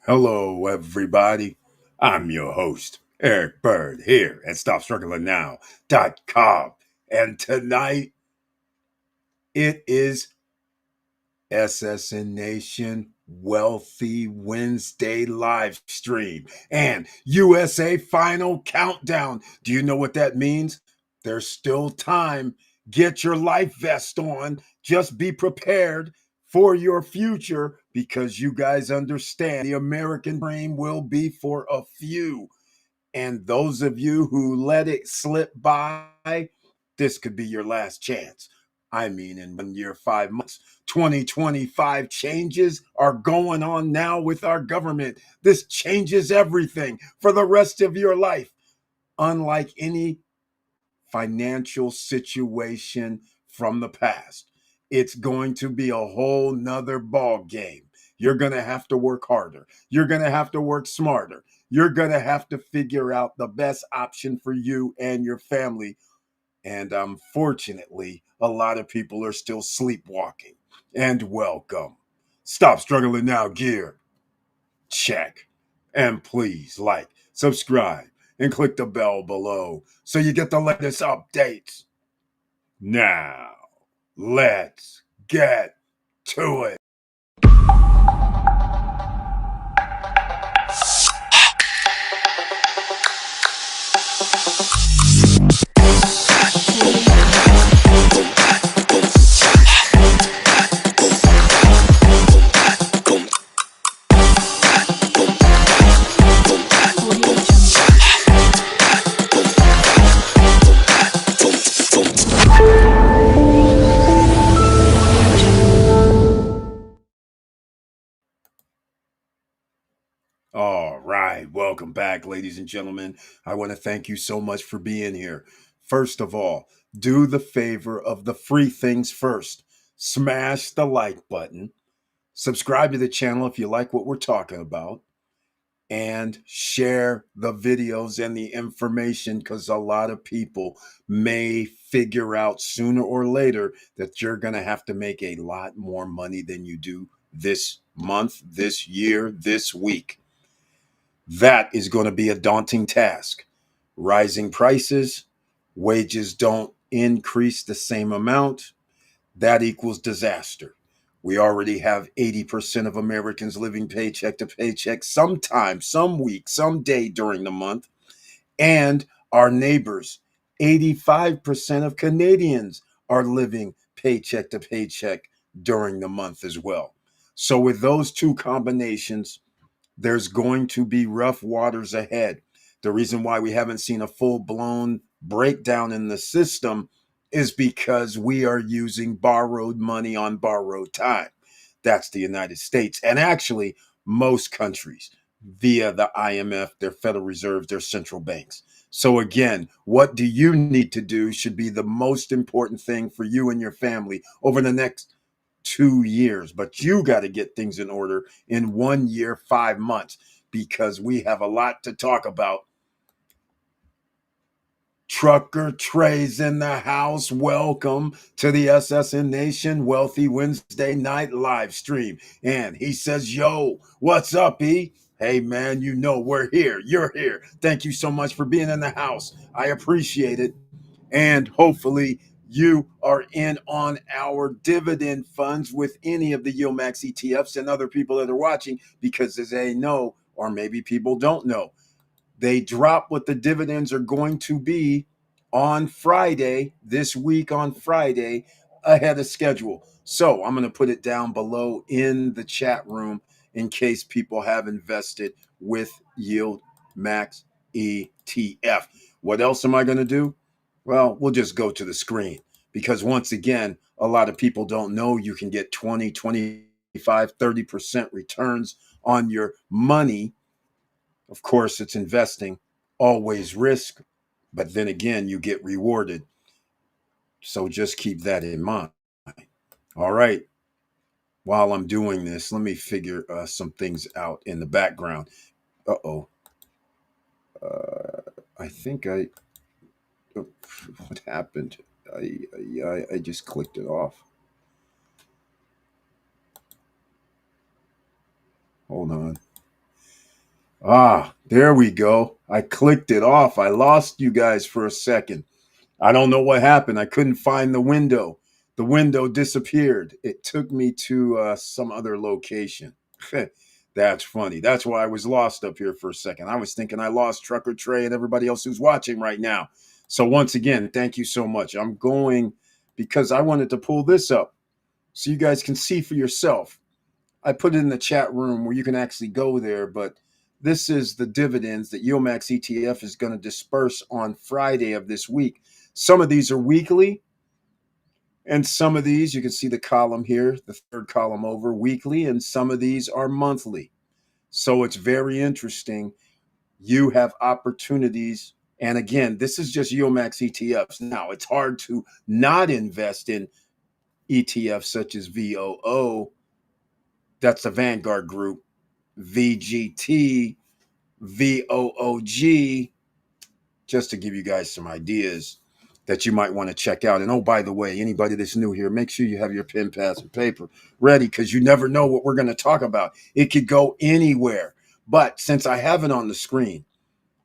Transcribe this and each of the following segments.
Hello, everybody. I'm your host, Eric Bird, here at StopStrugglingNow.com. And tonight, it is SSN Nation Wealthy Wednesday live stream and USA Final Countdown. Do you know what that means? There's still time. Get your life vest on. Just be prepared for your future because you guys understand the American dream will be for a few. And those of you who let it slip by, this could be your last chance. I mean, in 1 year, 5 months, 2025 changes are going on now with our government. This changes everything for the rest of your life. Unlike any financial situation from the past, it's going to be a whole nother ball game. You're going to have to work harder. You're going to have to work smarter. You're going to have to figure out the best option for you and your family. And unfortunately, a lot of people are still sleepwalking. And welcome. Stop struggling now, gear. Check. And please like, subscribe, and click the bell below so you get the latest updates. Now, let's get to it. All right, welcome back, ladies and gentlemen. I want to thank you so much for being here. First of all, do the favor of the free things first. Smash the like button, subscribe to the channel if you like what we're talking about, and share the videos and the information because a lot of people may figure out sooner or later that you're going to have to make a lot more money than you do this month, this year, this week. That is going to be a daunting task. Rising prices, wages don't increase the same amount, that equals disaster. We already have 80% of Americans living paycheck to paycheck sometime, some week, some day during the month. And our neighbors, 85% of Canadians are living paycheck to paycheck during the month as well. So, with those two combinations, there's going to be rough waters ahead. The reason why we haven't seen a full blown breakdown in the system is because we are using borrowed money on borrowed time. That's the United States. And actually, most countries via the IMF, their Federal Reserve, their central banks. So, again, what do you need to do should be the most important thing for you and your family over the next 2 years, but you got to get things in order in 1 year, 5 months, because we have a lot to talk about. Trucker Trey's in the house. Welcome to the SSN Nation Wealthy Wednesday night live stream. And he says, yo, what's up, E? Hey, man, you know we're here. You're here. Thank you so much for being in the house. I appreciate it. And hopefully you are in on our dividend funds with any of the YieldMax ETFs and other people that are watching, because as they know, or maybe people don't know, they drop what the dividends are going to be on Friday, this week on Friday, ahead of schedule. So I'm going to put it down below in the chat room in case people have invested with Yield Max ETF. What else am I going to do? Well, we'll just go to the screen because once again, a lot of people don't know you can get 20, 25, 30% returns on your money. Of course, it's investing, always risk, but then again, you get rewarded. So just keep that in mind. All right. While I'm doing this, let me figure some things out in the background. Uh-oh. I think what happened? I just clicked it off. Hold on. Ah, there we go. I clicked it off. I lost you guys for a second. I don't know what happened. I couldn't find the window. The window disappeared. It took me to some other location. That's funny. That's why I was lost up here for a second. I was thinking I lost Trucker Trey and everybody else who's watching right now. So, once again, thank you so much. I'm going because I wanted to pull this up so you guys can see for yourself. I put it in the chat room where you can actually go there, but this is the dividends that Yomax ETF is going to disperse on Friday of this week. Some of these are weekly, and some of these, you can see the column here, the third column over, weekly, and some of these are monthly. So it's very interesting. You have opportunities. And again, this is just Yomax ETFs. Now, it's hard to not invest in ETFs such as VOO, that's the Vanguard Group, VGT, VOOG, just to give you guys some ideas that you might want to check out. And oh, by the way, anybody that's new here, make sure you have your pen, pads, and paper ready because you never know what we're going to talk about. It could go anywhere. But since I have it on the screen,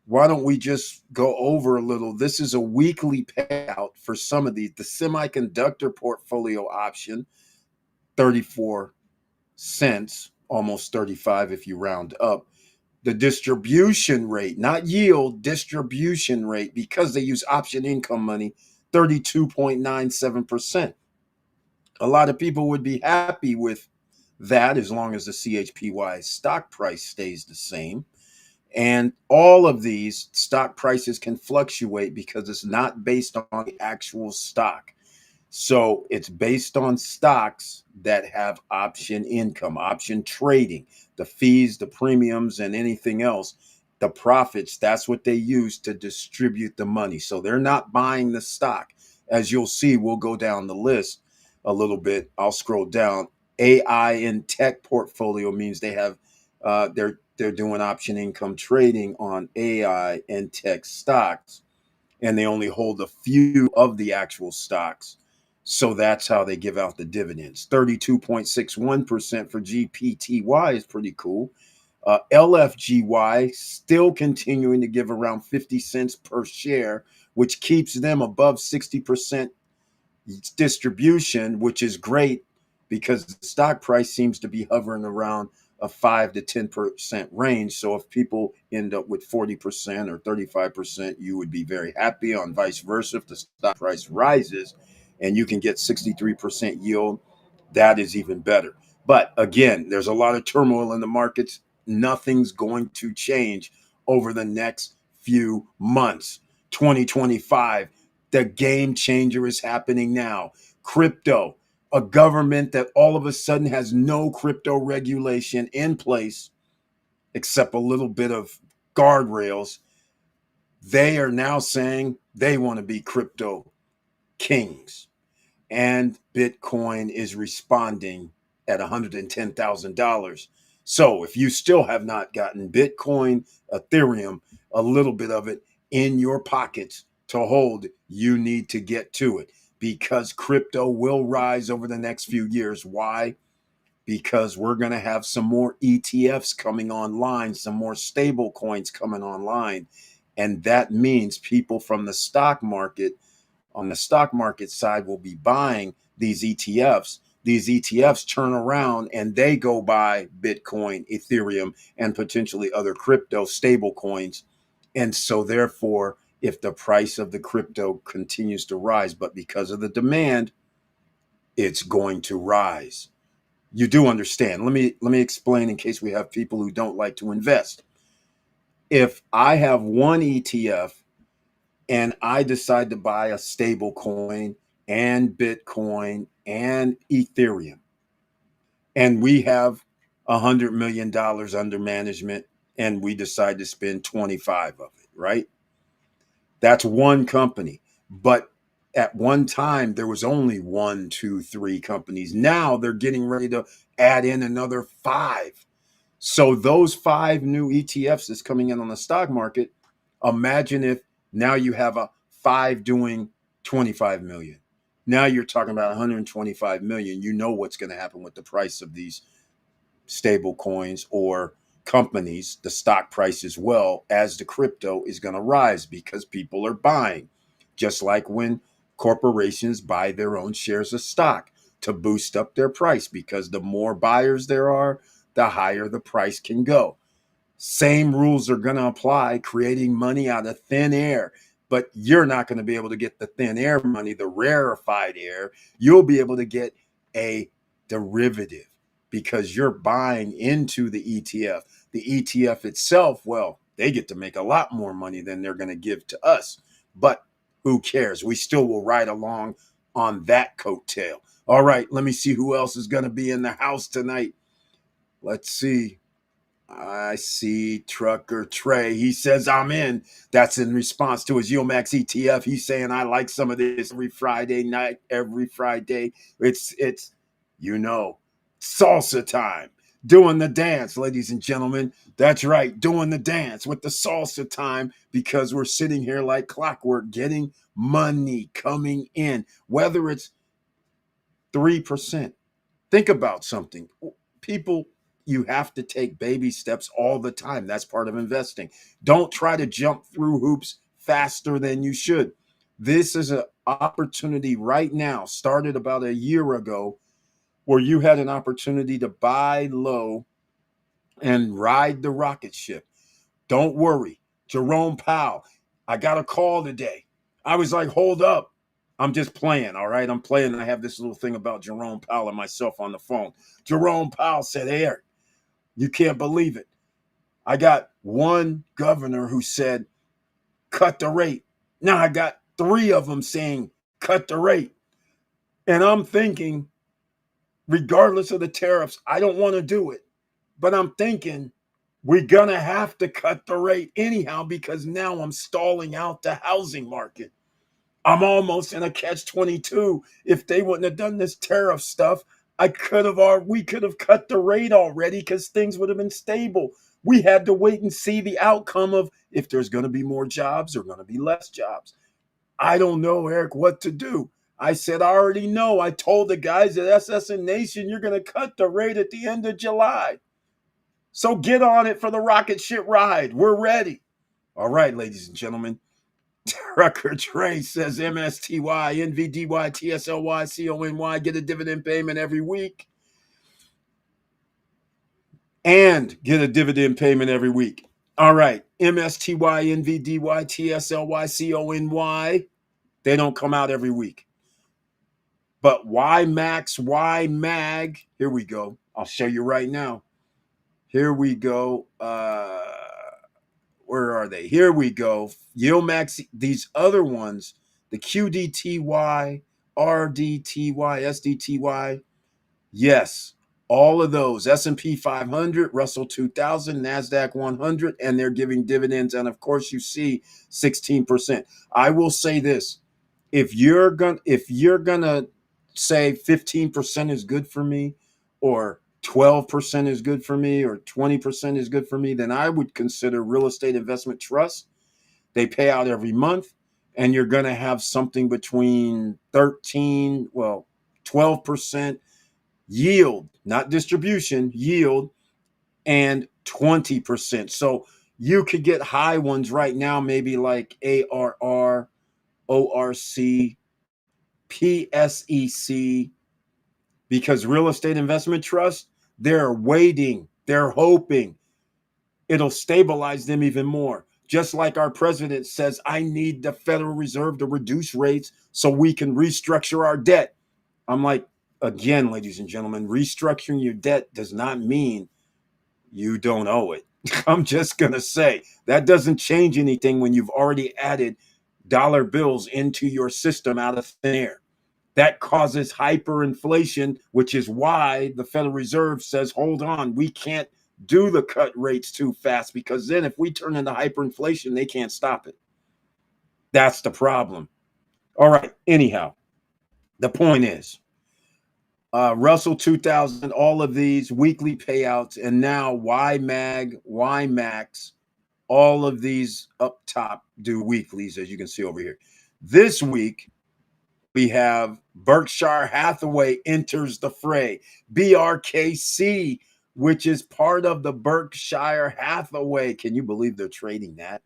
why don't we just go over a little? This is a weekly payout for some of these. The semiconductor portfolio option, 34 cents, almost 35 if you round up. The distribution rate, not yield, distribution rate, because they use option income money, 32.97%. A lot of people would be happy with that as long as the CHPY stock price stays the same. And all of these stock prices can fluctuate because it's not based on the actual stock. So it's based on stocks that have option income, option trading, the fees, the premiums, and anything else, the profits. That's what they use to distribute the money. So they're not buying the stock. As you'll see, we'll go down the list a little bit. I'll scroll down. AI and tech portfolio means they have they're doing option income trading on AI and tech stocks, and they only hold a few of the actual stocks. So that's how they give out the dividends. 32.61% for GPTY is pretty cool. LFGY still continuing to give around 50 cents per share, which keeps them above 60% distribution, which is great because the stock price seems to be hovering around a 5 to 10% range. So if people end up with 40% or 35%, you would be very happy. On vice versa, if the stock price rises and you can get 63% yield, that is even better. But again, there's a lot of turmoil in the markets. Nothing's going to change over the next few months. 2025, the game changer is happening now. Crypto, a government that all of a sudden has no crypto regulation in place, except a little bit of guardrails. They are now saying they want to be crypto kings. And Bitcoin is responding at $110,000. So if you still have not gotten Bitcoin, Ethereum, a little bit of it in your pockets to hold, you need to get to it because crypto will rise over the next few years. Why? Because we're going to have some more ETFs coming online, some more stable coins coming online. And that means people from the stock market on the stock market side will be buying these ETFs. These ETFs turn around and they go buy Bitcoin, Ethereum, and potentially other crypto stable coins. And so, therefore, if the price of the crypto continues to rise, but because of the demand, it's going to rise. You do understand. Let me explain in case we have people who don't like to invest. If I have one ETF and I decide to buy a stable coin and Bitcoin and Ethereum, and we have $100 million under management, and we decide to spend 25 of it, right? That's one company. But at one time, there was only one, two, three companies. Now they're getting ready to add in another five. So those five new ETFs that's coming in on the stock market, imagine if now you have a five doing 25 million. Now you're talking about 125 million. You know what's going to happen with the price of these stable coins or companies, the stock price as well as the crypto is going to rise because people are buying. Just like when corporations buy their own shares of stock to boost up their price, because the more buyers there are, the higher the price can go. Same rules are going to apply, creating money out of thin air. But you're not going to be able to get the thin air money, the rarefied air. You'll be able to get a derivative because you're buying into the ETF. The ETF itself, well, they get to make a lot more money than they're going to give to us. But who cares? We still will ride along on that coattail. All right, let me see who else is going to be in the house tonight. Let's see. I see Trucker Trey. He says, I'm in. That's in response to his Max ETF. He's saying, I like some of this every Friday night, every Friday. It's, you know, salsa time. Doing the dance, ladies and gentlemen. That's right, doing the dance with the salsa time because we're sitting here like clockwork, getting money coming in, whether it's 3%. Think about something. People, you have to take baby steps all the time. That's part of investing. Don't try to jump through hoops faster than you should. This is an opportunity right now, started about a year ago, where you had an opportunity to buy low and ride the rocket ship. Don't worry. Jerome Powell, I got a call today. I was like, hold up. I'm just playing, all right? I'm playing. I have this little thing about Jerome Powell and myself on the phone. Jerome Powell said, hey, Eric, you can't believe it. I got one governor who said, cut the rate. Now I got three of them saying, cut the rate. And I'm thinking, regardless of the tariffs, I don't want to do it. But I'm thinking, we're going to have to cut the rate anyhow because now I'm stalling out the housing market. I'm almost in a catch-22. If they wouldn't have done this tariff stuff, we could have cut the rate already because things would have been stable. We had to wait and see the outcome of if there's going to be more jobs or going to be less jobs. I don't know, Eric, what to do. I said, I already know. I told the guys at SS&Nation, Nation, you're going to cut the rate at the end of July. So get on it for the rocket ship ride. We're ready. All right, ladies and gentlemen. Trucker Trey says MSTY, NVDY, TSLY, CONY, get a dividend payment every week. And get a dividend payment every week. All right. MSTY, NVDY, TSLY, CONY, they don't come out every week. But YMAX, YMAG, here we go. I'll show you right now. Here we go. Where are they? Here we go. Yilmax, these other ones, the QDTY, RDTY, SDTY. Yes, all of those. S&P 500, Russell 2000, NASDAQ 100, and they're giving dividends. And of course, you see 16%. I will say this. If you're gonna say 15% is good for me, or 12% is good for me, or 20% is good for me, then I would consider real estate investment trust. They pay out every month, and you're going to have something between 12% yield, not distribution, yield, and 20%. So you could get high ones right now, maybe like ARR, ORC, PSEC, because real estate investment trust, they're waiting, they're hoping it'll stabilize them even more. Just like our president says, I need the Federal Reserve to reduce rates so we can restructure our debt. I'm like, again, ladies and gentlemen, restructuring your debt does not mean you don't owe it. I'm just going to say that doesn't change anything when you've already added dollar bills into your system out of thin air. That causes hyperinflation, which is why the Federal Reserve says, hold on, we can't do the cut rates too fast, because then if we turn into hyperinflation, they can't stop it. That's the problem. All right. Anyhow, the point is, Russell 2000, all of these weekly payouts, and now YMAG, YMAX, all of these up top do weeklies, as you can see over here. This week, we have Berkshire Hathaway enters the fray. BRKC which is part of the Berkshire Hathaway. Can you believe they're trading that?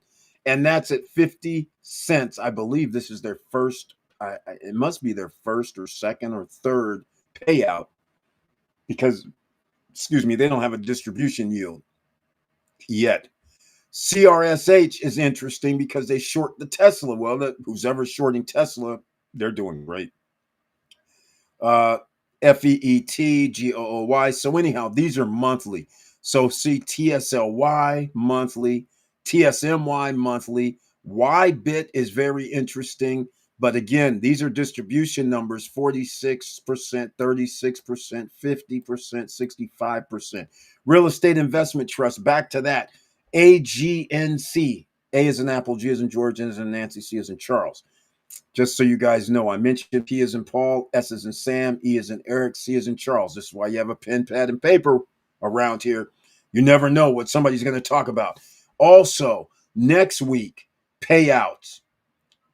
And that's at 50 cents. I believe this is their first, it must be their first or second or third payout because, excuse me, they don't have a distribution yield yet. CRSH is interesting because they short the Tesla. Well, who's ever shorting Tesla, they're doing great. FEETGOOY. So anyhow, these are monthly. So see TSLY monthly, TSMY monthly. YBIT is very interesting. But again, these are distribution numbers 46%, 36%, 50%, 65%. Real Estate Investment Trust, back to that. AGNC. A is in Apple, G is in George, N is in Nancy, C is in Charles. Just so you guys know, I mentioned P is in Paul, S is in Sam, E is in Eric, C is in Charles. This is why you have a pen, pad, and paper around here. You never know what somebody's going to talk about. Also, next week, payouts.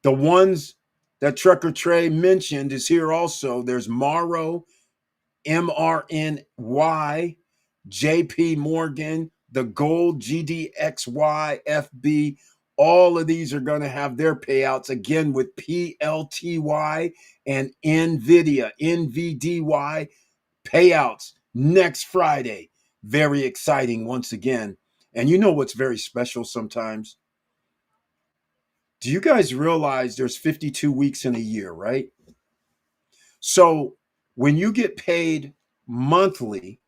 The ones that Trucker Trey mentioned is here also. There's Morrow, MRNY, JP Morgan, the Gold, GDXY, FB. All of these are going to have their payouts again with PLTY and NVIDIA, NVDY payouts next Friday. Very exciting once again. And you know what's very special sometimes? Do you guys realize there's 52 weeks in a year, right? So when you get paid monthly,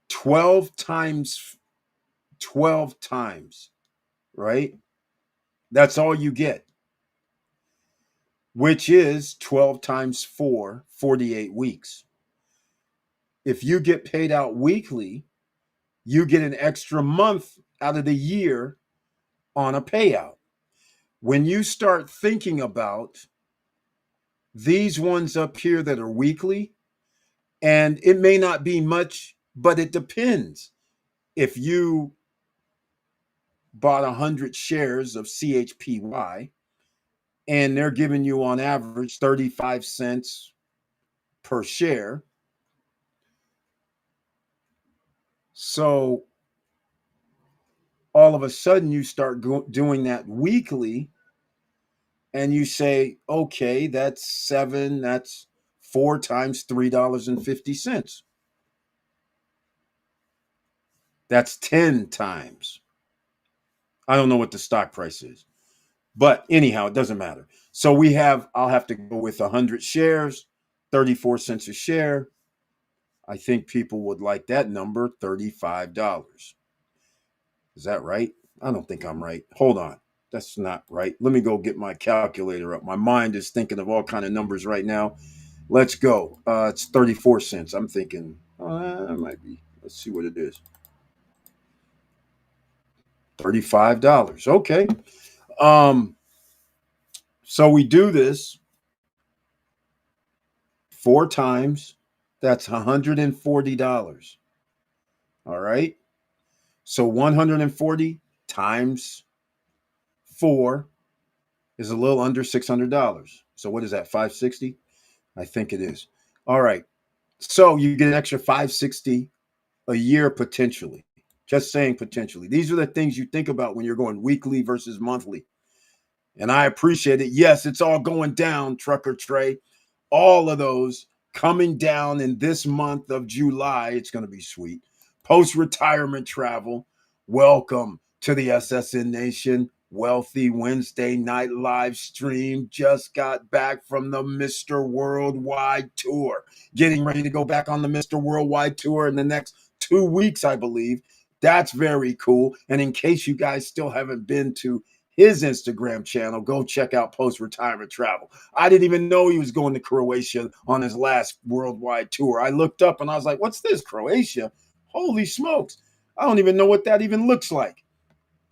12 times 12 times, right? That's all you get, which is 12 times 4, 48 weeks. If you get paid out weekly, you get an extra month out of the year on a payout. When you start thinking about these ones up here that are weekly, and it may not be much, but it depends. If you bought 100 shares of CHPY and they're giving you on average 35 cents per share. So all of a sudden you start doing that weekly and you say, okay, that's 4 times $3.50. That's 10 times. I don't know what the stock price is. But anyhow, it doesn't matter. So I'll have to go with 100 shares, 34 cents a share. I think people would like that number, $35. Is that right? I don't think I'm right. Hold on. That's not right. Let me go get my calculator up. My mind is thinking of all kind of numbers right now. Let's go. It's 34 cents. I'm thinking, it might be. Let's see what it is. $35. Okay. So we do this 4 times. That's $140. All right. So 140 times 4 is a little under $600. So what is that? 560? I think it is. All right. So you get an extra 560 a year potentially. Just saying potentially. These are the things you think about when you're going weekly versus monthly. And I appreciate it. Yes, it's all going down, Trucker Trey. All of those coming down in this month of July. It's going to be sweet. Post-retirement travel. Welcome to the SSN Nation. Wealthy Wednesday night live stream. Just got back from the Mr. Worldwide Tour. Getting ready to go back on the Mr. Worldwide Tour in the next 2 weeks, I believe. That's very cool. And in case you guys still haven't been to his Instagram channel, go check out Post-Retirement Travel. I didn't even know he was going to Croatia on his last worldwide tour. I looked up and I was like, what's this, Croatia? Holy smokes. I don't even know what that even looks like.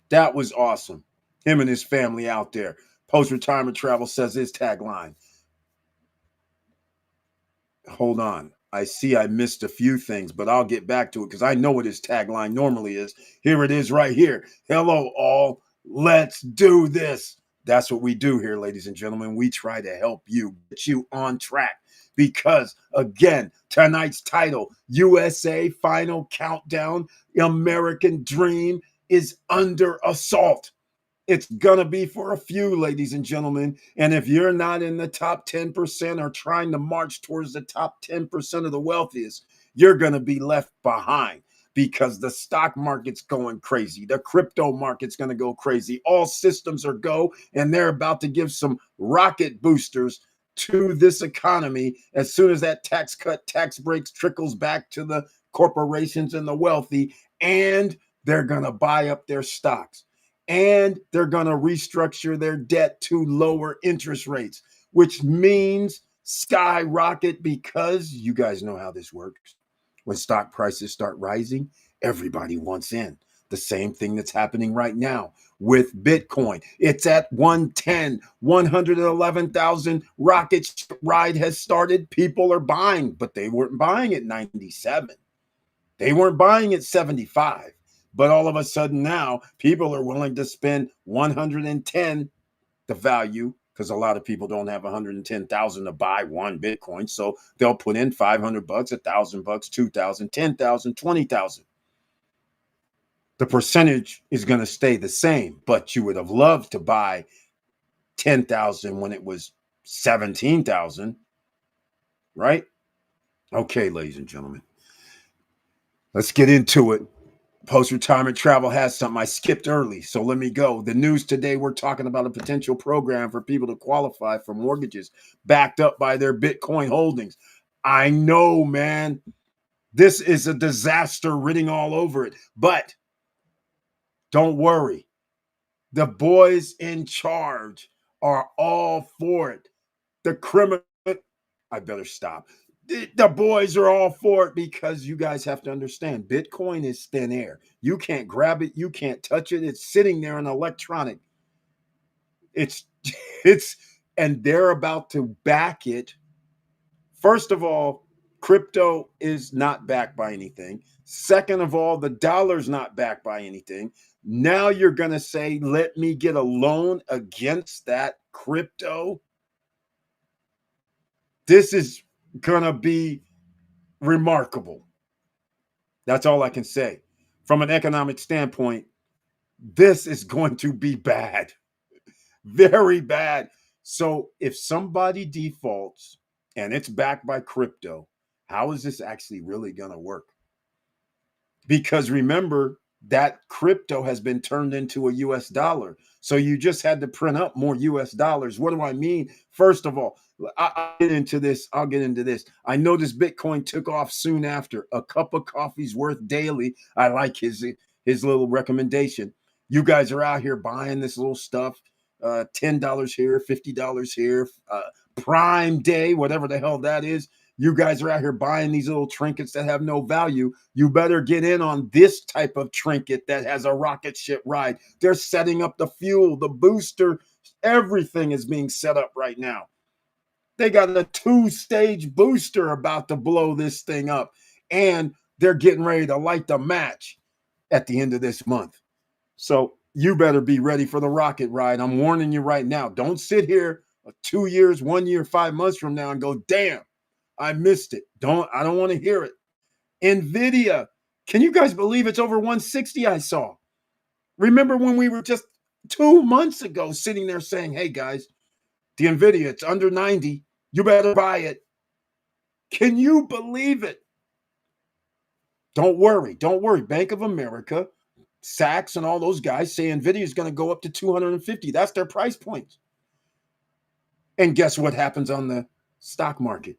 That was awesome. Him and his family out there. Post-Retirement Travel says his tagline. Hold on. I see I missed a few things, but I'll get back to it because I know what his tagline normally is. Here it is right here. Hello, all. Let's do this. That's what we do here, ladies and gentlemen. We try to help you, get you on track. because, again, tonight's title, USA Final Countdown, American Dream is under assault. It's going to be for a few, ladies and gentlemen. And if you're not in the top 10% or trying to march towards the top 10% of the wealthiest, you're going to be left behind because the stock market's going crazy. The crypto market's going to go crazy. All systems are go, and they're about to give some rocket boosters to this economy as soon as that tax cut, tax breaks trickles back to the corporations and the wealthy, and they're going to buy up their stocks. And they're going to restructure their debt to lower interest rates, which means skyrocket, because you guys know how this works. When stock prices start rising, everybody wants in. The same thing that's happening right now with Bitcoin. It's at 110, 111,000. Rocket ride has started. People are buying, but they weren't buying at 97. They weren't buying at 75. But all of a sudden now, people are willing to spend 110, the value, because a lot of people don't have 110,000 to buy one Bitcoin. So they'll put in $500, $1,000, 2,000, 10,000, 20,000. The percentage is going to stay the same, but you would have loved to buy 10,000 when it was 17,000, right? Okay, ladies and gentlemen, let's get into it. Post-retirement travel has something. I skipped early, so let me go. The news today, we're talking about a potential program for people to qualify for mortgages backed up by their Bitcoin holdings. I know, man, this is a disaster written all over it, but don't worry. The boys in charge are all for it. The criminal, I better stop. The boys are all for it because you guys have to understand Bitcoin is thin air. You can't grab it, you can't touch it. It's sitting there in electronic. It's it's and they're about to back it. First of all, crypto is not backed by anything. Second of all, the dollar's not backed by anything. Now you're going to say, let me get a loan against that crypto. This is going to be remarkable. That's all I can say. From an economic standpoint, this is going to be bad, very bad. So if somebody defaults and it's backed by crypto, how is this actually really going to work? Because remember, that crypto has been turned into a US dollar. So you just had to print up more US dollars. What do I mean? First of all, I'll get into this. I know this Bitcoin took off soon after. A cup of coffee's worth daily. I like his little recommendation. You guys are out here buying this little stuff. $10 here, $50 here, Prime Day, whatever the hell that is. You guys are out here buying these little trinkets that have no value. You better get in on this type of trinket that has a rocket ship ride. They're setting up the fuel, the booster. Everything is being set up right now. They got a 2-stage booster about to blow this thing up. And they're getting ready to light the match at the end of this month. So you better be ready for the rocket ride. I'm warning you right now. Don't sit here 2 years, 1 year, 5 months from now and go, damn, I missed it. I don't want to hear it. NVIDIA. Can you guys believe it's over 160 I saw? Remember when we were just 2 months ago sitting there saying, hey guys, the NVIDIA, it's under 90. You better buy it. Can you believe it? Don't worry. Don't worry. Bank of America, Sachs, and all those guys say NVIDIA is going to go up to 250. That's their price point. And guess what happens on the stock market?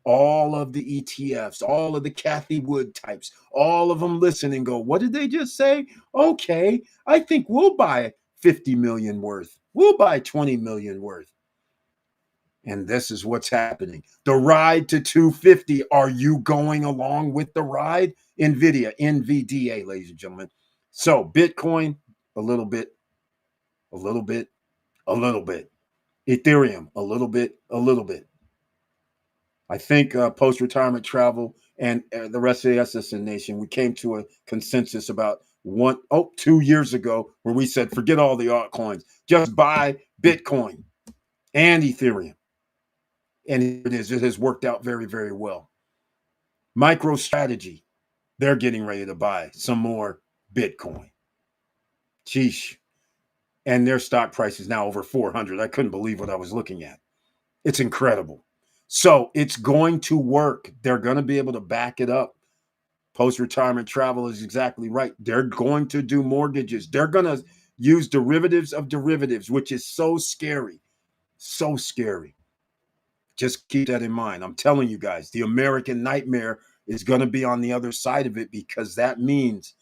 All of the ETFs, all of the Kathy Wood types, all of them listen and go, what did they just say? Okay, I think we'll buy 50 million worth. We'll buy 20 million worth. And this is what's happening. The ride to 250. Are you going along with the ride? NVIDIA, NVDA, ladies and gentlemen. So Bitcoin, a little bit, a little bit, a little bit. Ethereum, a little bit, a little bit. I think post-retirement travel and the rest of the SSN Nation, we came to a consensus about 2 years ago where we said, forget all the altcoins. Just buy Bitcoin and Ethereum. And here it is. It has worked out very, very well. MicroStrategy, they're getting ready to buy some more Bitcoin. Sheesh. And their stock price is now over 400. I couldn't believe what I was looking at. It's incredible. So it's going to work. They're going to be able to back it up. Post-retirement travel is exactly right. They're going to do mortgages. They're going to use derivatives of derivatives, which is so scary. So scary. Just keep that in mind. I'm telling you guys, the American nightmare is going to be on the other side of it, because that means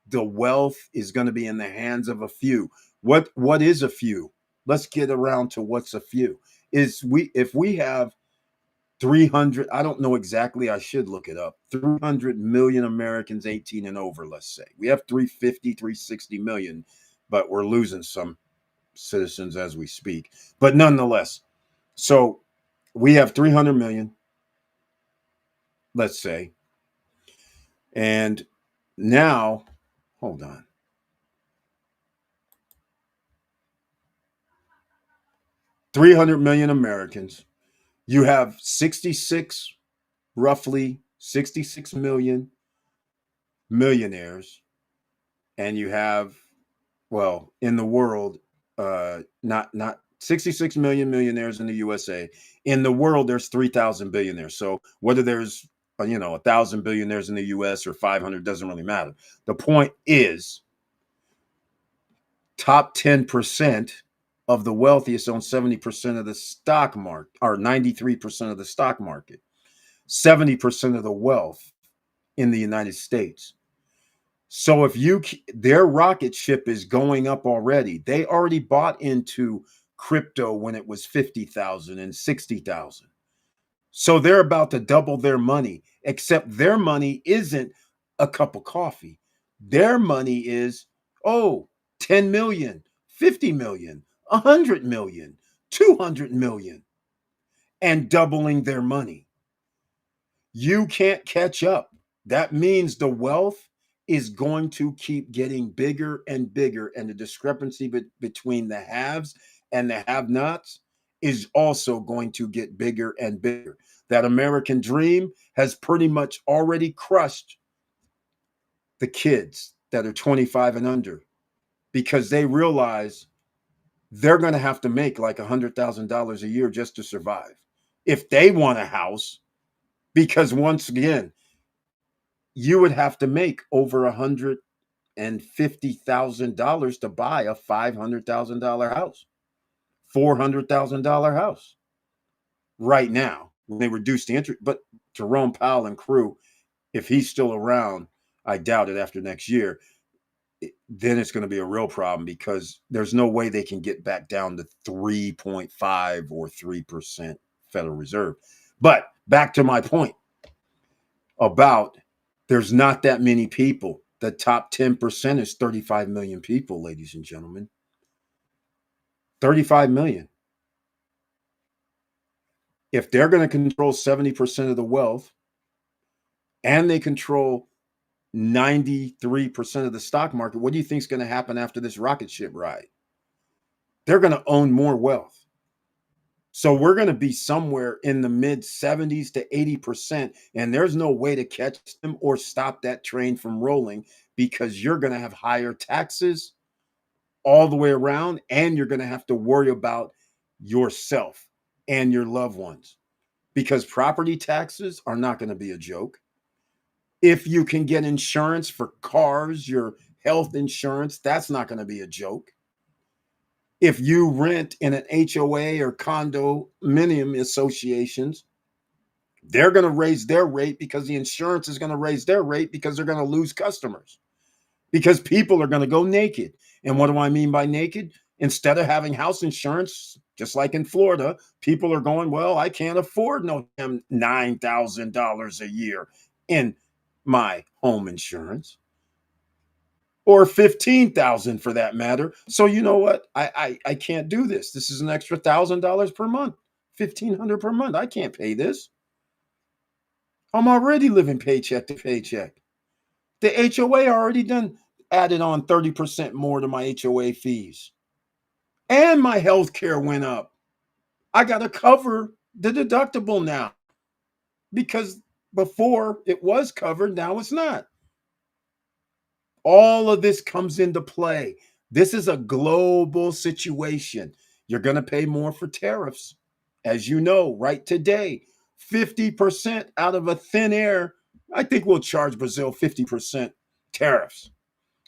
the wealth is going to be in the hands of a few. What is a few? Let's get around to what's a few. If we have 300, I don't know exactly, I should look it up. 300 million Americans 18 and over, let's say. We have 350, 360 million, but we're losing some citizens as we speak. But nonetheless, so we have 300 million, let's say. And now, hold on. $300 million Americans. You have 66, roughly 66 million millionaires, and you have, well, in the world, not 66 million millionaires in the USA. In the world, there's 3,000 billionaires. So whether there's 1,000 billionaires in the US or 500 doesn't really matter. The point is, top 10% of the wealthiest own 70% of the stock market, or 93% of the stock market, 70% of the wealth in the United States. So if their rocket ship is going up already. They already bought into crypto when it was 50,000 and 60,000. So they're about to double their money, except their money isn't a cup of coffee. Their money is, 10 million, 50 million, 100 million, 200 million, and doubling their money. You can't catch up. That means the wealth is going to keep getting bigger and bigger, and the discrepancy between the haves and the have-nots is also going to get bigger and bigger. That American dream has pretty much already crushed the kids that are 25 and under, because they realize they're going to have to make like $100,000 a year just to survive if they want a house. Because once again, you would have to make over $150,000 to buy a $500,000 house, $400,000 house right now when they reduce the interest. But Jerome Powell and crew, if he's still around, I doubt it after next year, then it's going to be a real problem, because there's no way they can get back down to 3.5 or 3% Federal Reserve. But back to my point about there's not that many people. The top 10% is 35 million people, ladies and gentlemen. 35 million. If they're going to control 70% of the wealth, and they control 93% of the stock market, what do you think is going to happen after this rocket ship ride? They're going to own more wealth. So we're going to be somewhere in the mid 70s to 80%, and there's no way to catch them or stop that train from rolling, because you're going to have higher taxes all the way around, and you're going to have to worry about yourself and your loved ones, because property taxes are not going to be a joke. If you can get insurance for cars, your health insurance, that's not going to be a joke. If you rent in an HOA or condominium associations, they're going to raise their rate, because the insurance is going to raise their rate, because they're going to lose customers, because people are going to go naked. And what do I mean by naked? Instead of having house insurance, just like in Florida, people are going, well, I can't afford no $9,000 a year in my home insurance, or 15,000 for that matter. So you know what? I can't do this. This is an extra $1,000 per month, 1,500 per month. I can't pay this. I'm already living paycheck to paycheck. The HOA already done added on 30% more to my HOA fees. And my health care went up. I got to cover the deductible now because before it was covered, now it's not. All of this comes into play. This is a global situation. You're going to pay more for tariffs. As you know, right today, 50% out of a thin air. I think we'll charge Brazil 50% tariffs.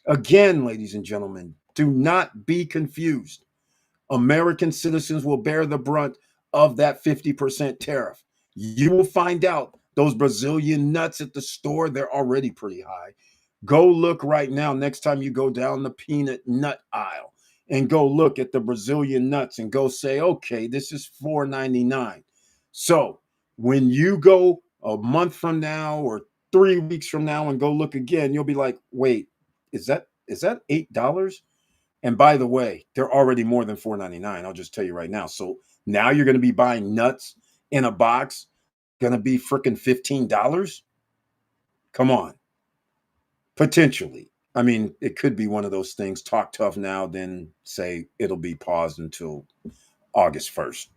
Again, ladies and gentlemen, do not be confused. American citizens will bear the brunt of that 50% tariff. You will find out those Brazilian nuts at the store, they're already pretty high. Go look right now, next time you go down the peanut nut aisle, and go look at the Brazilian nuts and go say, okay, this is $4.99. So when you go a month from now or 3 weeks from now and go look again, you'll be like, wait, is that $8? And by the way, they're already more than $4.99. I'll just tell you right now. So now you're going to be buying nuts in a box, going to be freaking $15. Come on, potentially. I mean, it could be one of those things. Talk tough now, then say it'll be paused until August 1st.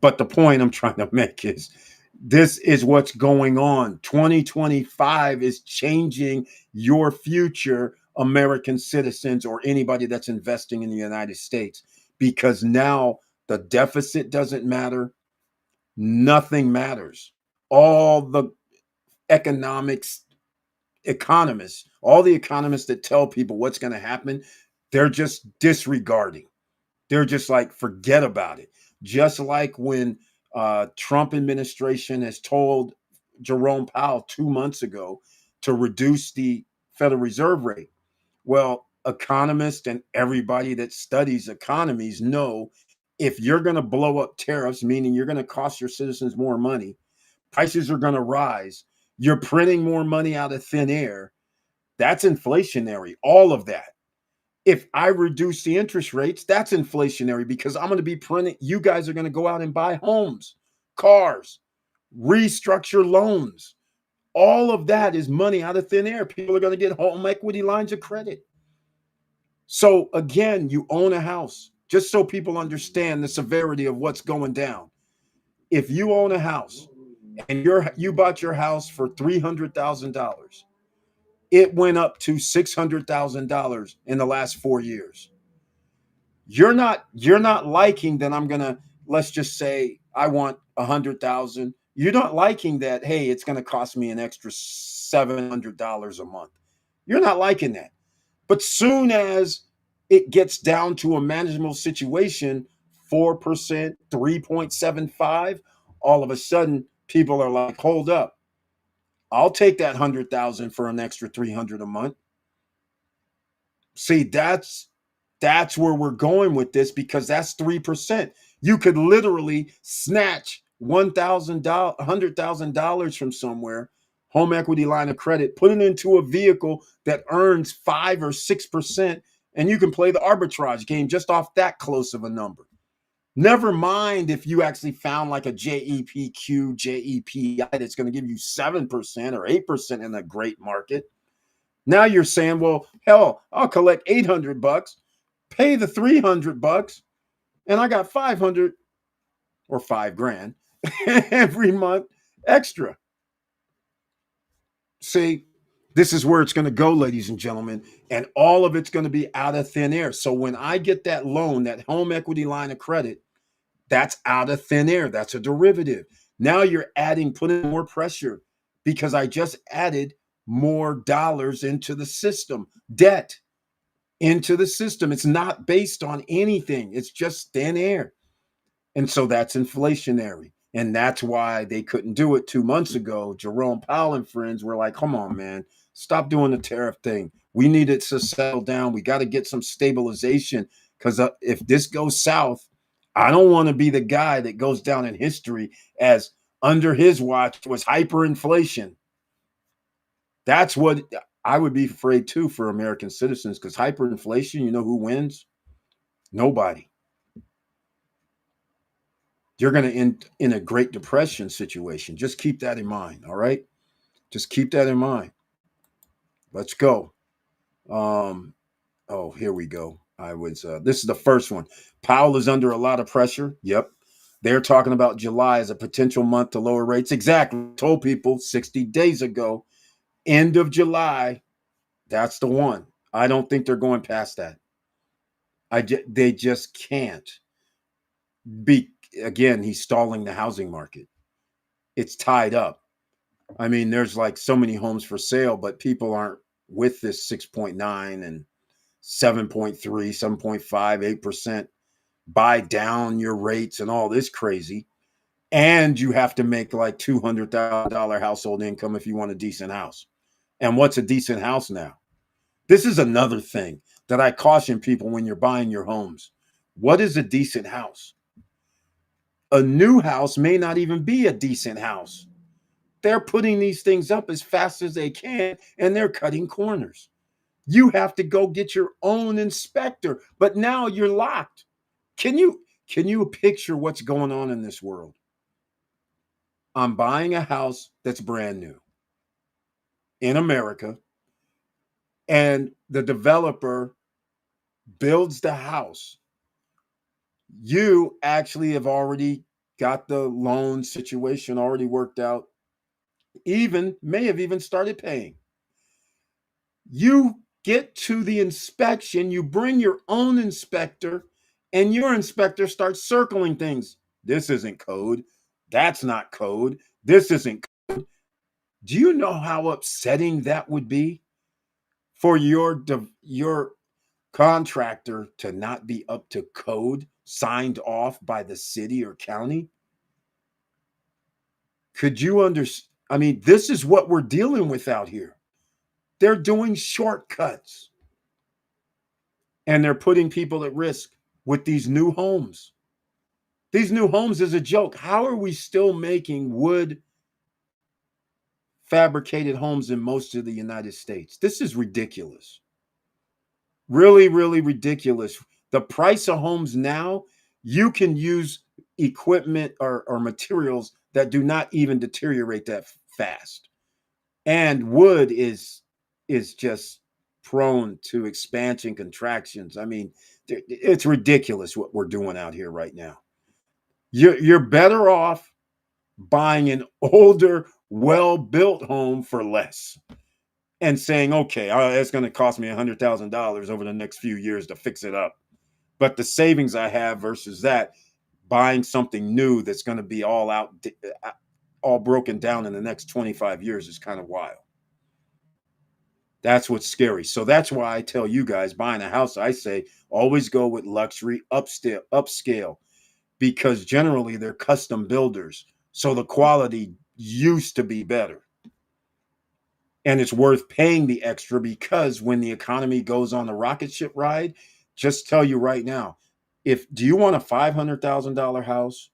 But the point I'm trying to make is this is what's going on. 2025 is changing your future, American citizens or anybody that's investing in the United States, because now the deficit doesn't matter. Nothing matters. All the economics economists, all the economists that tell people what's going to happen, they're just disregarding. They're just like, forget about it. Just like when Trump administration has told Jerome Powell 2 months ago to reduce the Federal Reserve rate. Well, economists and everybody that studies economies know if you're going to blow up tariffs, meaning you're going to cost your citizens more money, prices are going to rise, you're printing more money out of thin air, that's inflationary, all of that. If I reduce the interest rates, that's inflationary because I'm going to be printing. You guys are going to go out and buy homes, cars, restructure loans. All of that is money out of thin air. People are going to get home equity lines of credit. So again, you own a house, just so people understand the severity of what's going down. If you own a house and you bought your house for $300,000, it went up to $600,000 in the last 4 years. You're not liking that I'm gonna, let's just say I want 100,000. You're not liking that, hey, it's gonna cost me an extra $700 a month. You're not liking that. But soon as it gets down to a manageable situation, 4%, 3.75, all of a sudden people are like, hold up, I'll take that 100,000 for an extra 300 a month. See, that's where we're going with this because that's 3%. You could literally snatch $100,000 from somewhere, home equity line of credit, put it into a vehicle that earns 5 or 6%, and you can play the arbitrage game just off that close of a number. Never mind if you actually found like a JEPQ, JEPI that's going to give you 7% or 8% in a great market. Now you're saying, well, hell, I'll collect $800, pay the $300, and I got 500 or 5 grand every month extra. See, this is where it's going to go, ladies and gentlemen, and all of it's going to be out of thin air. So when I get that loan, that home equity line of credit, that's out of thin air. That's a derivative. Now you're putting more pressure because I just added more dollars into the system, debt into the system. It's not based on anything, it's just thin air. And so that's inflationary. And that's why they couldn't do it 2 months ago. Jerome Powell and friends were like, come on, man, stop doing the tariff thing. We need it to settle down. We got to get some stabilization because if this goes south, I don't want to be the guy that goes down in history as under his watch was hyperinflation. That's what I would be afraid too for American citizens because hyperinflation, you know who wins? Nobody. You're going to end in a Great Depression situation. Just keep that in mind. All right. Just keep that in mind. Let's go. Um, oh, here we go. This is the first one. Powell is under a lot of pressure. Yep. They're talking about July as a potential month to lower rates. Exactly. Told people 60 days ago, end of July, that's the one. I don't think they're going past that. They just can't be. Again, he's stalling the housing market. It's tied up. I mean, there's like so many homes for sale, but people aren't with this 6.9 and 7.3, 7.5, 8% buy down your rates and all this crazy. And you have to make like $200,000 household income if you want a decent house. And what's a decent house now? This is another thing that I caution people when you're buying your homes. What is a decent house? A new house may not even be a decent house. They're putting these things up as fast as they can and they're cutting corners. You have to go get your own inspector, but now you're locked. Can you picture what's going on in this world? I'm buying a house that's brand new in America, and the developer builds the house. You actually have already got the loan situation already worked out, even may have even started paying. You get to the inspection, you bring your own inspector, and your inspector starts circling things. This isn't code. That's not code. This isn't. Do you know how upsetting that would be for your contractor to not be up to code signed off by the city or county? Could you understand? I mean, this is what we're dealing with out here. They're doing shortcuts and they're putting people at risk with these new homes. These new homes is a joke. How are we still making wood fabricated homes in most of the United States? This is ridiculous. Really, really ridiculous. The price of homes now, you can use equipment or materials that do not even deteriorate that fast. And wood is just prone to expansion contractions. I mean, it's ridiculous what we're doing out here right now. You're better off buying an older, well-built home for less and saying, okay, it's going to cost me $100,000 over the next few years to fix it up. But the savings I have versus that, buying something new that's going to be all broken down in the next 25 years is kind of wild. That's what's scary. So that's why I tell you guys buying a house, I say always go with luxury upscale because generally they're custom builders. So the quality used to be better. And it's worth paying the extra because when the economy goes on the rocket ship ride, just tell you right now, if do you want a $500,000 house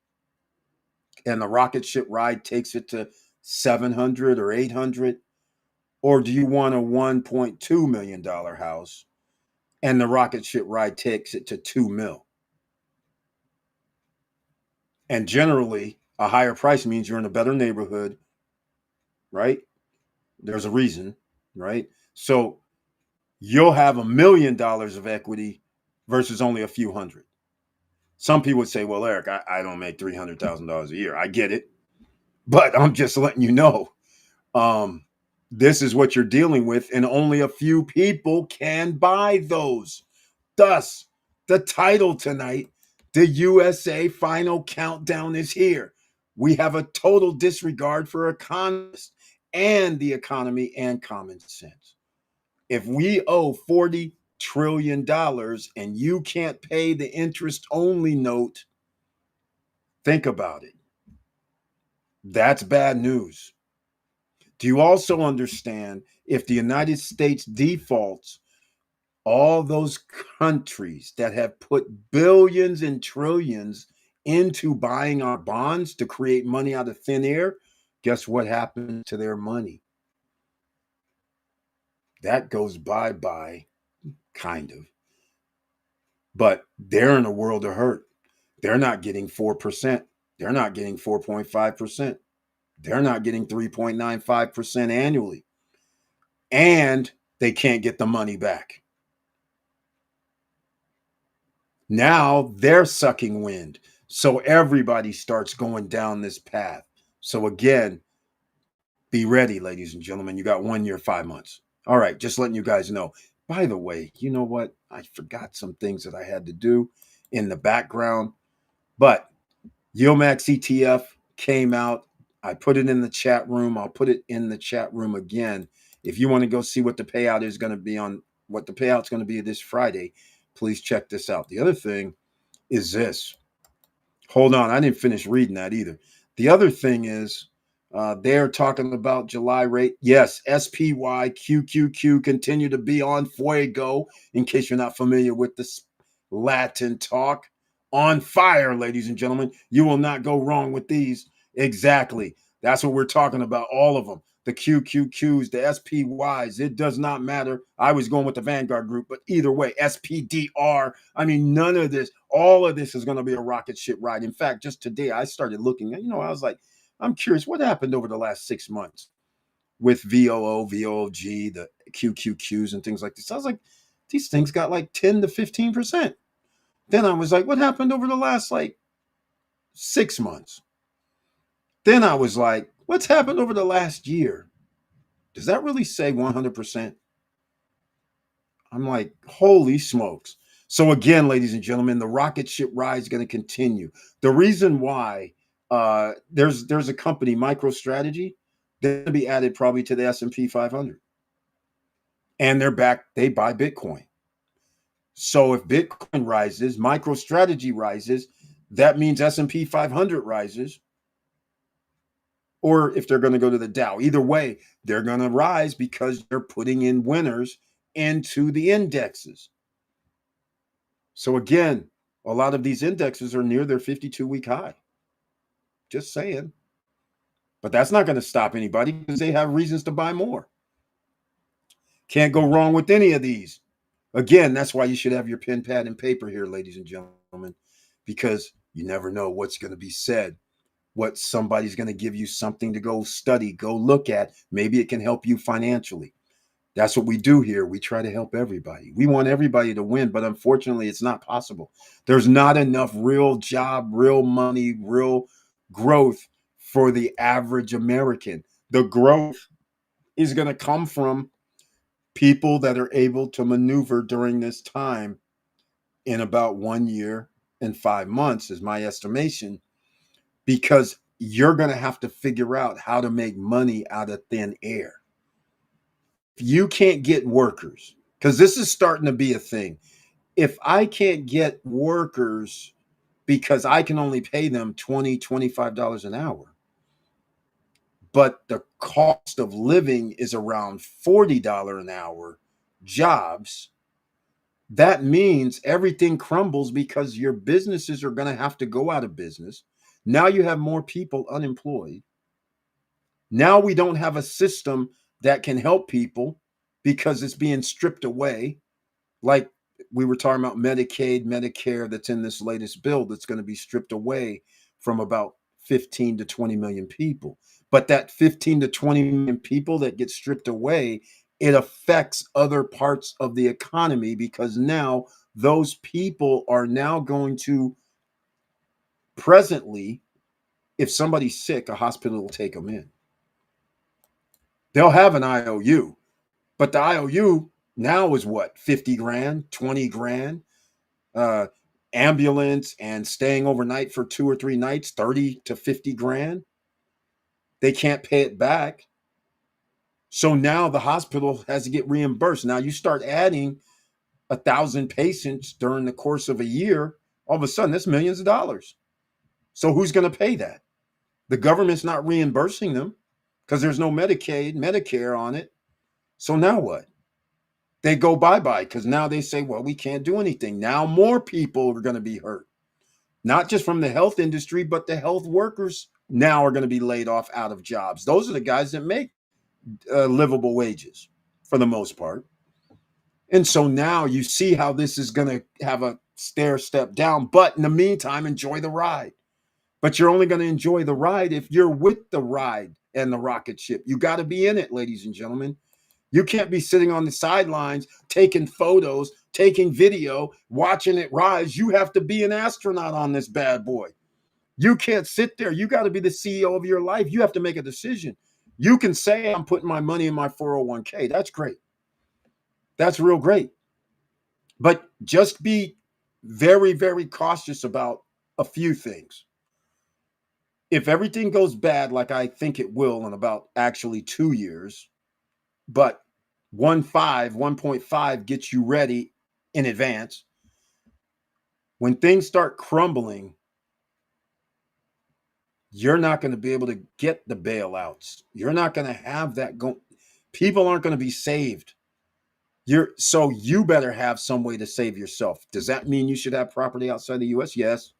and the rocket ship ride takes it to 700 or 800, or do you want a $1.2 million house and the rocket ship ride takes it to 2 mil? And generally, a higher price means you're in a better neighborhood, right? There's a reason, right? So you'll have $1 million of equity versus only a few hundred. Some people would say, well, Eric, I don't make $300,000 a year. I get it. But I'm just letting you know um, this is what you're dealing with, and only a few people can buy those. Thus, the title tonight, the USA Final Countdown is here. We have a total disregard for economists and the economy and common sense. If we owe $40 trillion and you can't pay the interest only note, think about it. That's bad news. Do you also understand if the United States defaults, all those countries that have put billions and trillions into buying our bonds to create money out of thin air, guess what happens to their money? That goes bye bye, kind of. But they're in a world of hurt. They're not getting 4%. They're not getting 4.5%. They're not getting 3.95% annually. And they can't get the money back. Now they're sucking wind. So everybody starts going down this path. So again, be ready, ladies and gentlemen. You got 1 year, 5 months. All right, just letting you guys know. By the way, you know what? I forgot some things that I had to do in the background, but Yilmax ETF came out. I put it in the chat room. I'll put it in the chat room again. If you want to go see what the payout is going to be on what the payout's going to be this Friday, please check this out. The other thing is this. Hold on, I didn't finish reading that either. The other thing is they're talking about July rate. Yes, SPY, QQQ continue to be on fuego. In case you're not familiar with this Latin talk, on fire, ladies and gentlemen. You will not go wrong with these. Exactly. That's what we're talking about. All of them. The QQQs, the SPYs. It does not matter. I was going with the Vanguard group, but either way, SPDR. I mean, none of this, all of this is going to be a rocket ship ride. In fact, just today I started looking, I was like, I'm curious what happened over the last 6 months with VOO, VOG, the QQQs and things like this. I was like, these things got like 10 to 15%. Then I was like, what happened over the last like 6 months? Then I was like, what's happened over the last year? Does that really say 100%? I'm like, holy smokes. So again, ladies and gentlemen, the rocket ship ride is going to continue. The reason why there's a company, MicroStrategy, they're going to be added probably to the S&P 500, and they buy Bitcoin. So if Bitcoin rises, MicroStrategy rises, that means S&P 500 rises. Or if they're going to go to the Dow, either way, they're going to rise because they're putting in winners into the indexes. So again, a lot of these indexes are near their 52-week high. Just saying. But that's not going to stop anybody because they have reasons to buy more. Can't go wrong with any of these. Again, that's why you should have your pen, pad, and paper here, ladies and gentlemen, because you never know what's going to be said. What somebody's going to give you something to go study, go look at. Maybe it can help you financially. That's what we do here. We try to help everybody. We want everybody to win, but unfortunately, it's not possible. There's not enough real job, real money, real growth for the average American. The growth is going to come from people that are able to maneuver during this time in about 1 year and 5 months, is my estimation, because you're going to have to figure out how to make money out of thin air. If you can't get workers, because this is starting to be a thing. If I can't get workers because I can only pay them $20, $25 an hour, but the cost of living is around $40 an hour jobs, that means everything crumbles because your businesses are going to have to go out of business. Now you have more people unemployed. Now we don't have a system that can help people because it's being stripped away. Like we were talking about Medicaid, Medicare, that's in this latest bill that's going to be stripped away from about 15 to 20 million people. But that 15 to 20 million people that get stripped away, it affects other parts of the economy because now those people are now going to presently, if somebody's sick, a hospital will take them in. They'll have an IOU, but the IOU now is what, 50 grand, 20 grand? Uh, ambulance and staying overnight for 2 or 3 nights, 30 to 50 grand. They can't pay it back. So now the hospital has to get reimbursed. Now you start adding 1,000 patients during the course of a year, all of a sudden that's millions of dollars. So who's going to pay that? The government's not reimbursing them because there's no Medicaid, Medicare on it. So now what? They go bye-bye because now they say, well, we can't do anything. Now more people are going to be hurt. Not just from the health industry, but the health workers now are going to be laid off out of jobs. Those are the guys that make livable wages for the most part. And so now you see how this is going to have a stair step down. But in the meantime, enjoy the ride. But you're only going to enjoy the ride if you're with the ride and the rocket ship. You got to be in it, ladies and gentlemen. You can't be sitting on the sidelines, taking photos, taking video, watching it rise. You have to be an astronaut on this bad boy. You can't sit there. You got to be the CEO of your life. You have to make a decision. You can say, I'm putting my money in my 401k. That's great. That's real great. But just be very, very cautious about a few things. If everything goes bad, like I think it will in about actually 2 years, but 1.5 gets you ready in advance. When things start crumbling, you're not going to be able to get the bailouts. You're not going to have that go. People aren't going to be saved. So you better have some way to save yourself. Does that mean you should have property outside the US? Yes.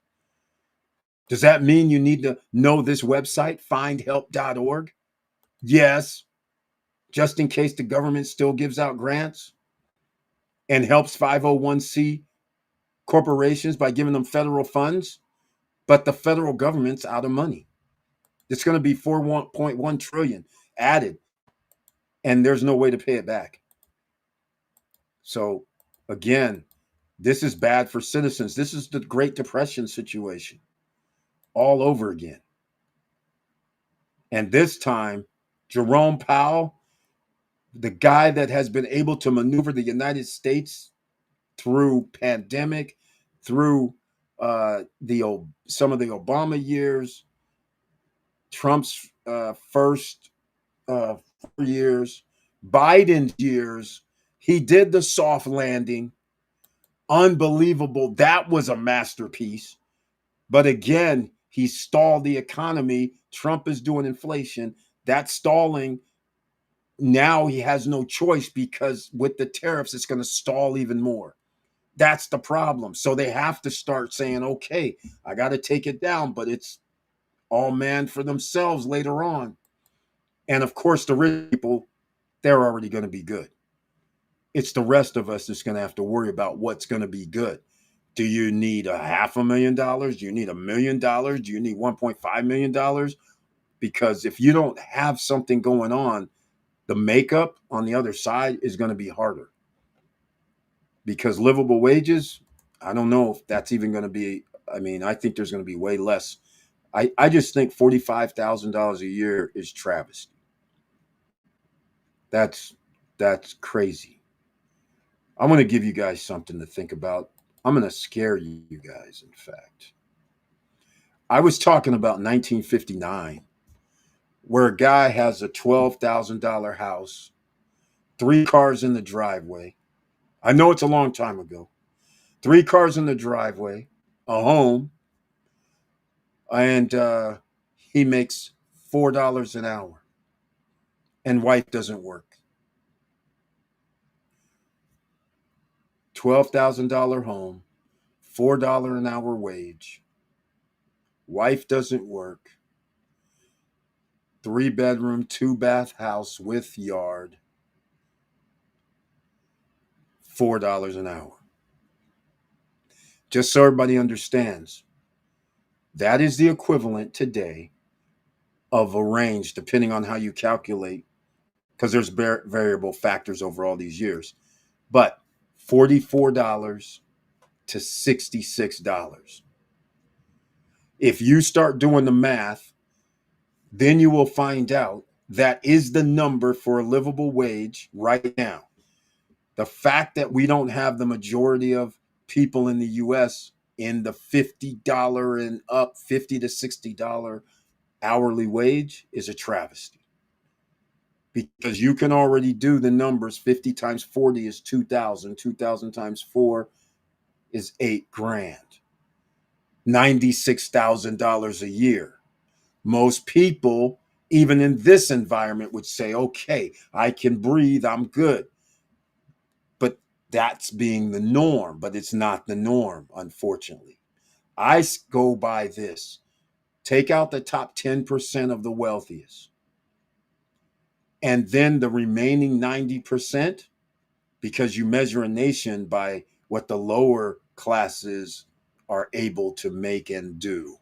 Does that mean you need to know this website, findhelp.org? Yes. Just in case the government still gives out grants and helps 501c corporations by giving them federal funds, but the federal government's out of money. It's going to be 4.1 trillion added, and there's no way to pay it back. So again, this is bad for citizens. This is the Great Depression situation all over again. And this time, Jerome Powell, the guy that has been able to maneuver the United States through pandemic, through some of the Obama years, Trump's first 4 years, Biden's years, he did the soft landing. Unbelievable. That was a masterpiece. But again, he stalled the economy. Trump is doing inflation. That stalling, now he has no choice because with the tariffs, it's going to stall even more. That's the problem. So they have to start saying, okay, I got to take it down, but it's all man for themselves later on. And of course, the rich people, they're already going to be good. It's the rest of us that's going to have to worry about what's going to be good. Do you need $500,000? Do you need $1 million? Do you need $1.5 million? Because if you don't have something going on, the makeup on the other side is going to be harder. Because livable wages, I don't know if that's even going to be, I mean, I think there's going to be way less. I just think $45,000 a year is travesty. That's crazy. I'm going to give you guys something to think about. I'm going to scare you guys, in fact. I was talking about 1959, where a guy has a $12,000 house, 3 cars in the driveway. I know it's a long time ago. 3 cars in the driveway, a home, and he makes $4 an hour, and wife doesn't work. $12,000 home, $4 an hour wage. Wife doesn't work. 3 bedroom, 2 bath house with yard. $4 an hour. Just so everybody understands, that is the equivalent today of a range, depending on how you calculate, because there's variable factors over all these years, but $44 to $66. If you start doing the math, then you will find out that is the number for a livable wage right now. The fact that we don't have the majority of people in the US in the $50 and up, $50 to $60 hourly wage is a travesty. Because you can already do the numbers. 50 times 40 is 2,000. 2,000 times 4 is $8,000. $96,000 a year. Most people, even in this environment, would say, okay, I can breathe, I'm good. But that's being the norm, but it's not the norm, unfortunately. I go by this. Take out the top 10% of the wealthiest. And then the remaining 90%, because you measure a nation by what the lower classes are able to make and do,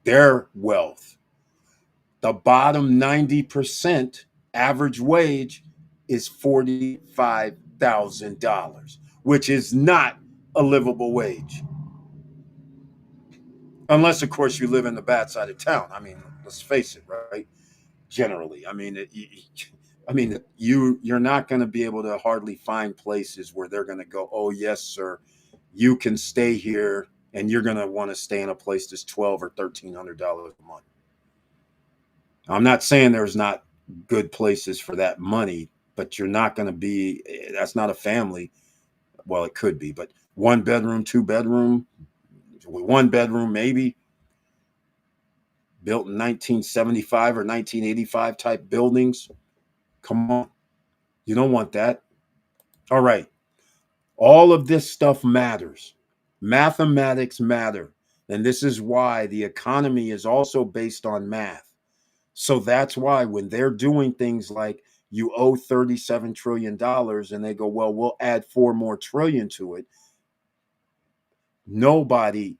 their wealth. The bottom 90% average wage is $45,000, which is not a livable wage. Unless, of course, you live in the bad side of town. I mean, let's face it, right? Generally, I mean, you're not going to be able to hardly find places where they're going to go, oh yes, sir, you can stay here, and you're going to want to stay in a place that's $1,200 or $1,300 a month. I'm not saying there's not good places for that money, but you're not going to be. That's not a family. Well, it could be, but one bedroom, two bedroom, one bedroom maybe, built in 1975 or 1985 type buildings. Come on. You don't want that. All right. All of this stuff matters. Mathematics matter. And this is why the economy is also based on math. So that's why when they're doing things like you owe $37 trillion and they go, well, we'll add 4 more trillion to it. Nobody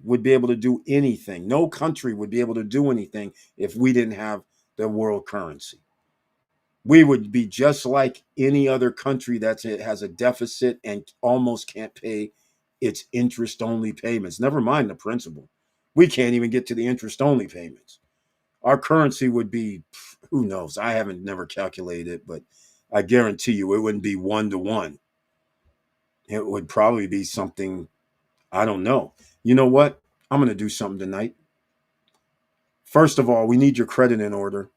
would be able to do anything. No country would be able to do anything if we didn't have the world currency. We would be just like any other country that has a deficit and almost can't pay its interest only payments. Never mind the principal. We can't even get to the interest only payments. Our currency would be, who knows? I haven't never calculated it, but I guarantee you it wouldn't be 1 to 1. It would probably be something, I don't know. You know what? I'm going to do something tonight. First of all, we need your credit in order.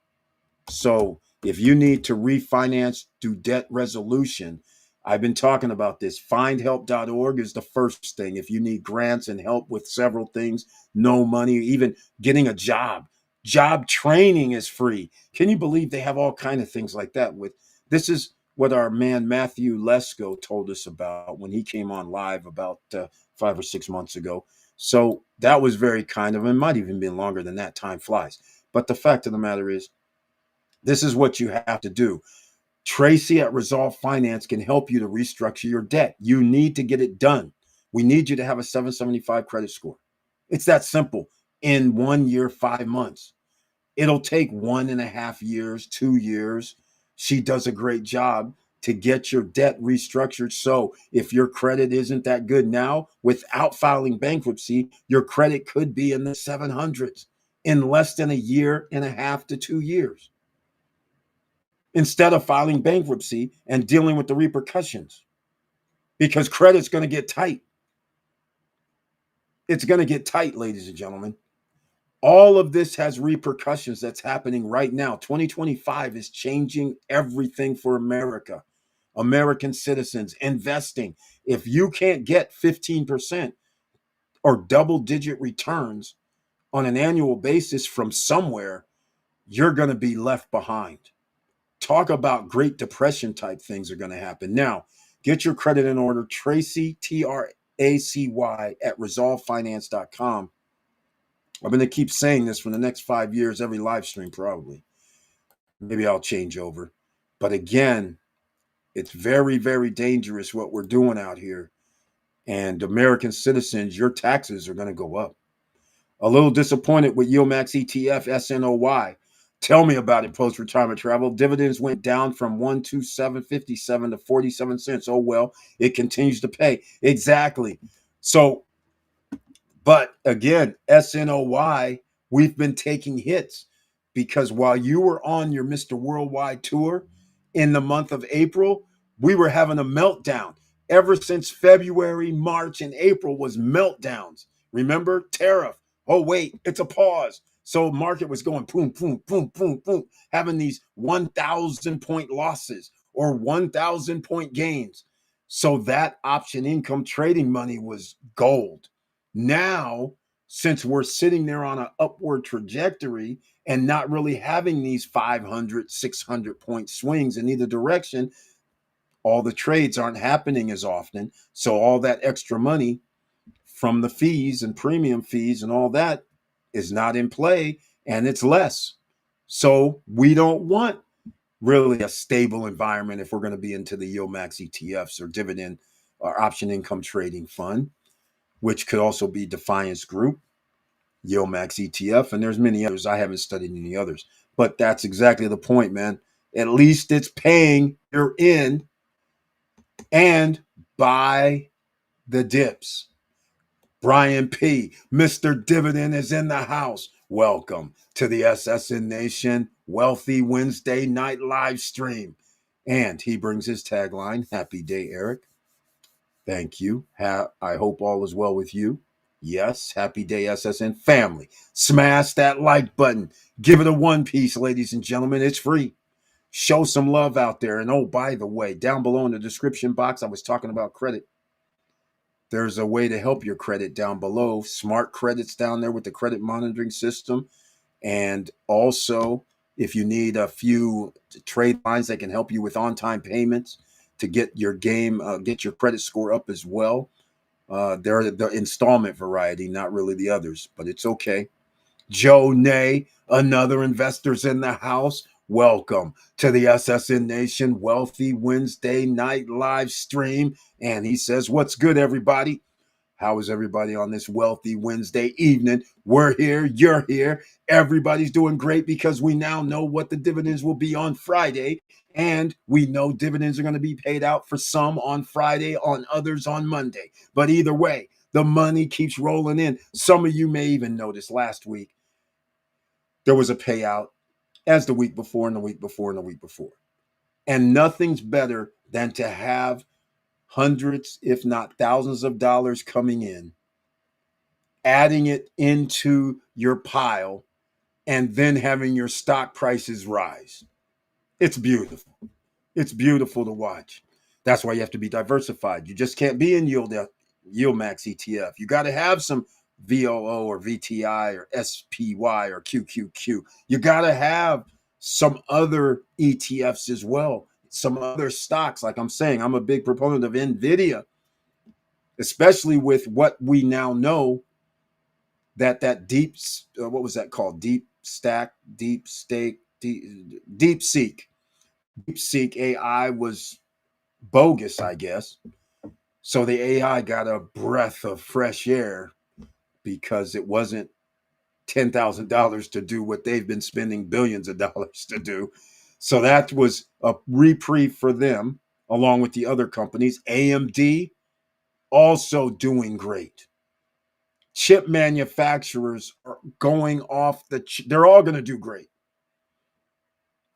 So if you need to refinance, do debt resolution, I've been talking about this. Findhelp.org is the first thing. If you need grants and help with several things, no money, even getting a job, job training is free. Can you believe they have all kinds of things like that? With this is what our man Matthew Lesko told us about when he came on live about 5 or 6 months ago. So that was very kind of him. Might even been longer than that. Time flies. But the fact of the matter is, this is what you have to do. Tracy at Resolve Finance can help you to restructure your debt. You need to get it done. We need you to have a 775 credit score. It's that simple. In 1 year, 5 months. It'll take 1.5 years, 2 years. She does a great job to get your debt restructured. So if your credit isn't that good now, without filing bankruptcy, your credit could be in the 700s in less than 1.5 to 2 years, instead of filing bankruptcy and dealing with the repercussions, because credit's going to get tight. It's going to get tight, ladies and gentlemen. All of this has repercussions that's happening right now. 2025 is changing everything for America, American citizens, investing. If you can't get 15% or double-digit returns on an annual basis from somewhere, you're going to be left behind. Talk about Great Depression type things are going to happen. Now, get your credit in order. Tracy, TRACY, at resolvefinance.com. I'm going to keep saying this for the next 5 years, every live stream, probably. Maybe I'll change over. But again, it's very, very dangerous what we're doing out here. And American citizens, your taxes are going to go up. A little disappointed with YieldMax ETF, SNOY. Tell me about it, post-retirement travel. Dividends went down from 127.57 to 47 cents. Oh, well, it continues to pay. Exactly. So, but again, SNOY, we've been taking hits because while you were on your Mr. Worldwide tour in the month of April, we were having a meltdown. Ever since February, March, and April was meltdowns. Remember? Tariff. Oh, wait, it's a pause. So market was going boom, boom, boom, boom, boom, having these 1,000 point losses or 1,000 point gains. So that option income trading money was gold. Now, since we're sitting there on an upward trajectory and not really having these 500, 600 point swings in either direction, all the trades aren't happening as often. So all that extra money from the fees and premium fees and all that is not in play, and it's less. So we don't want really a stable environment if we're going to be into the YieldMax ETFs or dividend or option income trading fund, which could also be Defiance Group, YieldMax ETF, and there's many others. I haven't studied any others, but that's exactly the point, man. At least it's paying you're in, and buy the dips. Brian P., Mr. Dividend is in the house. Welcome to the SSN Nation Wealthy Wednesday night live stream. And he brings his tagline, Happy Day, Eric. Thank you. I hope all is well with you. Yes, happy day, SSN family. Smash that like button. Give it a one piece, ladies and gentlemen. It's free. Show some love out there. And oh, by the way, down below in the description box, I was talking about credit. There's a way to help your credit down below. Smart credits down there with the credit monitoring system. And also, if you need a few trade lines that can help you with on-time payments to get your get your credit score up as well. They're the installment variety, not really the others, but it's okay. Joe Nay, another investor's in the house. Welcome to the SSN Nation Wealthy Wednesday night live stream. And he says, what's good, everybody? How is everybody on this wealthy Wednesday evening? We're here, you're here. Everybody's doing great because we now know what the dividends will be on Friday. And we know dividends are going to be paid out for some on Friday, on others on Monday. But either way, the money keeps rolling in. Some of you may even notice last week there was a payout as the week before and the week before and the week before. And nothing's better than to have hundreds, if not thousands of dollars coming in, adding it into your pile, and then having your stock prices rise. It's beautiful. It's beautiful to watch. That's why you have to be diversified. You just can't be in yield max ETF. You got to have some VOO or VTI or SPY or QQQ. You got to have some other ETFs as well, some other stocks. Like I'm saying, I'm a big proponent of NVIDIA, especially with what we now know that deep, what was that called? Deep Seek. Deep Seek AI was bogus, I guess. So the AI got a breath of fresh air because it wasn't $10,000 to do what they've been spending billions of dollars to do. So that was a reprieve for them, along with the other companies. AMD also doing great. Chip manufacturers are going off they're all going to do great.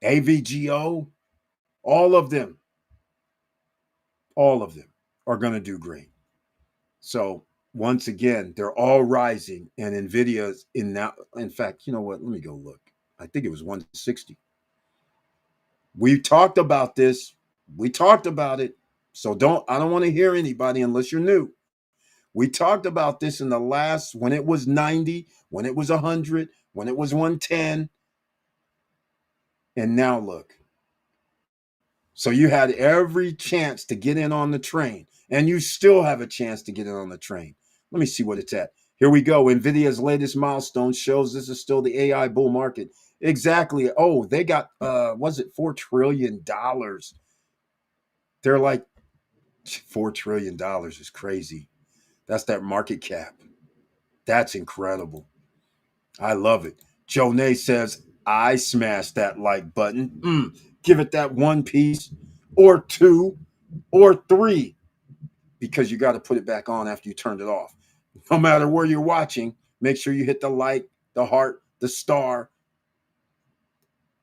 AVGO, all of them are going to do great. So once again, they're all rising, and Nvidia's in now. In fact, you know what? Let me go look. I think it was 160. We talked about this. We talked about it. So I don't want to hear anybody unless you're new. We talked about this in the last, when it was 90, when it was 100, when it was 110, and now look. So you had every chance to get in on the train, and you still have a chance to get in on the train. Let me see what it's at. Here we go. NVIDIA's latest milestone shows this is still the AI bull market. Exactly. Oh, they got, was it $4 trillion? They're like, $4 trillion is crazy. That's that market cap. That's incredible. I love it. Joe Nay says, I smashed that like button. Give it that one piece or two or three, because you got to put it back on after you turned it off. No matter where you're watching, make sure you hit the like, the heart, the star,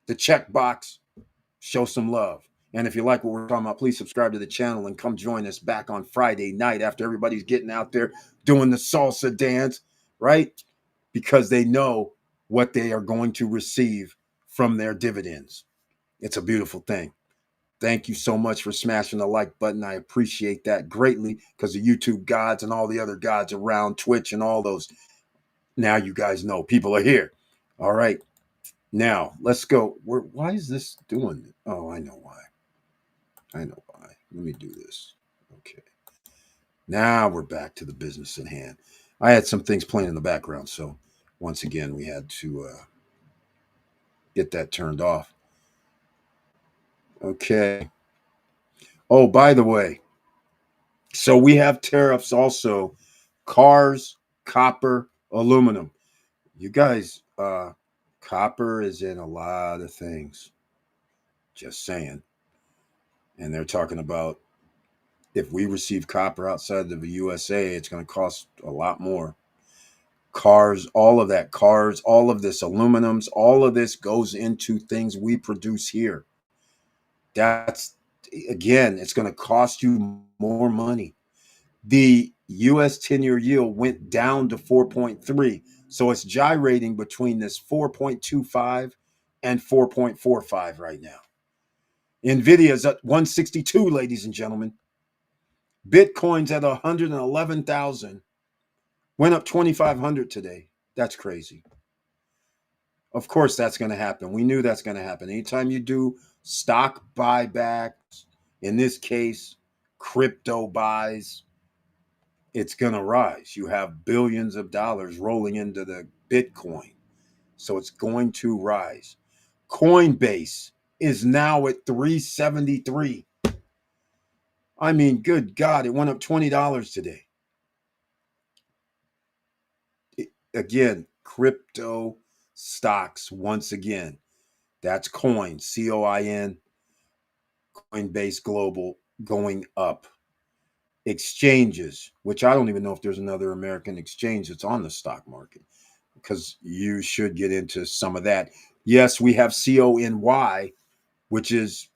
the check box. Show some love. And if you like what we're talking about, please subscribe to the channel and come join us back on Friday night after everybody's getting out there doing the salsa dance, right? Because they know what they are going to receive from their dividends. It's a beautiful thing. Thank you so much for smashing the like button. I appreciate that greatly, because the YouTube gods and all the other gods around, Twitch and all those. Now you guys know people are here. All right. Now let's go. Why is this doing it? Oh, I know why. Let me do this. Okay. Now we're back to the business at hand. I had some things playing in the background, so once again we had to get that turned off. Okay. Oh, by the way, so we have tariffs also. Cars, copper, aluminum. You guys, copper is in a lot of things. Just saying. And they're talking about If we receive copper outside of the USA, it's going to cost a lot more. Cars, all of that, cars, all of this, aluminums, all of this goes into things we produce here. That's, again, it's going to cost you more money. The US 10-year yield went down to 4.3. So it's gyrating between this 4.25 and 4.45 right now. Nvidia's at 162, ladies and gentlemen. Bitcoin's at 111,000. Went up 2,500 today. That's crazy. Of course, that's going to happen. We knew that's going to happen. Anytime you do stock buybacks, in this case, crypto buys, it's going to rise. You have billions of dollars rolling into the Bitcoin. So it's going to rise. Coinbase is now at 373. I mean, good God, it went up $20 today. Again, crypto stocks once again. That's coin, COIN, Coinbase Global going up. Exchanges, which I don't even know if there's another American exchange that's on the stock market, because you should get into some of that. Yes, we have CONY, which is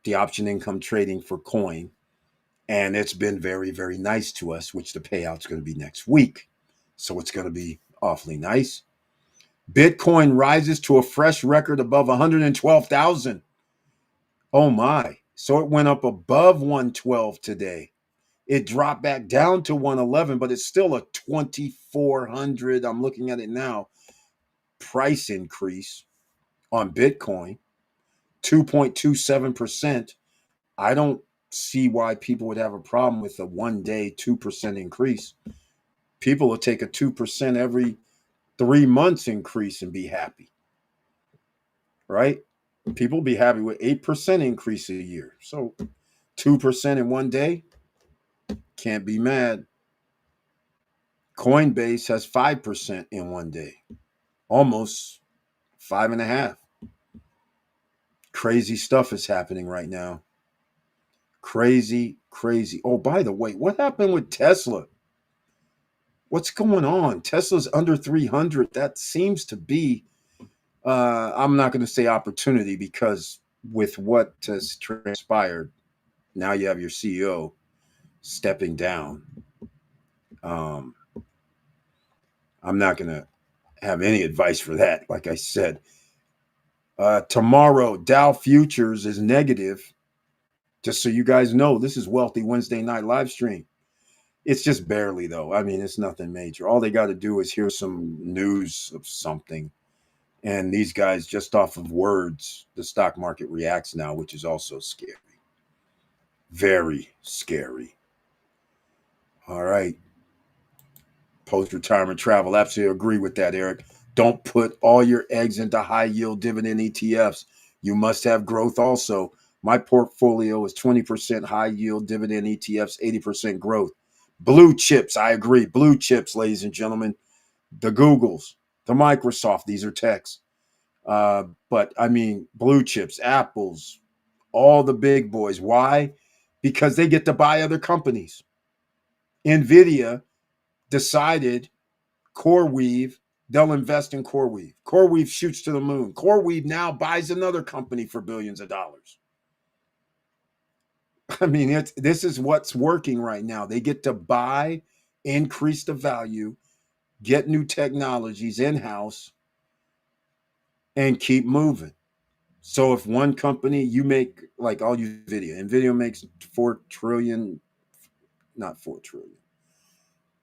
the option income trading for coin. And it's been very, very nice to us, which the payout's going to be next week. So it's going to be awfully nice. Bitcoin rises to a fresh record above 112,000. Oh my. So it went up above 112 today. It dropped back down to 111, but it's still a 2,400. I'm looking at it now. Price increase on Bitcoin, 2.27%. I don't see why people would have a problem with a 1 day 2% increase. People will take a 2% every 3 months increase and be happy, right? People be happy with 8% increase a year. So 2% in 1 day, can't be mad. Coinbase has 5% in 1 day, almost 5.5. Crazy stuff is happening right now. Crazy, crazy. Oh, by the way, what happened with Tesla? What's going on? Tesla's under 300. That seems to be, I'm not going to say opportunity, because with what has transpired, now you have your CEO stepping down. I'm not going to have any advice for that. Like I said, tomorrow, Dow Futures is negative. Just so you guys know, this is Wealthy Wednesday night live stream. It's just barely, though. I mean, it's nothing major. All they got to do is hear some news of something. And these guys, just off of words, the stock market reacts now, which is also scary. Very scary. All right. Post-retirement travel. Absolutely agree with that, Eric. Don't put all your eggs into high-yield dividend ETFs. You must have growth also. My portfolio is 20% high-yield dividend ETFs, 80% growth. Blue chips, I agree. Blue chips, ladies and gentlemen. The Googles, the Microsoft, these are techs. But I mean, blue chips, Apples, all the big boys. Why? Because they get to buy other companies. NVIDIA decided CoreWeave, they'll invest in CoreWeave. CoreWeave shoots to the moon. CoreWeave now buys another company for billions of dollars. I mean, this is what's working right now. They get to buy, increase the value, get new technologies in-house, and keep moving. So if one company, you make, like, I'll use NVIDIA makes 4 trillion, not 4 trillion.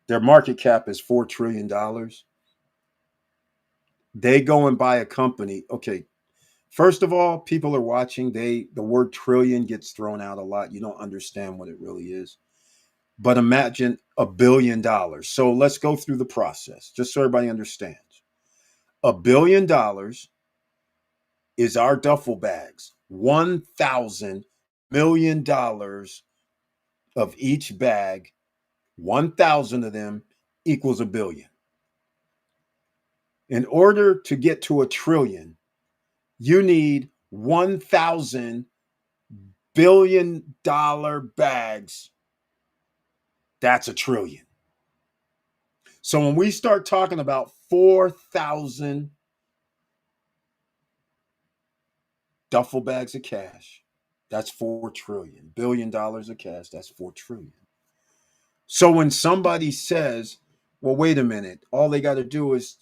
Their market cap is $4 trillion. They go and buy a company. Okay, first of all, people are watching. The word trillion gets thrown out a lot. You don't understand what it really is. But imagine $1 billion. So let's go through the process, just so everybody understands. $1 billion is our duffel bags. $1,000 million of each bag. 1,000 of them equals $1 billion. In order to get to $1 trillion, you need 1,000 billion bags, that's a trillion. So when we start talking about 4,000 duffel bags of cash, that's 4 trillion. $1 billion of cash, that's 4 trillion. So when somebody says, well, wait a minute, all they got to do is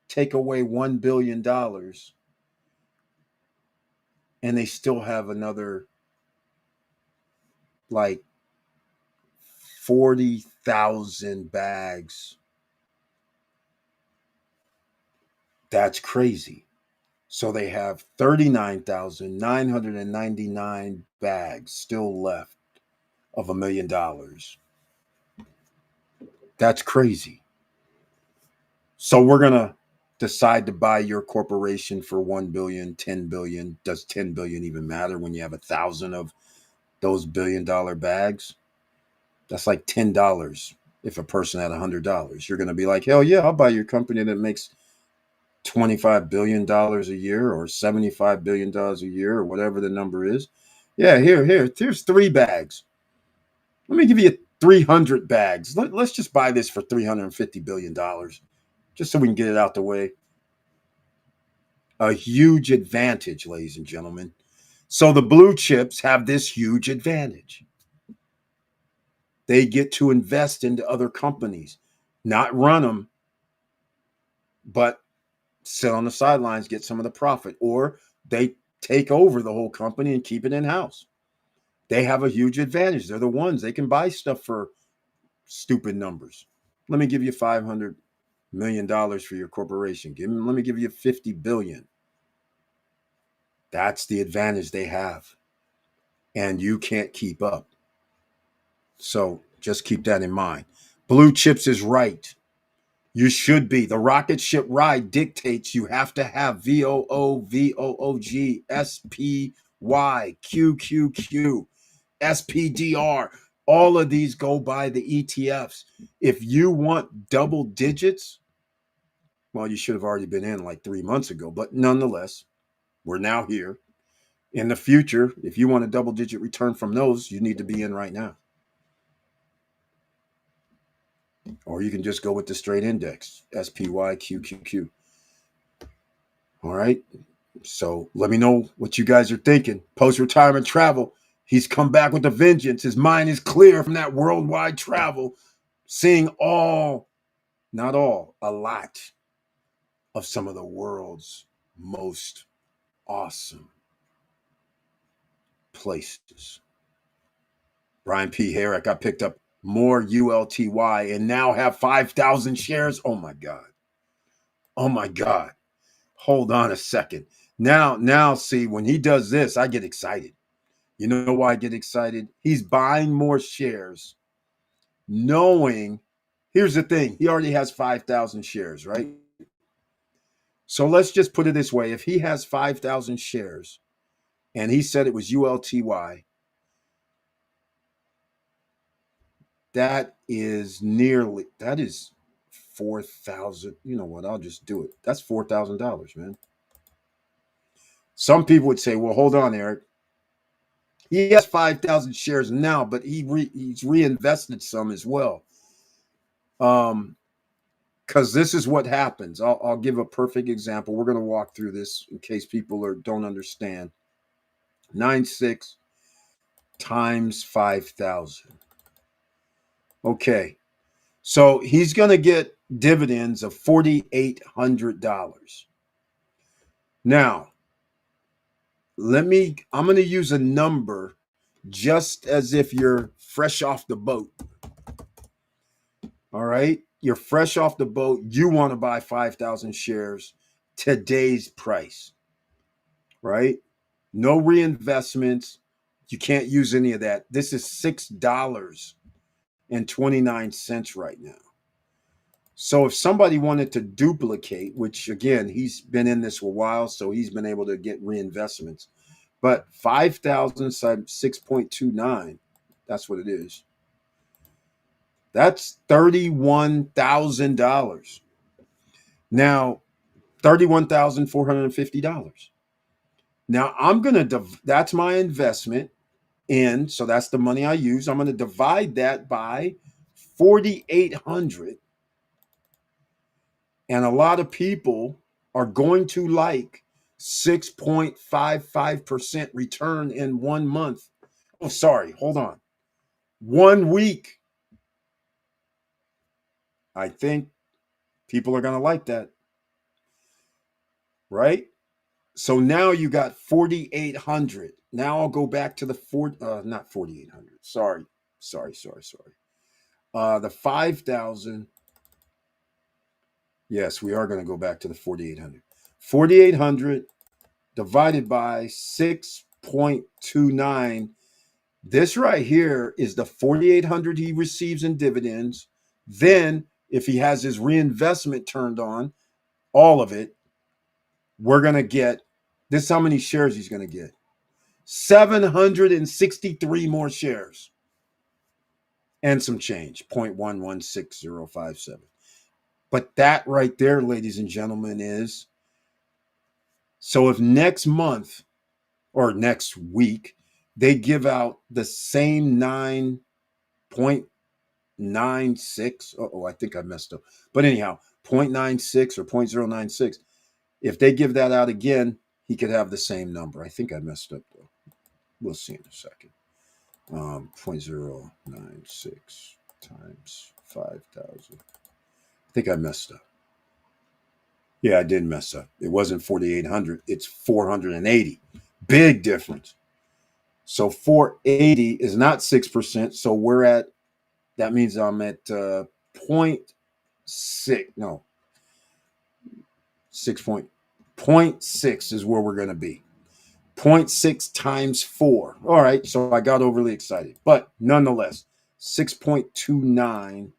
take away $1 billion and they still have another like 40,000 bags. That's crazy. So they have 39,999 bags still left of $1 million. That's crazy. So we're going to decide to buy your corporation for 1 billion, 10 billion. Does 10 billion even matter when you have 1,000 of those $1 billion bags? That's like $10. If a person had $100, you're going to be like, hell yeah, I'll buy your company that makes $25 billion a year or $75 billion a year or whatever the number is. Yeah, here's 3 bags. Let me give you 300 bags. Let's just buy this for $350 billion just so we can get it out the way. A huge advantage, ladies and gentlemen. So the blue chips have this huge advantage. They get to invest into other companies, not run them, but sit on the sidelines, get some of the profit, or they take over the whole company and keep it in house. They have a huge advantage. They're the ones they can buy stuff for stupid numbers. Let me give you $500 million for your corporation. Let me give you 50 billion. That's the advantage they have. And you can't keep up. So just keep that in mind. Blue chips is right. You should be. The rocket ship ride dictates you have to have VOO, VOOG, SPY, QQQ, SPDR. All of these go by the ETFs. If you want double digits, well, you should have already been in like 3 months ago. But nonetheless, we're now here. In the future, if you want a double digit return from those, you need to be in right now. Or you can just go with the straight index, SPYQQQ. All right. So let me know what you guys are thinking. Post retirement travel. He's come back with a vengeance. His mind is clear from that worldwide travel, seeing all, not all, a lot of some of the world's most awesome places. Brian P. Herrick, I picked up more ULTY and now have 5,000 shares. Oh my God. Oh my God. Hold on a second. Now, see, when he does this, I get excited. You know why I get excited? He's buying more shares, knowing, here's the thing, he already has 5,000 shares, right? So let's just put it this way. If he has 5,000 shares and he said it was ULTY, that is 4,000. You know what? I'll just do it. That's $4,000, man. Some people would say, well, hold on, Eric. He has 5,000 shares now, but he's reinvested some as well. Because this is what happens. I'll give a perfect example. We're going to walk through this in case people don't understand. 96 times 5,000. Okay. So he's going to get dividends of $4,800. Now, I'm going to use a number just as if you're fresh off the boat. All right. You're fresh off the boat. You want to buy 5,000 shares, today's price, right? No reinvestments. You can't use any of that. This is $6.29 right now. So if somebody wanted to duplicate, which again, he's been in this for a while, so he's been able to get reinvestments. But 5,000 times 6.29, that's what it is. That's $31,000. Now, $31,450. Now that's my investment in, so that's the money I use. I'm going to divide that by 4,800. And a lot of people are going to like 6.55% return in 1 month. Oh, sorry, hold on. 1 week. I think people are going to like that, right? So now you got 4,800. Now I'll go back to the not 4,800. Sorry. The 5,000. Yes, we are going to go back to the 4,800. 4,800 divided by 6.29. This right here is the 4,800 he receives in dividends. Then, if he has his reinvestment turned on, all of it, we're going to get this. How many shares he's going to get? 763 more shares and some change, 0.116057. But that right there, ladies and gentlemen, is so if next month or next week they give out the same 9.96. Oh, I think I messed up. But anyhow, 0.96 or 0.096. If they give that out again, he could have the same number. I think I messed up though. We'll see in a second. 0.096 times 5,000. I think I messed up. Yeah, I did mess up. It wasn't 4,800. It's 480. Big difference. So 480 is not 6%. So we're at, that means I'm at 0.6. No, 6.6 is where we're going to be. 0.6 times 4. All right. So I got overly excited. But nonetheless, 6.29.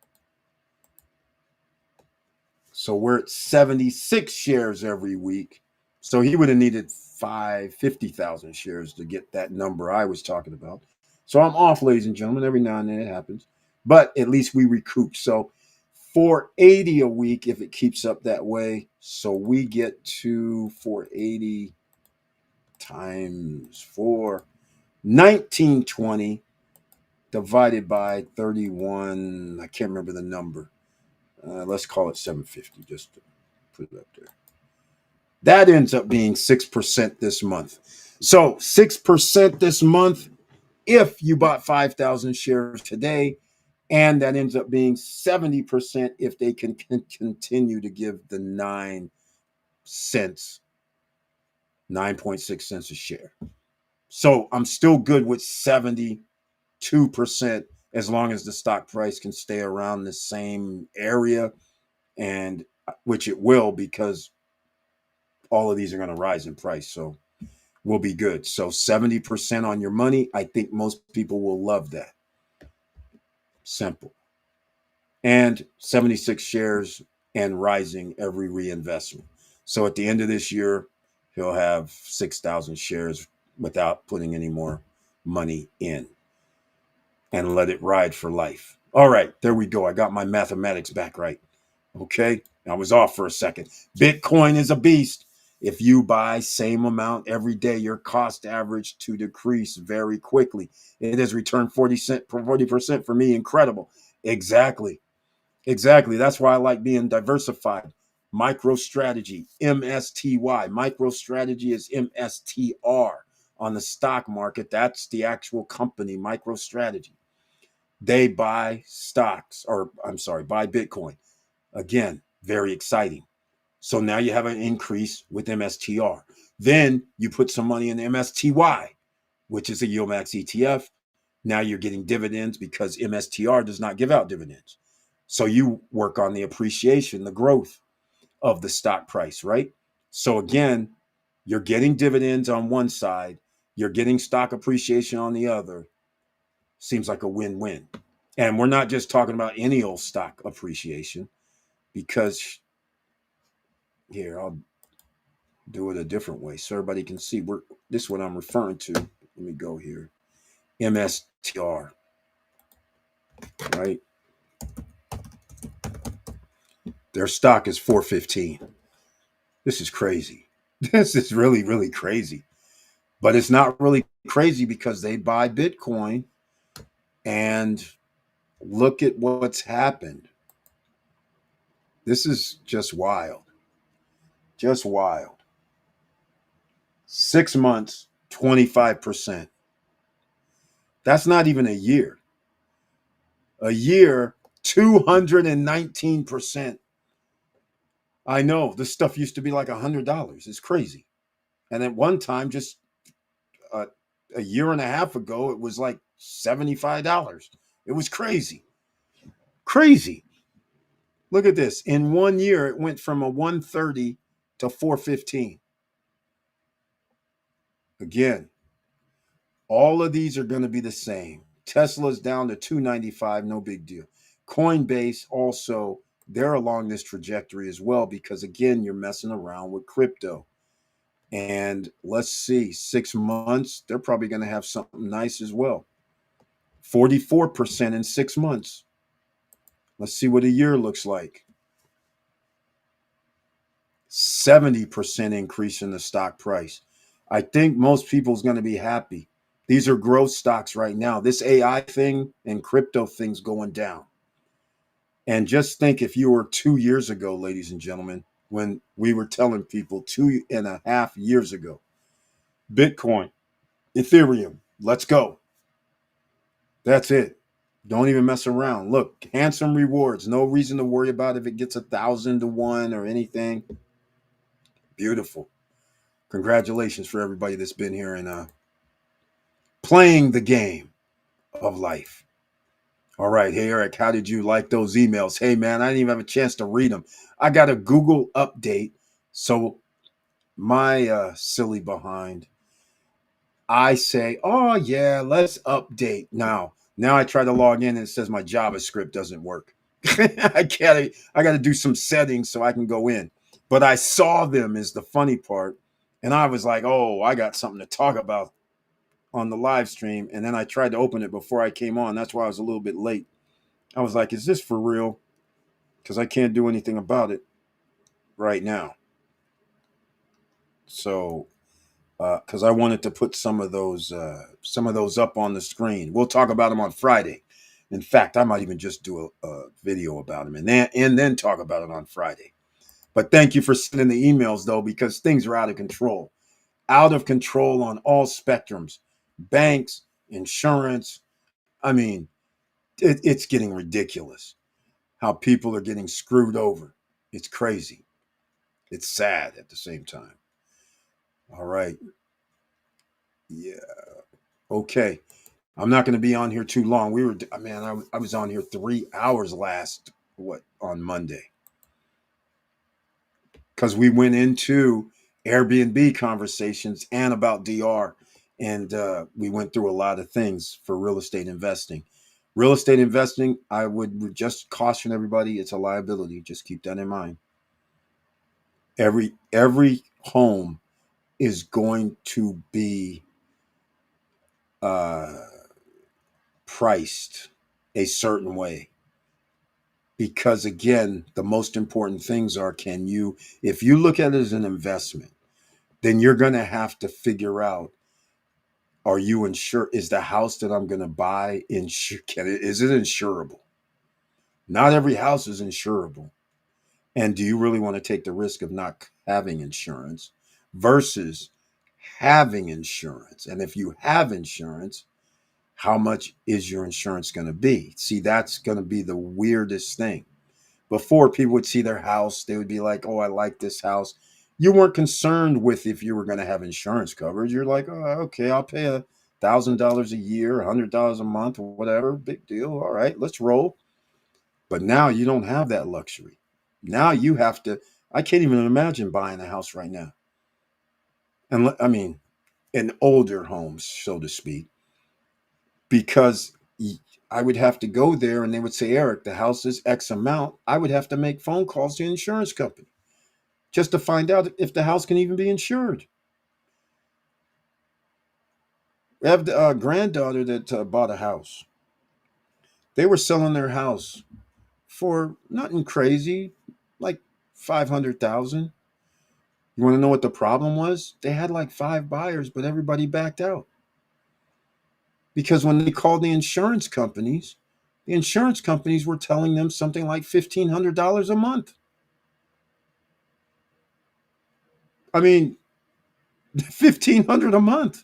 So we're at 76 shares every week. So he would have needed 50,000 shares to get that number I was talking about. So I'm off, ladies and gentlemen. Every now and then it happens. But at least we recoup. So 480 a week if it keeps up that way. So we get to 480 times 4, 1920 divided by 31. I can't remember the number. Let's call it 750 just to put it up there. That ends up being 6% this month. So 6% this month if you bought 5,000 shares today, and that ends up being 70% if they can continue to give the 9 cents, 9.6 cents a share. So I'm still good with 72% as long as the stock price can stay around the same area, and which it will, because all of these are going to rise in price. So we'll be good. So 70% on your money. I think most people will love that. Simple. And 76 shares and rising every reinvestment. So at the end of this year, he'll have 6,000 shares without putting any more money in, and let it ride for life. All right, there we go. I got my mathematics back right. Okay, I was off for a second. Bitcoin is a beast. If you buy same amount every day, your cost average to decrease very quickly. It has returned 40% for me. Incredible. Exactly. That's why I like being diversified. MicroStrategy, MSTY. MicroStrategy is MSTR on the stock market. That's the actual company, MicroStrategy. They buy stocks, or I'm sorry, buy Bitcoin. Again, very exciting. So now you have an increase with MSTR. Then you put some money in MSTY, which is a YieldMax ETF. Now you're getting dividends because MSTR does not give out dividends. So you work on the appreciation, the growth of the stock price, right? So again, you're getting dividends on one side, you're getting stock appreciation on the other. Seems like a win-win. And we're not just talking about any old stock appreciation, because here, I'll do it a different way so everybody can see. This is what I'm referring to. Let me go here. MSTR, right? Their stock is 415. This is crazy. This is really, really crazy. But it's not really crazy because they buy Bitcoin and look at what's happened. This is just wild. Just wild. 6 months, 25%. That's not even a year. A year, 219%. I know this stuff used to be like $100. It's crazy. And at one time, just a, a year and a half ago, it was like $75. It was crazy. Crazy. Look at this. In 1 year, it went from a 130 to 415. Again, all of these are going to be the same. Tesla's down to 295, no big deal. Coinbase also, they're along this trajectory as well because again, you're messing around with crypto. And let's see, 6 months, they're probably going to have something nice as well. 44% in 6 months. Let's see what a year looks like. 70% increase in the stock price. I think most people's going to be happy. These are growth stocks right now. This AI thing and crypto thing's going down. And just think if you were 2 years ago, ladies and gentlemen, when we were telling people 2.5 years ago, Bitcoin, Ethereum, let's go. That's it. Don't even mess around. Look, handsome rewards. No reason to worry about if it gets 1,000 to 1 or anything. Beautiful. Congratulations for everybody that's been here and playing the game of life. All right. Hey, Eric, how did you like those emails? Hey, man, I didn't even have a chance to read them. I got a Google update. So my silly behind, I say, oh, yeah, let's update. Now I try to log in and it says my JavaScript doesn't work. I got to do some settings so I can go in. But I saw them is the funny part. And I was like, oh, I got something to talk about on the live stream. And then I tried to open it before I came on. That's why I was a little bit late. I was like, is this for real? Because I can't do anything about it right now. So, because I wanted to put some of those up on the screen. We'll talk about them on Friday. In fact, I might even just do a video about them and then talk about it on Friday. But thank you for sending the emails though, because things are out of control on all spectrums, banks, insurance. I mean, it's getting ridiculous how people are getting screwed over. It's crazy. It's sad at the same time. All right. Yeah. Okay. I'm not going to be on here too long. I was on here 3 hours on Monday because we went into Airbnb conversations and about DR, and we went through a lot of things for real estate investing. Real estate investing, I would just caution everybody, it's a liability. Just keep that in mind. Every home is going to be uh, priced a certain way because again the most important things are if you look at it as an investment, then you're going to have to figure out, are you insured? Is the house that I'm going to buy is it insurable? Not every house is insurable. And do you really want to take the risk of not having insurance versus having insurance? And if you have insurance, how much is your insurance going to be? See, that's going to be the weirdest thing. Before, people would see their house, they would be like, oh, I like this house. You weren't concerned with if you were going to have insurance coverage. You're like, oh, okay, I'll pay $1,000 a year, $100 a month, or whatever. Big deal. All right, let's roll. But now you don't have that luxury. Now you have to. I can't even imagine buying a house right now. And I mean, in older homes, so to speak, because I would have to go there and they would say, Eric, the house is X amount. I would have to make phone calls to the insurance company just to find out if the house can even be insured. We have a granddaughter that bought a house. They were selling their house for nothing crazy, like 500,000. You want to know what the problem was? They had like 5 buyers, but everybody backed out. Because when they called the insurance companies were telling them something like $1,500 a month. I mean, 1,500 a month.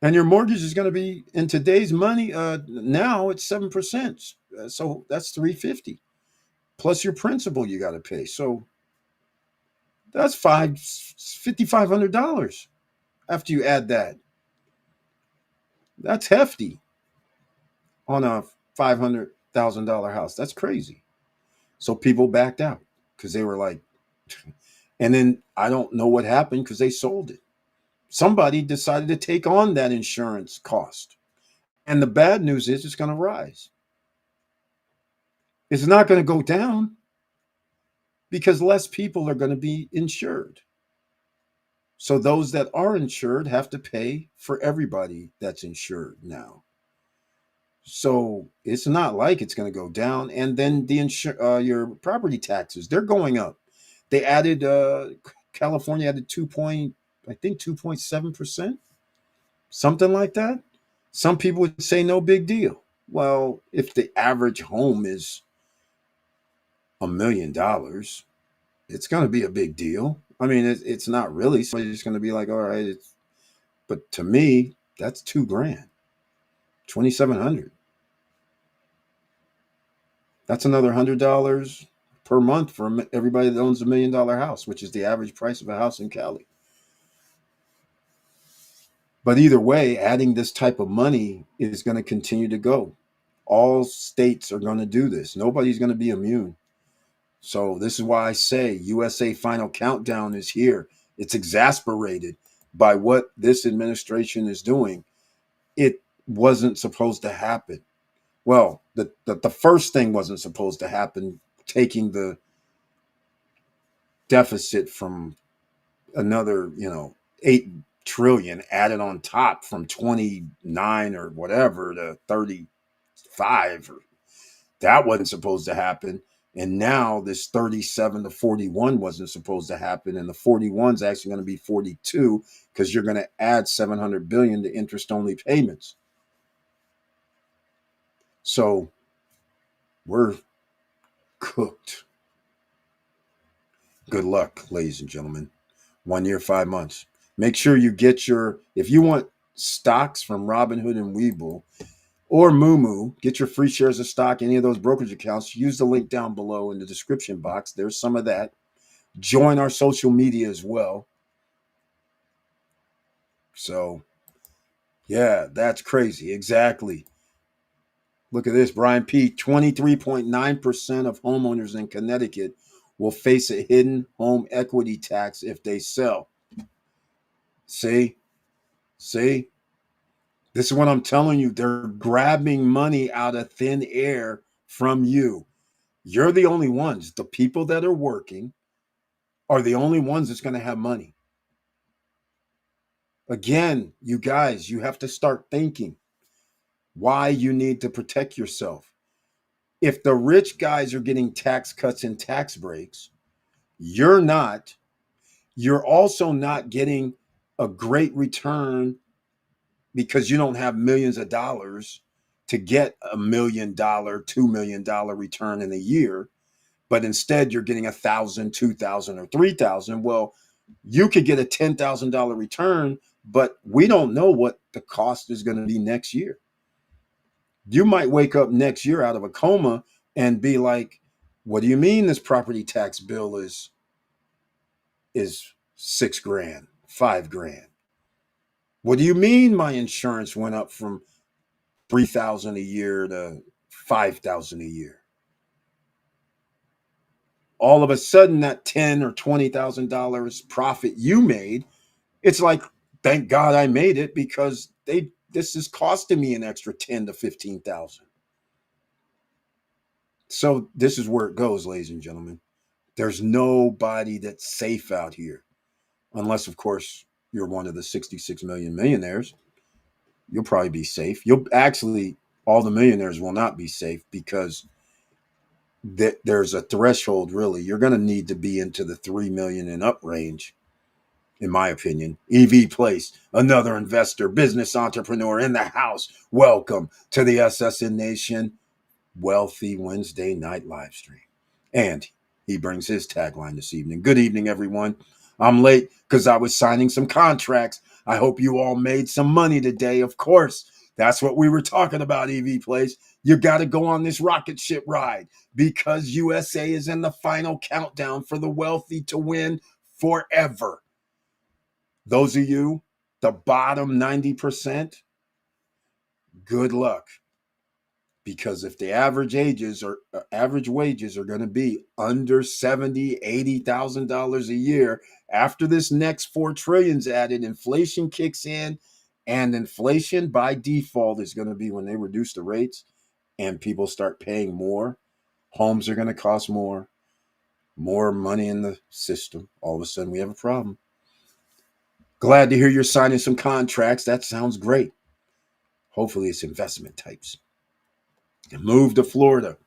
And your mortgage is going to be in today's money. Now it's 7%. So that's 350 plus your principal you got to pay. So that's $5,500 after you add that. That's hefty on a $500,000 house. That's crazy. So people backed out because they were like, and then I don't know what happened because they sold it. Somebody decided to take on that insurance cost. And the bad news is it's going to rise. It's not going to go down because less people are going to be insured. So those that are insured have to pay for everybody that's insured now. So it's not like it's going to go down. And then your property taxes, they're going up. They added California added 2.7%, something like that. Some people would say no big deal. Well, if the average home is $1 million, it's going to be a big deal. I mean, it's not really. Somebody's just going to be like, all right. But to me, that's 2 grand, 2,700. That's another $100 per month for everybody that owns $1 million house, which is the average price of a house in Cali. But either way, adding this type of money is going to continue to go. All states are going to do this. Nobody's going to be immune. So this is why I say USA Final Countdown is here. It's exasperated by what this administration is doing. It wasn't supposed to happen. Well, the first thing wasn't supposed to happen, taking the deficit from another, 8 trillion added on top from 29 or whatever to 35. That wasn't supposed to happen. And now this 37 to 41 wasn't supposed to happen. And the 41 is actually going to be 42 because you're going to add 700 billion to interest only payments. So we're cooked. Good luck, ladies and gentlemen. 1 year, 5 months. Make sure you get if you want stocks from Robinhood and Webull or Moomoo, get your free shares of stock, any of those brokerage accounts. Use the link down below in the description box. There's some of that. Join our social media as well. So, yeah, that's crazy. Exactly. Look at this, Brian P. 23.9% of homeowners in Connecticut will face a hidden home equity tax if they sell. See? See? This is what I'm telling you. They're grabbing money out of thin air from you. You're the only ones. The people that are working are the only ones that's going to have money. Again, you guys, you have to start thinking why you need to protect yourself. If the rich guys are getting tax cuts and tax breaks, you're not. You're also not getting a great return because you don't have millions of dollars to get $1 million, $2 million return in a year, but instead you're getting 1,000, 2,000, or 3,000. Well, you could get a $10,000 return, but we don't know what the cost is going to be next year. You might wake up next year out of a coma and be like, what do you mean this property tax bill is 6 grand, 5 grand? What do you mean my insurance went up from 3,000 a year to 5,000 a year? All of a sudden, that $10,000 or $20,000 profit you made, it's like, thank God I made it because this is costing me an extra 10 to 15,000. So this is where it goes, ladies and gentlemen. There's nobody that's safe out here, unless, of course, you're one of the 66 million millionaires. You'll probably be safe. All the millionaires will not be safe because that there's a threshold. Really, you're going to need to be into the 3 million and up range, in my opinion. EV Place, another investor, business entrepreneur in the house. Welcome to the SSN Nation Wealthy Wednesday night live stream. And he brings his tagline this evening. Good evening, everyone. I'm late because I was signing some contracts. I hope you all made some money today. Of course, that's what we were talking about, EV Place. You got to go on this rocket ship ride because USA is in the final countdown for the wealthy to win forever. Those of you, the bottom 90%, good luck. Because if the average wages are going to be under 70, $80,000 a year after this next 4 trillion's added, inflation kicks in, and inflation by default is going to be when they reduce the rates and people start paying more. Homes are going to cost more money in the system. All of a sudden we have a problem. Glad to hear you're signing some contracts. That sounds great. Hopefully it's investment types. Move to Florida.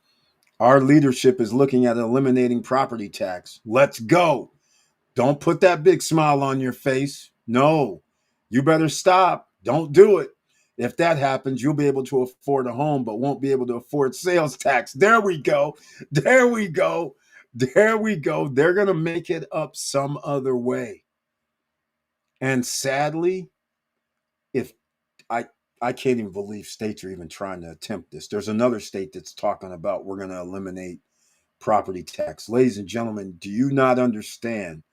Our leadership is looking at eliminating property tax. Let's go. Don't put that big smile on your face. No, you better stop. Don't do it. If that happens, you'll be able to afford a home, but won't be able to afford sales tax. There we go. There we go. There we go. They're going to make it up some other way. And sadly, if I I can't even believe states are even trying to attempt this. There's another state that's talking about we're going to eliminate property tax. Ladies and gentlemen, do you not understand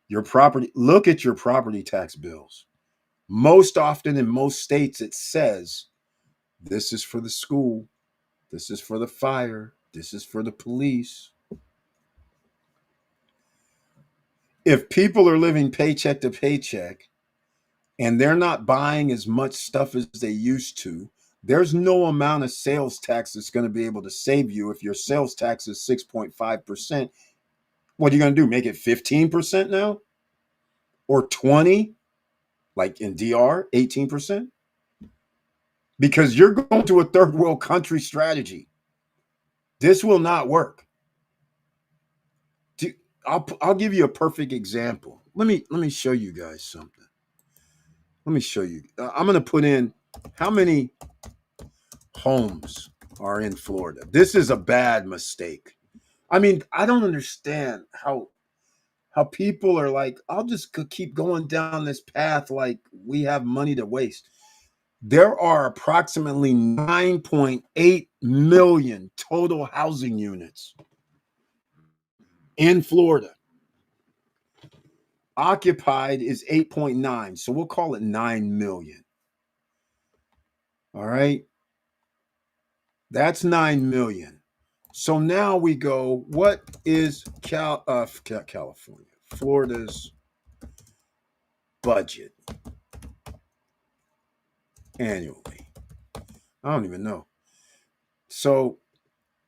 your property? Look at your property tax bills. Most often in most states, it says this is for the school, this is for the fire, this is for the police. If people are living paycheck to paycheck and they're not buying as much stuff as they used to, there's no amount of sales tax that's going to be able to save you. If your sales tax is 6.5%, what are you going to do? Make it 15% now? Or 20, like in DR, 18%? Because you're going to a third world country strategy. This will not work. I'll give you a perfect example. Let me show you guys something. Let me show you. I'm going to put in how many homes are in Florida. This is a bad mistake. I mean, I don't understand how people are like, I'll just keep going down this path like we have money to waste. There are approximately 9.8 million total housing units in Florida. Occupied is 8.9, so we'll call it 9 million. All right. That's 9 million. So now we go, what is California, Florida's budget annually? I don't even know. So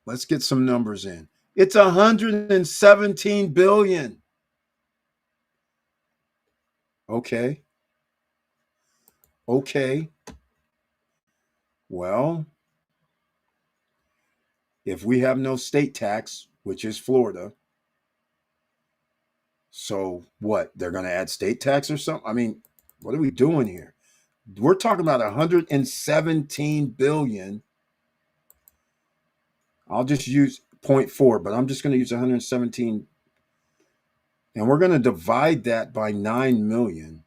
let's get some numbers in. It's 117 billion. Okay. Okay. Well, if we have no state tax, which is Florida, so what? They're going to add state tax or something? I mean, what are we doing here? We're talking about 117 billion. I'll just use zero point 0.4, but I'm just going to use 117, and we're going to divide that by 9 million.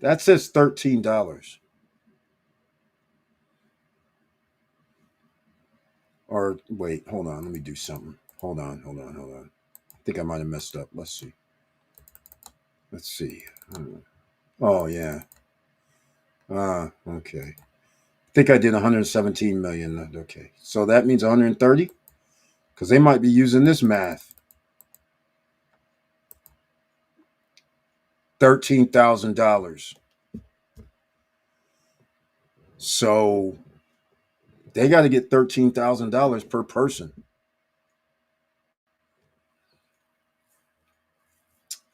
That says $13. Or wait, hold on. Let me do something. Hold on. I think I might have messed up. Let's see. Let's see. Oh, yeah. Okay. I think I did 117 million. Okay. So that means 130? Because they might be using this math. $13,000. So they got to get $13,000 per person.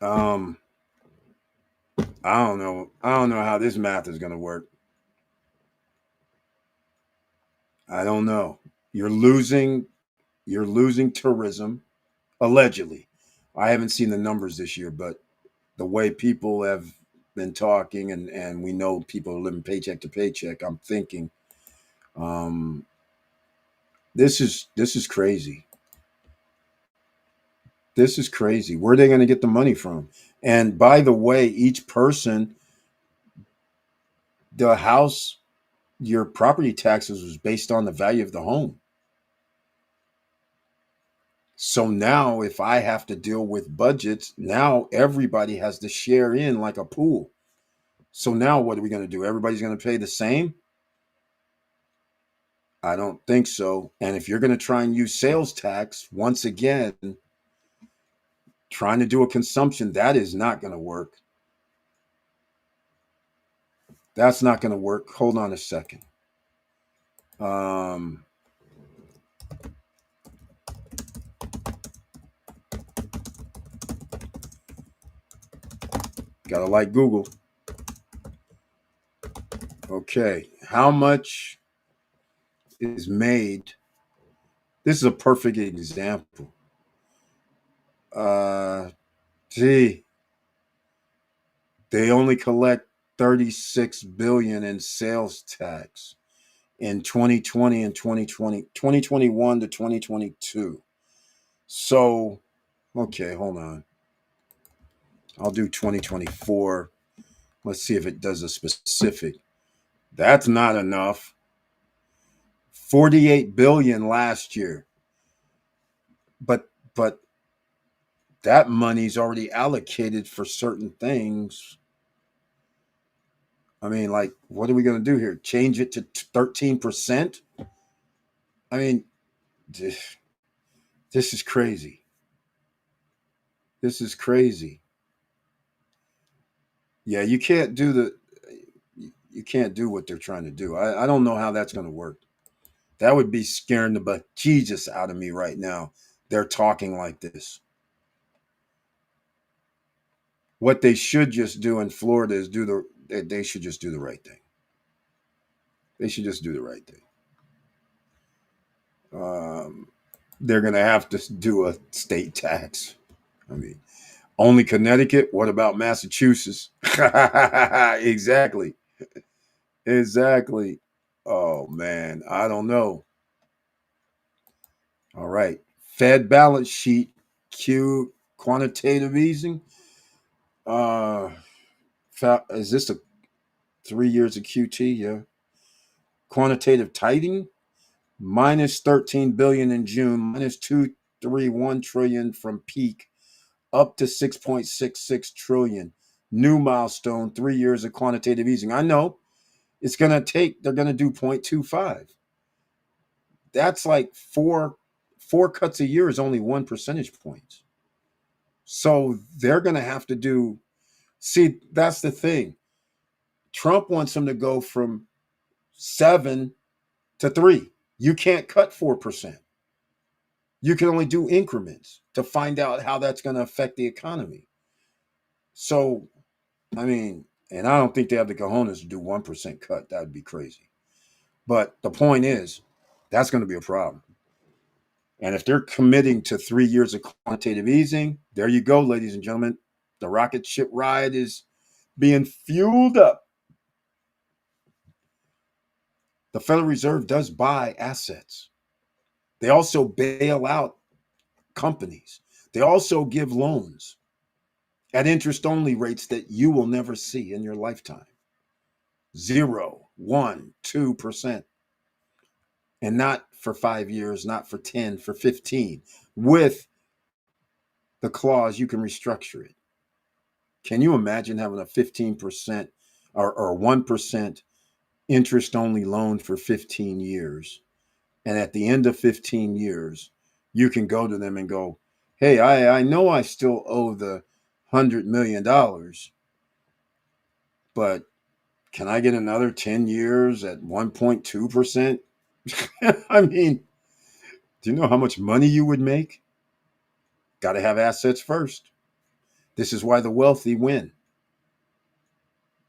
Um, I don't know. I don't know how this math is going to work. I don't know. You're losing. You're losing tourism allegedly. I haven't seen the numbers this year, but the way people have been talking, and we know people are living paycheck to paycheck. I'm thinking, um, this is crazy. This is crazy. Where are they going to get the money from? And by the way, each person, the house, your property taxes was based on the value of the home. So now, if I have to deal with budgets, now everybody has to share in like a pool. So now, what are we going to do? Everybody's going to pay the same? I don't think so. And if you're going to try and use sales tax, once again, trying to do a consumption, that is not going to work. That's not going to work. Hold on a second. Um, Gotta like Google. Okay. How much is made? This is a perfect example. Uh, Gee, they only collect 36 billion in sales tax in 2020 and 2021 to 2022. So, okay, hold on. I'll do 2024. Let's see if it does a specific. That's not enough. 48 billion last year. But that money's already allocated for certain things. I mean, like, what are we going to do here? Change it to 13%? I mean, this is crazy. This is crazy. Yeah, you can't do what they're trying to do. I don't know how that's going to work. That would be scaring the bejesus out of me right now. They're talking like this. What they should just do in Florida is they should just do the right thing. They should just do the right thing. Um, they're going to have to do a state tax. I mean, only Connecticut. What about Massachusetts? Exactly. Exactly. Oh man, I don't know. All right. Fed balance sheet. Q quantitative easing. Uh, is this a 3 years of QT? Yeah. Quantitative tightening. Minus 13 billion in June. Minus 231 trillion from peak. Up to 6.66 trillion. New milestone. 3 years of quantitative easing. I know it's going to take. They're going to do 0.25. That's like four cuts a year is only 1 percentage point. So they're going to have to do. See, that's the thing. Trump wants them to go from 7 to 3. You can't cut 4%. You can only do increments to find out how that's going to affect the economy. So, I mean, and I don't think they have the cojones to do 1% cut. That would be crazy. But the point is, that's going to be a problem. And if they're committing to 3 years of quantitative easing, there you go, ladies and gentlemen. The rocket ship ride is being fueled up. The Federal Reserve does buy assets. They also bail out companies. They also give loans at interest only rates that you will never see in your lifetime. 0, 1, 2%. And not for 5 years, not for 10, for 15. With the clause, you can restructure it. Can you imagine having a 15% or 1% interest only loan for 15 years? And at the end of 15 years, you can go to them and go, hey, I know I still owe the $100 million, but can I get another 10 years at 1.2%? I mean, do you know how much money you would make? Got to have assets first. This is why the wealthy win.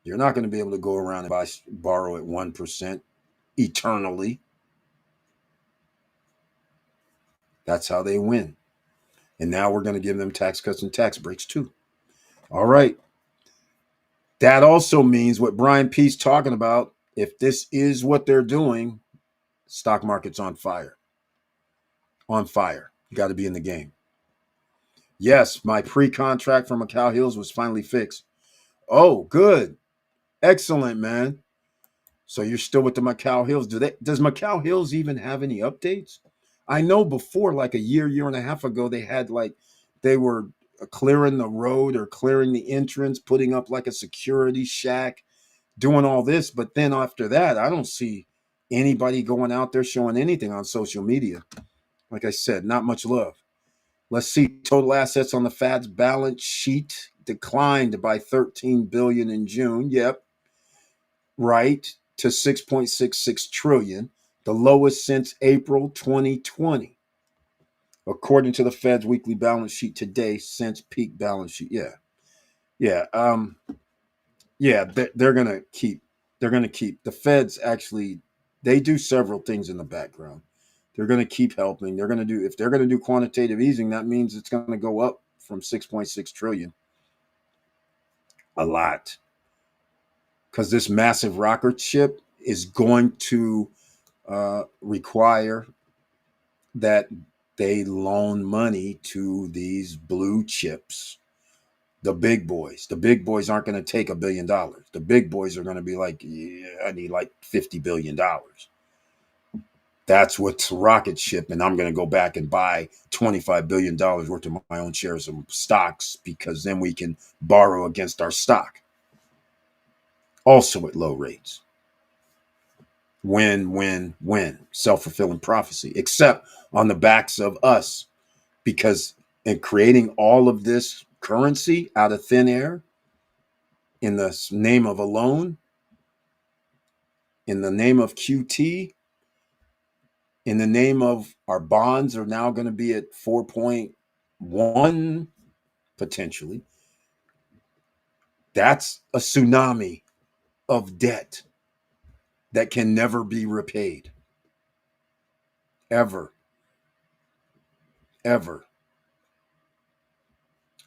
You're not going to be able to go around and borrow at 1% eternally. That's how they win. And now we're going to give them tax cuts and tax breaks too. All right. That also means what Brian P's talking about. If this is what they're doing, stock market's on fire. On fire. You got to be in the game. Yes, my pre-contract for Macau Hills was finally fixed. Oh, good. Excellent, man. So you're still with the Macau Hills. Does Macau Hills even have any updates? I know before, like a year and a half ago, they were clearing the road or clearing the entrance, putting up like a security shack, doing all this. But then after that, I don't see anybody going out there showing anything on social media. Like I said, not much love. Let's see. Total assets on the Fed's balance sheet declined by 13 billion in June. Yep, right, to 6.66 trillion, the lowest since April 2020. According to the Fed's weekly balance sheet today, since peak balance sheet. Yeah. Yeah. Yeah, they're gonna keep. They're gonna keep the Feds. Actually, they do several things in the background. They're gonna keep helping. They're gonna do if they're gonna do quantitative easing. That means it's gonna go up from 6.6 trillion. A lot, because this massive rocket ship is going to require that they loan money to these blue chips, the big boys. The big boys aren't going to take $1 billion. The big boys are going to be like, yeah, I need like $50 billion. That's what's rocket ship, and I'm going to go back and buy $25 billion worth of my own shares of stocks because then we can borrow against our stock, also at low rates. Win, win, win. Self-fulfilling prophecy, except on the backs of us, because in creating all of this currency out of thin air in the name of a loan, in the name of QT, in the name of our bonds are now going to be at 4.1 potentially. That's a tsunami of debt that can never be repaid. Ever. Ever.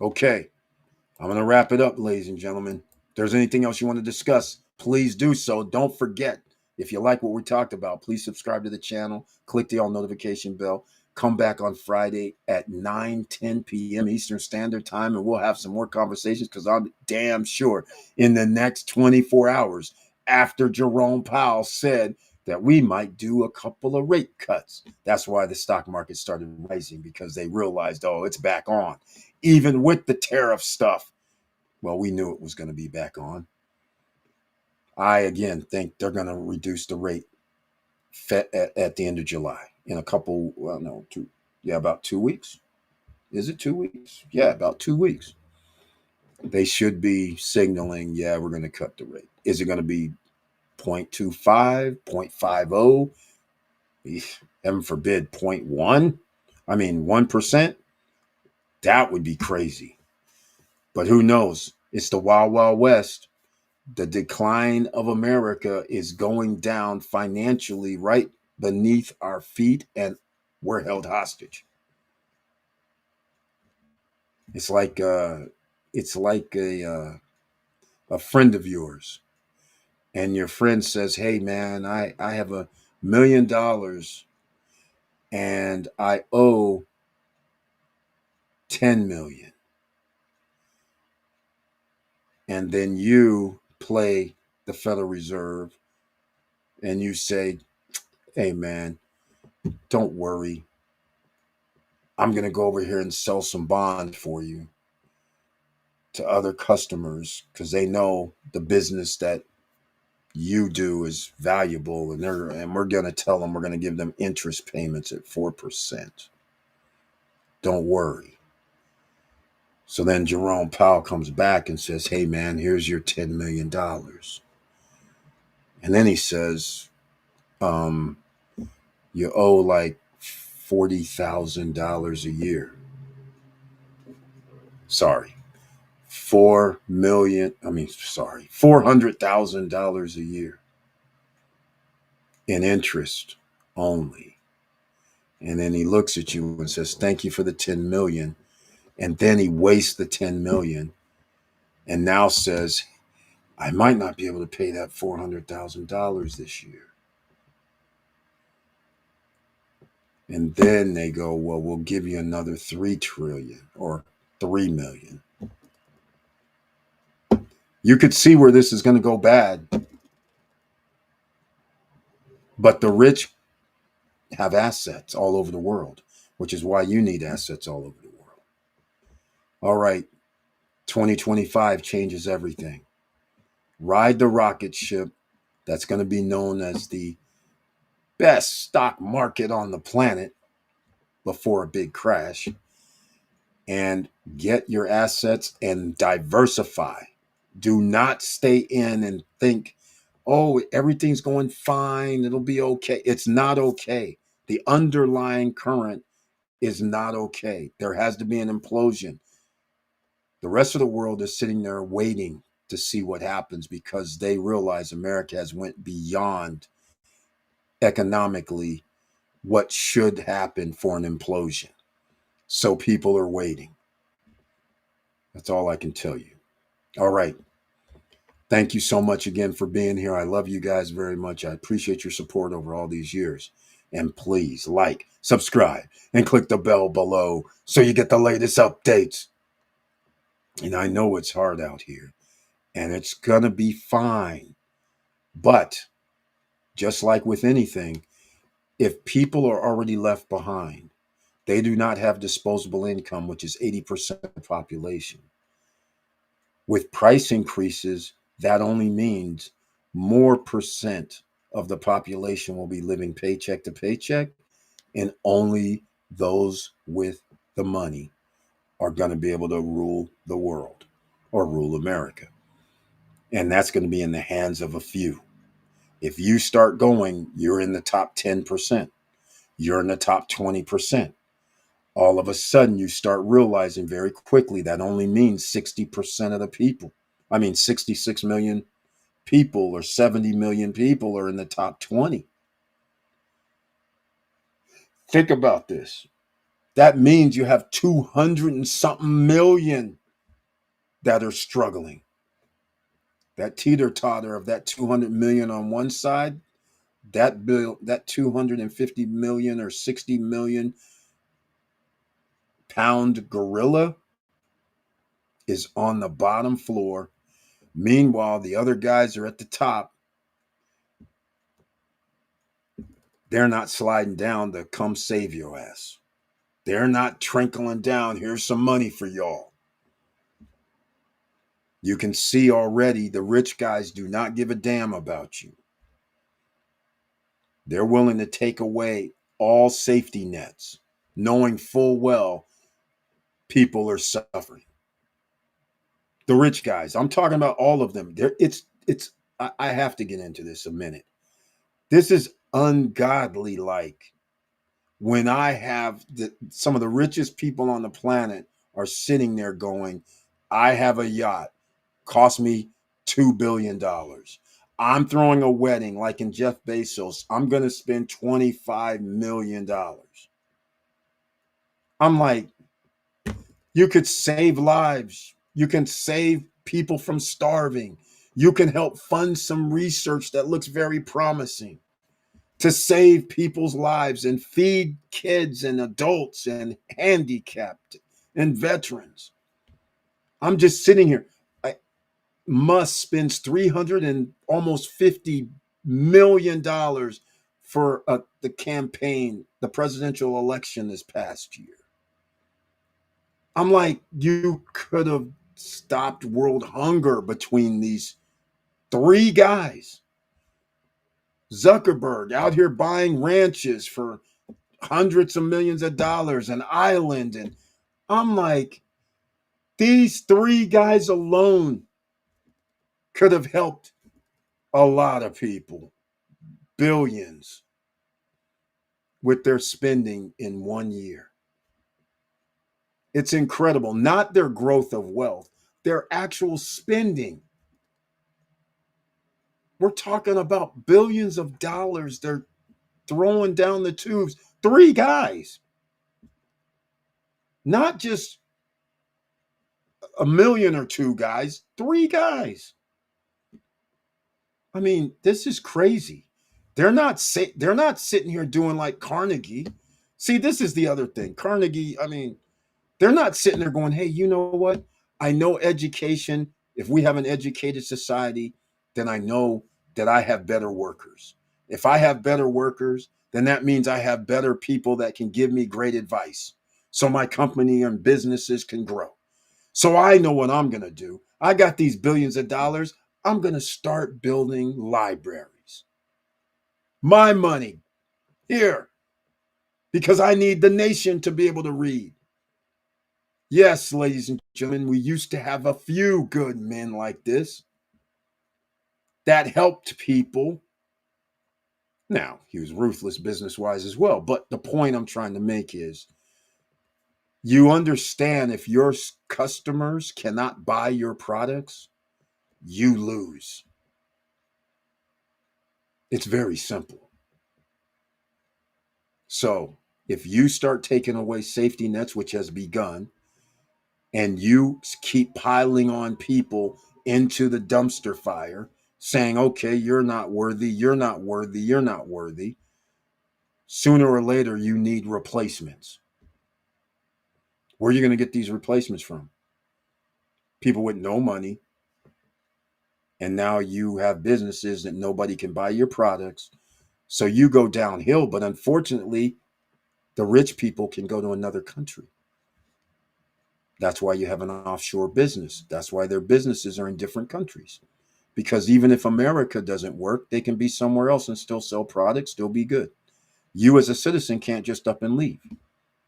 Okay. I'm going to wrap it up, ladies and gentlemen. If there's anything else you want to discuss, please do so. Don't forget, if you like what we talked about, please subscribe to the channel, click the all notification bell, come back on Friday at 9:10 p.m. Eastern Standard Time, and we'll have some more conversations because I'm damn sure in the next 24 hours after Jerome Powell said that we might do a couple of rate cuts. That's why the stock market started rising, because they realized, oh, it's back on. Even with the tariff stuff, well, we knew it was going to be back on. I, again, think they're going to reduce the rate at the end of July in a couple, well, no, about 2 weeks. Is it 2 weeks? Yeah, about 2 weeks. They should be signaling, yeah, we're going to cut the rate. Is it going to be 0.25, 0.50? Heaven forbid, 0.1? I mean, 1%? That would be crazy. But who knows? It's the Wild Wild West. The decline of America is going down financially right beneath our feet, and we're held hostage. It's like a friend of yours, and your friend says, "Hey, man, I have $1 million, and I owe 10 million," and then you play the Federal Reserve, and you say, "Hey, man, don't worry. I'm going to go over here and sell some bonds for you to other customers because they know the business that you do is valuable, and we're going to tell them we're going to give them interest payments at 4%. Don't worry." So then Jerome Powell comes back and says, "Hey, man, here's your $10 million." And then he says, you owe like $40,000 a year. Sorry. $400,000 a year in interest only. And then he looks at you and says, "Thank you for the 10 million." And then he wastes the 10 million and now says, "I might not be able to pay that $400,000 this year." And then they go, "Well, we'll give you another 3 trillion or 3 million." You could see where this is going to go bad. But the rich have assets all over the world, which is why you need assets all over the world. All right, 2025 changes everything. Ride the rocket ship that's going to be known as the best stock market on the planet before a big crash, and get your assets and diversify. Do not stay in and think, "Oh, everything's going fine. It'll be okay." It's not okay. The underlying current is not okay. There has to be an implosion. The rest of the world is sitting there waiting to see what happens because they realize America has went beyond economically what should happen for an implosion. So people are waiting. That's all I can tell you. All right. Thank you so much again for being here. I love you guys very much. I appreciate your support over all these years. And please like, subscribe, and click the bell below so you get the latest updates. And I know it's hard out here, and it's going to be fine. But just like with anything, if people are already left behind, they do not have disposable income, which is 80% of the population. With price increases, that only means more percent of the population will be living paycheck to paycheck, and only those with the money are going to be able to rule the world or rule America. And that's going to be in the hands of a few. If you start going, you're in the top 10%, you're in the top 20%. All of a sudden, you start realizing very quickly that only means 60% of the people. 66 million people or 70 million people are in the top 20. Think about this. That means you have 200 and something million that are struggling. That teeter totter of that 200 million on one side, that 250 million or 60 million pound gorilla is on the bottom floor. Meanwhile, the other guys are at the top. They're not sliding down to come save your ass. They're not trickling down. Here's some money for y'all. You can see already the rich guys do not give a damn about you. They're willing to take away all safety nets, knowing full well people are suffering. The rich guys, I'm talking about all of them. I have to get into this a minute. This is ungodly like when I have some of the richest people on the planet are sitting there going, "I have a yacht, cost me $2 billion. I'm throwing a wedding like in Jeff Bezos. I'm going to spend $25 million." I'm like, you could save lives. You can save people from starving. You can help fund some research that looks very promising to save people's lives and feed kids and adults and handicapped and veterans. I'm just sitting here. Musk spends 300 and almost $50 million for the campaign, the presidential election this past year. I'm like, you could have stopped world hunger between these three guys. Zuckerberg out here buying ranches for hundreds of millions of dollars, an island. And I'm like, these three guys alone could have helped a lot of people, billions, with their spending in 1 year. It's incredible. Not their growth of wealth, their actual spending. We're talking about billions of dollars they're throwing down the tubes. Three guys, not just a million or two guys, three guys. I mean, this is crazy. They're not sitting here doing like Carnegie. See, this is the other thing. Carnegie, I mean, they're not sitting there going, "Hey, you know what? I know education, if we have an educated society, then I know that I have better workers. If I have better workers, then that means I have better people that can give me great advice so my company and businesses can grow. So I know what I'm going to do. I got these billions of dollars. I'm going to start building libraries. My money here, because I need the nation to be able to read. Yes, ladies and gentlemen, we used to have a few good men like this that helped people. Now, he was ruthless business wise as well. But the point I'm trying to make is you understand, if your customers cannot buy your products, you lose. It's very simple. So if you start taking away safety nets, which has begun, and you keep piling on people into the dumpster fire, saying, okay, you're not worthy, you're not worthy, you're not worthy, sooner or later you need replacements. Where are you going to get these replacements from? People with no money. And now you have businesses that nobody can buy your products. So you go downhill. But unfortunately, the rich people can go to another country. That's why you have an offshore business. That's why their businesses are in different countries. Because even if America doesn't work, they can be somewhere else and still sell products, still be good. You as a citizen can't just up and leave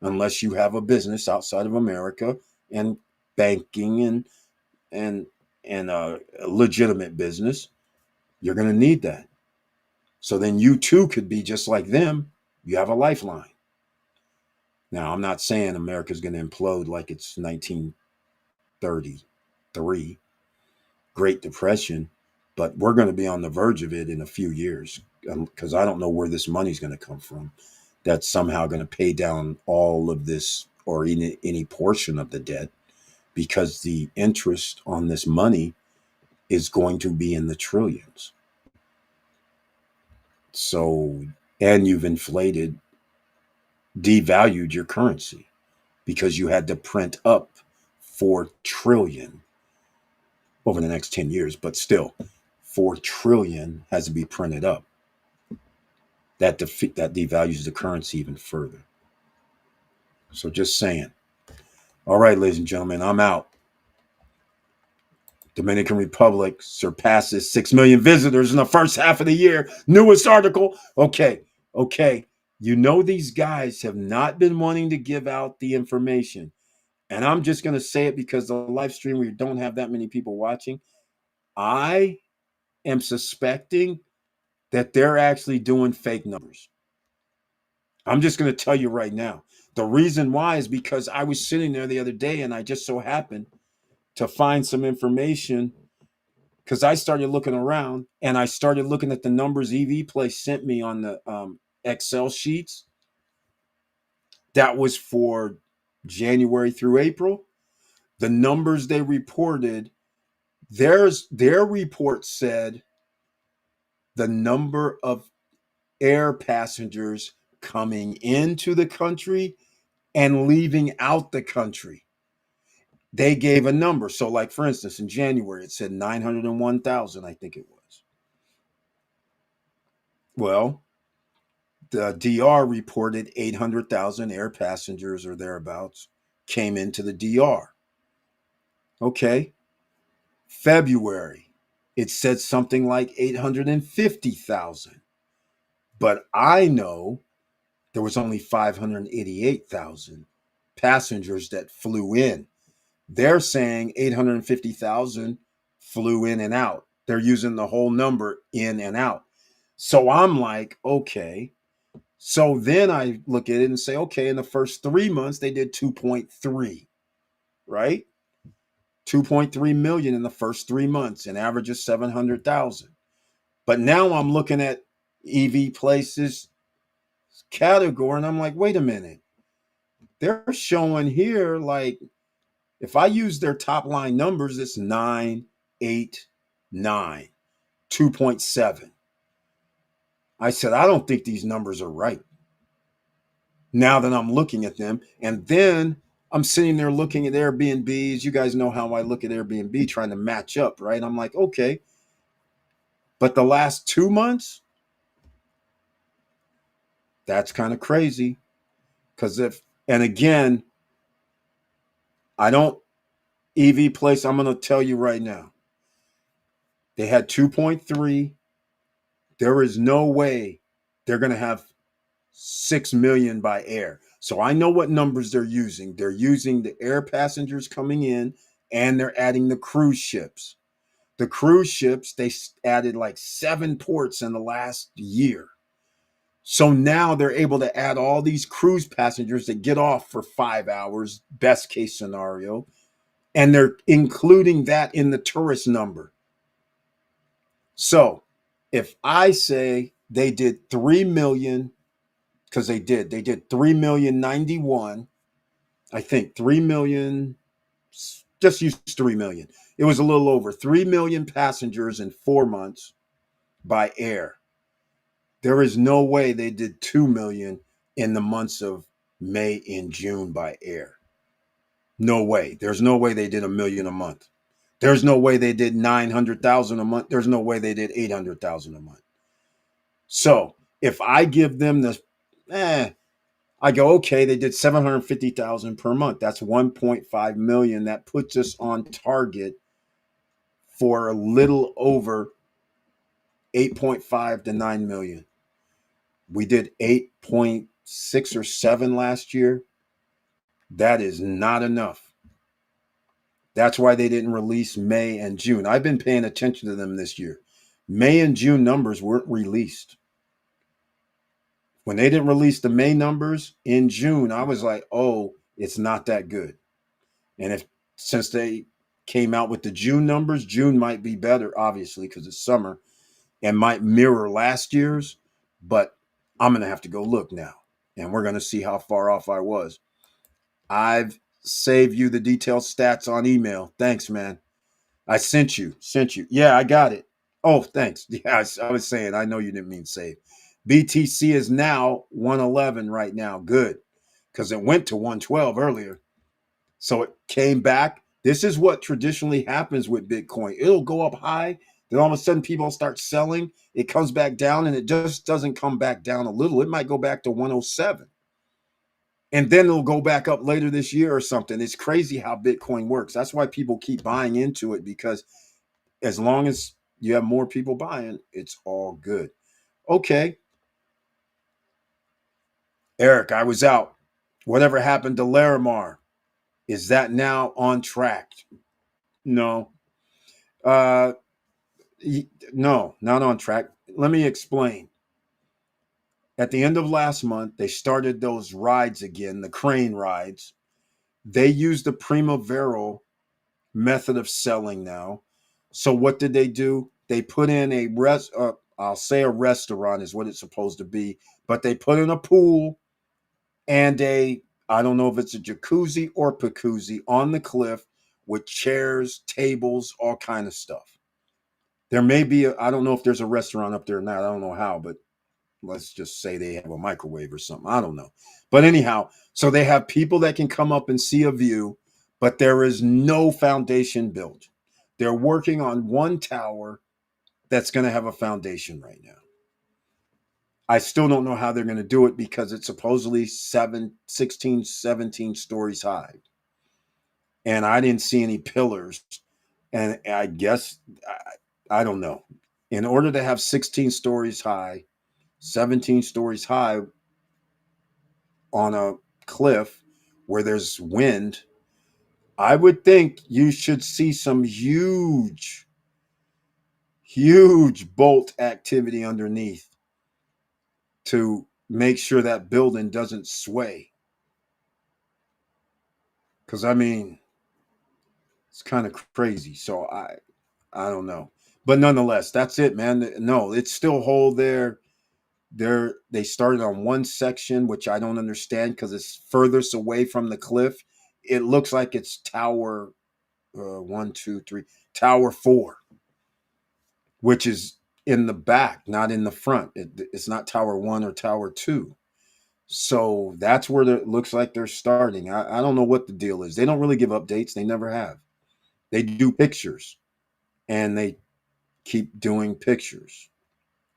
unless you have a business outside of America and banking and and a legitimate business. You're going to need that. So then you too could be just like them. You have a lifeline. Now, I'm not saying America's going to implode like it's 1933, Great Depression, but we're going to be on the verge of it in a few years because I don't know where this money's going to come from. That's somehow going to pay down all of this or any portion of the debt, because the interest on this money is going to be in the trillions. So, and you've devalued your currency because you had to print up 4 trillion over the next 10 years, but still 4 trillion has to be printed up. That devalues the currency even further. So just saying. All right, ladies and gentlemen, I'm out. Dominican Republic surpasses 6 million visitors in the first half of the year. Newest article. Okay. You know, these guys have not been wanting to give out the information. And I'm just going to say it because the live stream, we don't have that many people watching. I am suspecting that they're actually doing fake numbers. I'm just going to tell you right now. The reason why is because I was sitting there the other day and I just so happened to find some information, because I started looking around and I started looking at the numbers EV Play sent me on the Excel sheets. That was for January through April. The numbers they reported, their report said the number of air passengers coming into the country and leaving out the country. They gave a number. So, like, for instance, in January, it said 901,000, I think it was. Well, the DR reported 800,000 air passengers or thereabouts came into the DR. Okay. February, it said something like 850,000. But I know there was only 588,000 passengers that flew in. They're saying 850,000 flew in and out. They're using the whole number in and out. So I'm like, okay. So then I look at it and say, okay, in the first 3 months, they did 2.3, right? 2.3 million in the first 3 months, an average of 700,000. But now I'm looking at EV places category and I'm like, wait a minute. They're showing here like if I use their top line numbers, it's 9, 8, 9, 2.7. I said, I don't think these numbers are right now that I'm looking at them. And then I'm sitting there looking at Airbnbs. You guys know how I look at Airbnb trying to match up, right? I'm like, okay. But the last 2 months, that's kind of crazy. Because and again, I don't, EV place, I'm going to tell you right now, they had 2.3. There is no way they're going to have 6 million by air. So I know what numbers they're using. They're using the air passengers coming in and they're adding the cruise ships. The cruise ships, they added like 7 ports in the last year. So now they're able to add all these cruise passengers that get off for 5 hours, best case scenario, and they're including that in the tourist number. So if I say they did 3 million, because they did 3,091,000, I think 3 million, just use 3 million. It was a little over 3 million passengers in 4 months by air. There is no way they did 2 million in the months of May and June by air. No way. There's no way they did a million a month. There's no way they did 900,000 a month. There's no way they did 800,000 a month. So if I give them this, I go, okay, they did 750,000 per month. That's 1.5 million. That puts us on target for a little over 8.5 to 9 million. We did 8.6 or 7 last year. That is not enough. That's why they didn't release May and June. I've been paying attention to them this year. May and June numbers weren't released. When they didn't release the May numbers in June, I was like, oh, it's not that good. And if since they came out with the June numbers, June might be better, obviously, because it's summer and might mirror last year's. But I'm going to have to go look now. And we're going to see how far off I was. I've saved you the detailed stats on email. Thanks, man. I sent you. Yeah, I got it. Oh, thanks. Yeah, I was saying, I know you didn't mean save. BTC is now 111 right now. Good. Because it went to 112 earlier. So it came back. This is what traditionally happens with Bitcoin. It'll go up high. Then all of a sudden people start selling. It comes back down and it just doesn't come back down a little. It might go back to 107. And then it'll go back up later this year or something. It's crazy how Bitcoin works. That's why people keep buying into it, because as long as you have more people buying, it's all good. Okay. Eric, I was out. Whatever happened to Larimar? Is that now on track? No. Uh, no, not on track. Let me explain. At the end of last month, they started those rides again, the crane rides. They used the Primavera method of selling now. So what did they do? They put in I'll say a restaurant is what it's supposed to be, but they put in a pool and I don't know if it's a jacuzzi or jacuzzi on the cliff with chairs, tables, all kind of stuff. There may be I don't know if there's a restaurant up there or not. I don't know how, but let's just say they have a microwave or something. I don't know. But anyhow, so they have people that can come up and see a view, but there is no foundation built. They're working on one tower that's going to have a foundation right now. I still don't know how they're going to do it because it's supposedly 16, 17 stories high. And I didn't see any pillars. And I guess, I don't know. In order to have 16 stories high, 17 stories high on a cliff where there's wind, I would think you should see some huge bolt activity underneath to make sure that building doesn't sway. Because, I mean, It's kind of crazy. So I don't know. But nonetheless, that's it, man. No, it's still whole there. They started on one section, which I don't understand because it's furthest away from the cliff. It looks like it's tower one, two, three, tower four, which is in the back, not in the front. It's not tower one or tower two. So that's where it looks like they're starting. I don't know what the deal is. They don't really give updates. They never have. They do pictures and they keep doing pictures.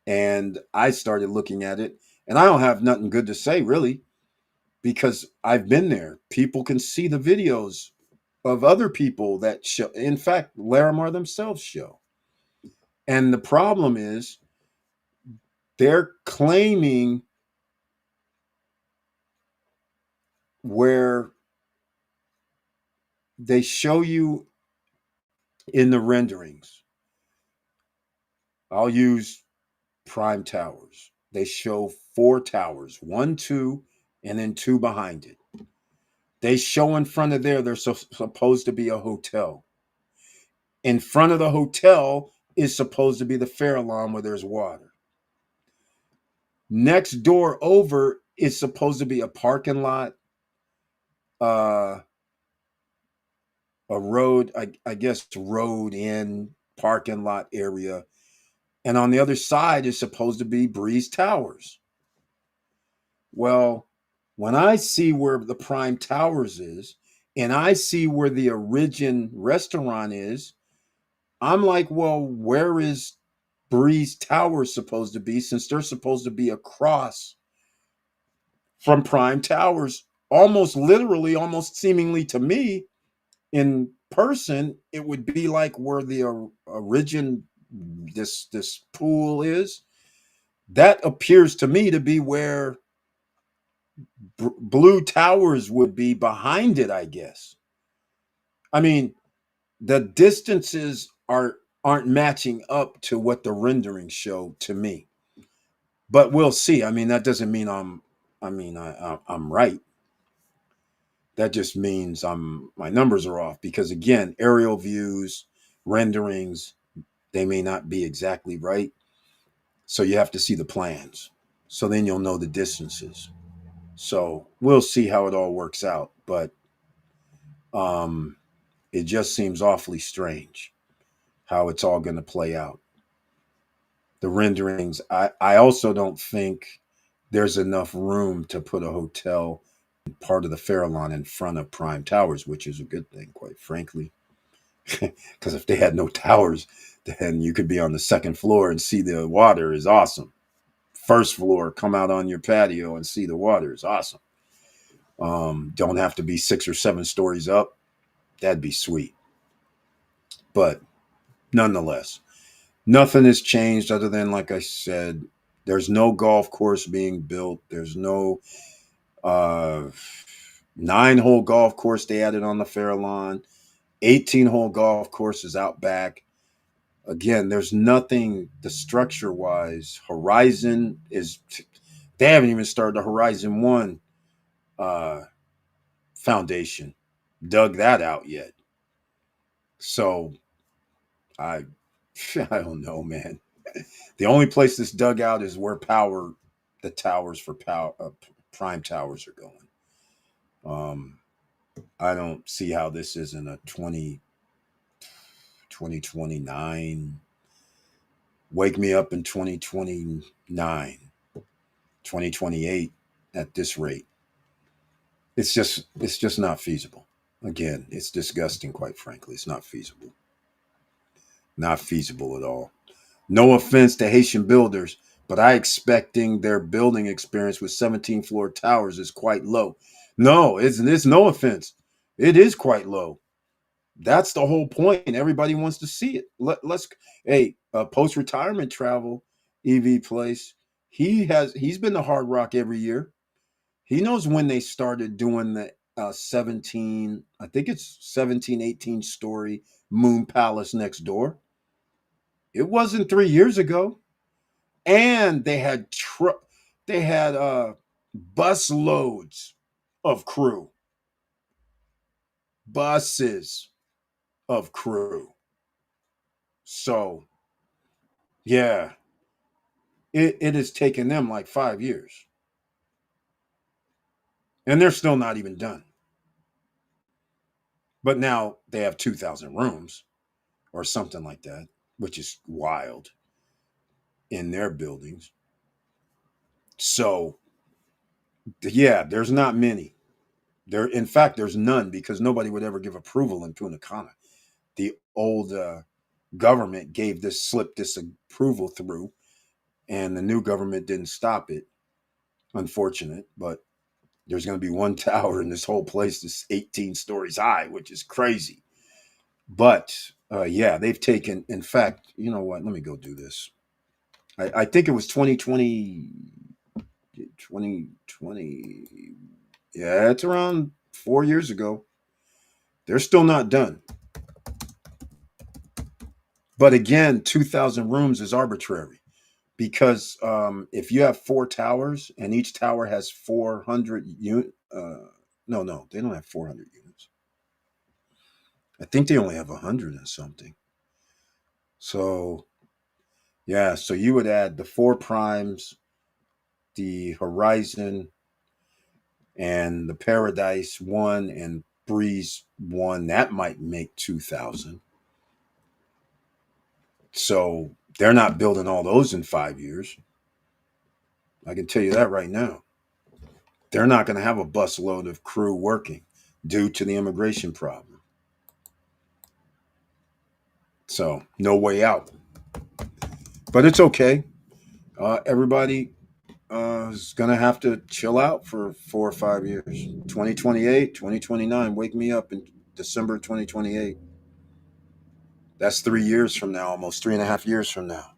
And I started looking at it, and I don't have nothing good to say really because I've been there. People can see the videos of other people that show. In fact, Larimar themselves show. And the problem is they're claiming where they show you in the renderings. I'll use Prime Towers. They show four towers, one, two, and then two behind it. They show in front of there, there's supposed to be a hotel. In front of the hotel is supposed to be the Fairlawn where there's water. Next door over is supposed to be a parking lot, uh, a road, I guess, road in parking lot area. And on the other side is supposed to be Breeze Towers. Well, when I see where the Prime Towers is, and I see where the Origin restaurant is, I'm like, well, where is Breeze Towers supposed to be since they're supposed to be across from Prime Towers? Almost literally, almost seemingly to me in person, it would be like where the Origin this pool is. That appears to me to be where Blue Towers would be behind it, I guess. I mean, the distances aren't matching up to what the renderings show to me. But we'll see. I mean, that doesn't mean I'm right. That just means my numbers are off because again, aerial views, renderings, they may not be exactly right. So you have to see the plans. So then you'll know the distances. So we'll see how it all works out. But um, it just seems awfully strange how it's all going to play out. The renderings, I also don't think there's enough room to put a hotel part of the Fairlawn in front of Prime Towers, which is a good thing, quite frankly. Because if they had no towers, then you could be on the second floor and see the water is awesome. First floor, come out on your patio and see the water is awesome. Don't have to be 6 or 7 stories up. That'd be sweet. But nonetheless, nothing has changed other than, like I said, there's no golf course being built. There's no uh, 9-hole golf course they added on the Fairlawn. 18-hole golf course is out back. Again, there's nothing the structure wise. Horizon is, they haven't even started the Horizon 1 uh, foundation, dug that out yet. So I, I don't know, man. The only place this dug out is where the towers for Prime Towers are going. Um, I don't see how this isn't a 2029. Wake me up in 2029, 2028 at this rate. It's just not feasible. Again, it's disgusting, quite frankly. It's not feasible. Not feasible at all. No offense to Haitian builders, but I expecting their building experience with 17 floor towers is quite low. No, it's no offense. It is quite low. That's the whole point. Everybody wants to see it. Let's hey, post retirement travel, EV place. He's been to Hard Rock every year. He knows when they started doing the 17, I think it's 17, 18 story Moon Palace next door. It wasn't 3 years ago. And they had bus loads of crew, buses. of crew. So yeah, it has taken them like 5 years, and they're still not even done. But now they have 2,000 rooms or something like that, which is wild in their buildings. So yeah, there's not many. There, in fact, there's none because nobody would ever give approval in Punta Cana. The old government gave this slip disapproval through, and the new government didn't stop it. Unfortunate, but there's going to be one tower in this whole place that's 18 stories high, which is crazy. But yeah, they've taken. In fact, you know what? Let me go do this. I think it was 2020, 2020. Yeah, it's around 4 years ago. They're still not done. But again, 2,000 rooms is arbitrary because if you have four towers and each tower has 400 unit, no, they don't have 400 units. I think they only have 100 and something. So yeah, so you would add the four primes, the Horizon, and the Paradise one and Breeze one. That might make 2,000. So they're not building all those in 5 years. I can tell you that right now. They're not going to have a busload of crew working due to the immigration problem. So no way out. But it's okay. Everybody is going to have to chill out for 4 or 5 years. 2028, 2029. Wake me up in December 2028. That's 3 years from now, almost 3.5 years from now.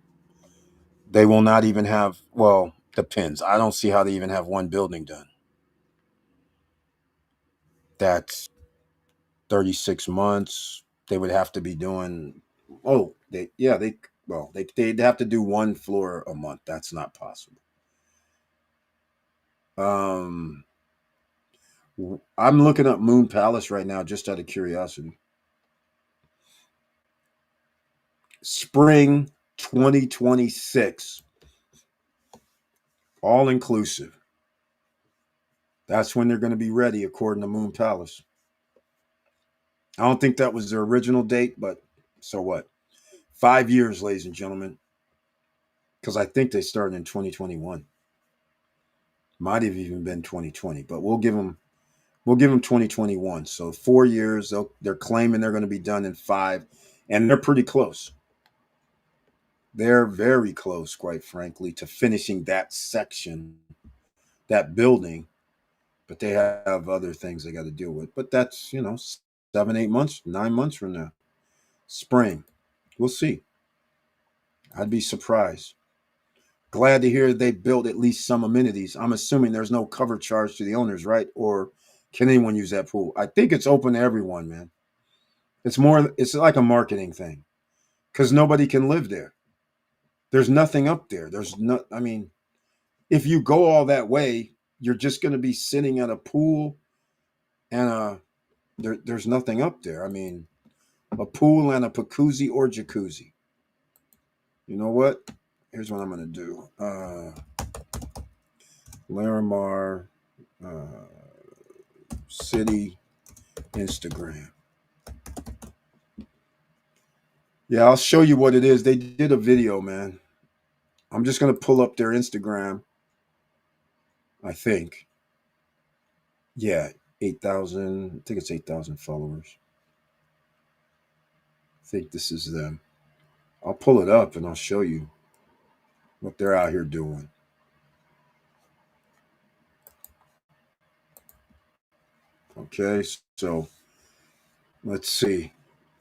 They will not even have, well, depends. I don't see how they even have one building done. That's 36 months. They would have to be doing, oh, they'd have to do one floor a month. That's not possible. Um, I'm looking up Moon Palace right now just out of curiosity. Spring 2026, all inclusive. That's when they're going to be ready, according to Moon Palace. I don't think that was their original date, but so what? 5 years, ladies and gentlemen, because I think they started in 2021. Might have even been 2020, but we'll give them 2021. So 4 years. They're claiming they're going to be done in five, and they're pretty close. They're very close, quite frankly, to finishing that section, that building. But they have other things they got to deal with. But that's 7, 8 months, 9 months from now, spring. We'll see. I'd be surprised. Glad to hear they built at least some amenities. I'm assuming there's no cover charge to the owners, right? Or can anyone use that pool? I think it's open to everyone, man. It's like a marketing thing because nobody can live there. There's nothing up there. I mean, if you go all that way, you're just going to be sitting at a pool and there's nothing up there. I mean, a pool and a jacuzzi or jacuzzi. You know what? Here's what I'm going to do. Larimar City Instagram. Yeah, I'll show you what it is. They did a video, man. I'm just going to pull up their Instagram, I think. Yeah, 8,000. I think it's 8,000 followers. I think this is them. I'll pull it up and I'll show you what they're out here doing. Okay, so let's see.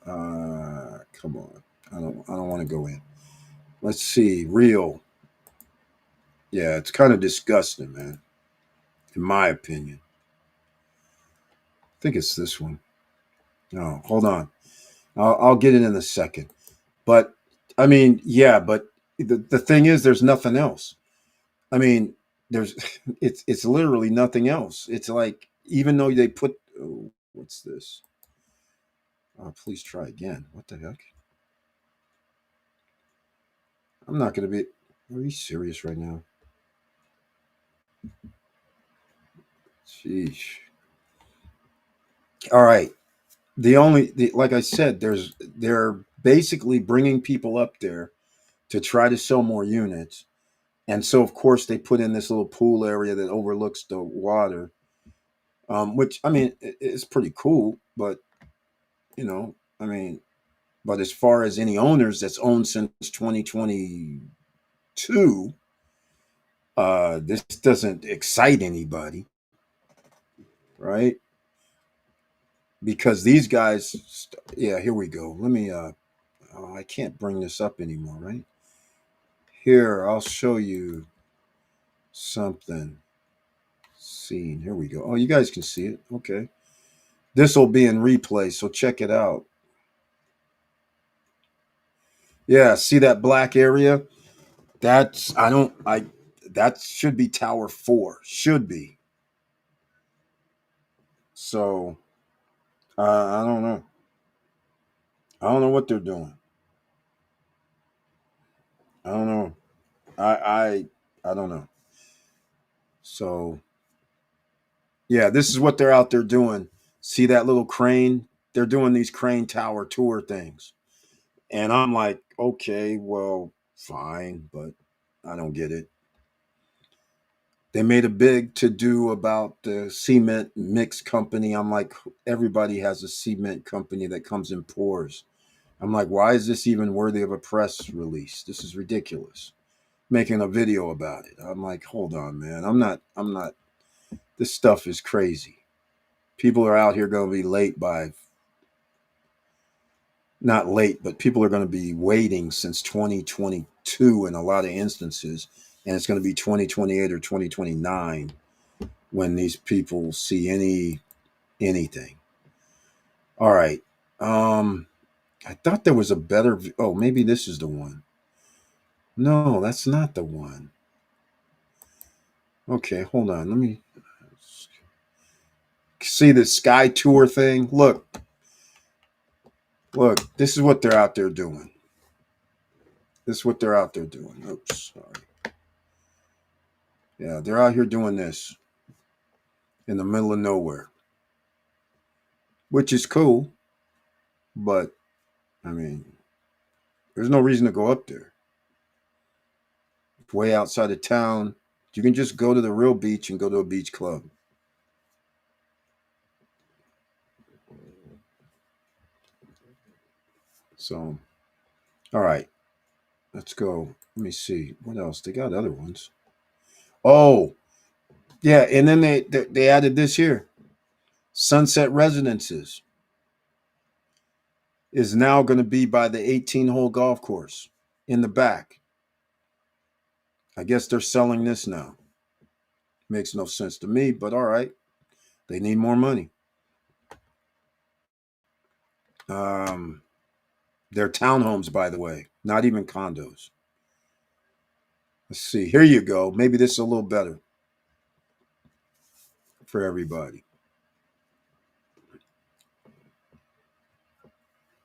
Come on. I don't want to go in. Let's see. Real. Yeah, it's kind of disgusting, man. In my opinion. I think it's this one. No, hold on. I'll get it in a second. But I mean, yeah, but the thing is there's nothing else. I mean, there's it's literally nothing else. It's like even though they put, oh, what's this? Please try again. What the heck? I'm not going to be. Are you serious right now? Sheesh. All right. Like I said, they're basically bringing people up there to try to sell more units, and so of course they put in this little pool area that overlooks the water, which I mean it's pretty cool, but you know, I mean, but as far as any owners that's owned since 2022, this doesn't excite anybody, right? Because these guys, yeah, here we go. Let me, oh, I can't bring this up anymore, right? Here, I'll show you something. Scene. Here we go. Oh, you guys can see it. Okay. This will be in replay, so check it out. Yeah, see that black area? That's, I don't, I, that should be Tower 4. Should be. So, I don't know. I don't know what they're doing. I don't know. I don't know. So, yeah, this is what they're out there doing. See that little crane? They're doing these crane tower tour things. And I'm like, okay, well, fine, but I don't get it. They made a big to do about the cement mix company. I'm like, everybody has a cement company that comes in pours. I'm like, why is this even worthy of a press release? This is ridiculous. Making a video about it. I'm like, hold on, man. I'm not, this stuff is crazy. People are out here going to be late by, not late, but people are going to be waiting since 2022 in a lot of instances. And it's going to be 2028 or 2029 when these people see anything. All right. Um, I thought there was a better. Oh, maybe this is the one. No, that's not the one. Okay, hold on. Let me see the Sky Tour thing. Look. This is what they're out there doing. This is what they're out there doing. Oops, sorry. Yeah, they're out here doing this in the middle of nowhere, which is cool. But I mean, there's no reason to go up there. It's way outside of town. You can just go to the real beach and go to a beach club. So, all right, let's go. Let me see what else they got. Other ones. Oh, yeah, and then they added this here. Sunset Residences is now going to be by the 18-hole golf course in the back. I guess they're selling this now. Makes no sense to me, but all right. They need more money. Um, they're townhomes, by the way, not even condos. Let's see. Here you go. Maybe this is a little better for everybody.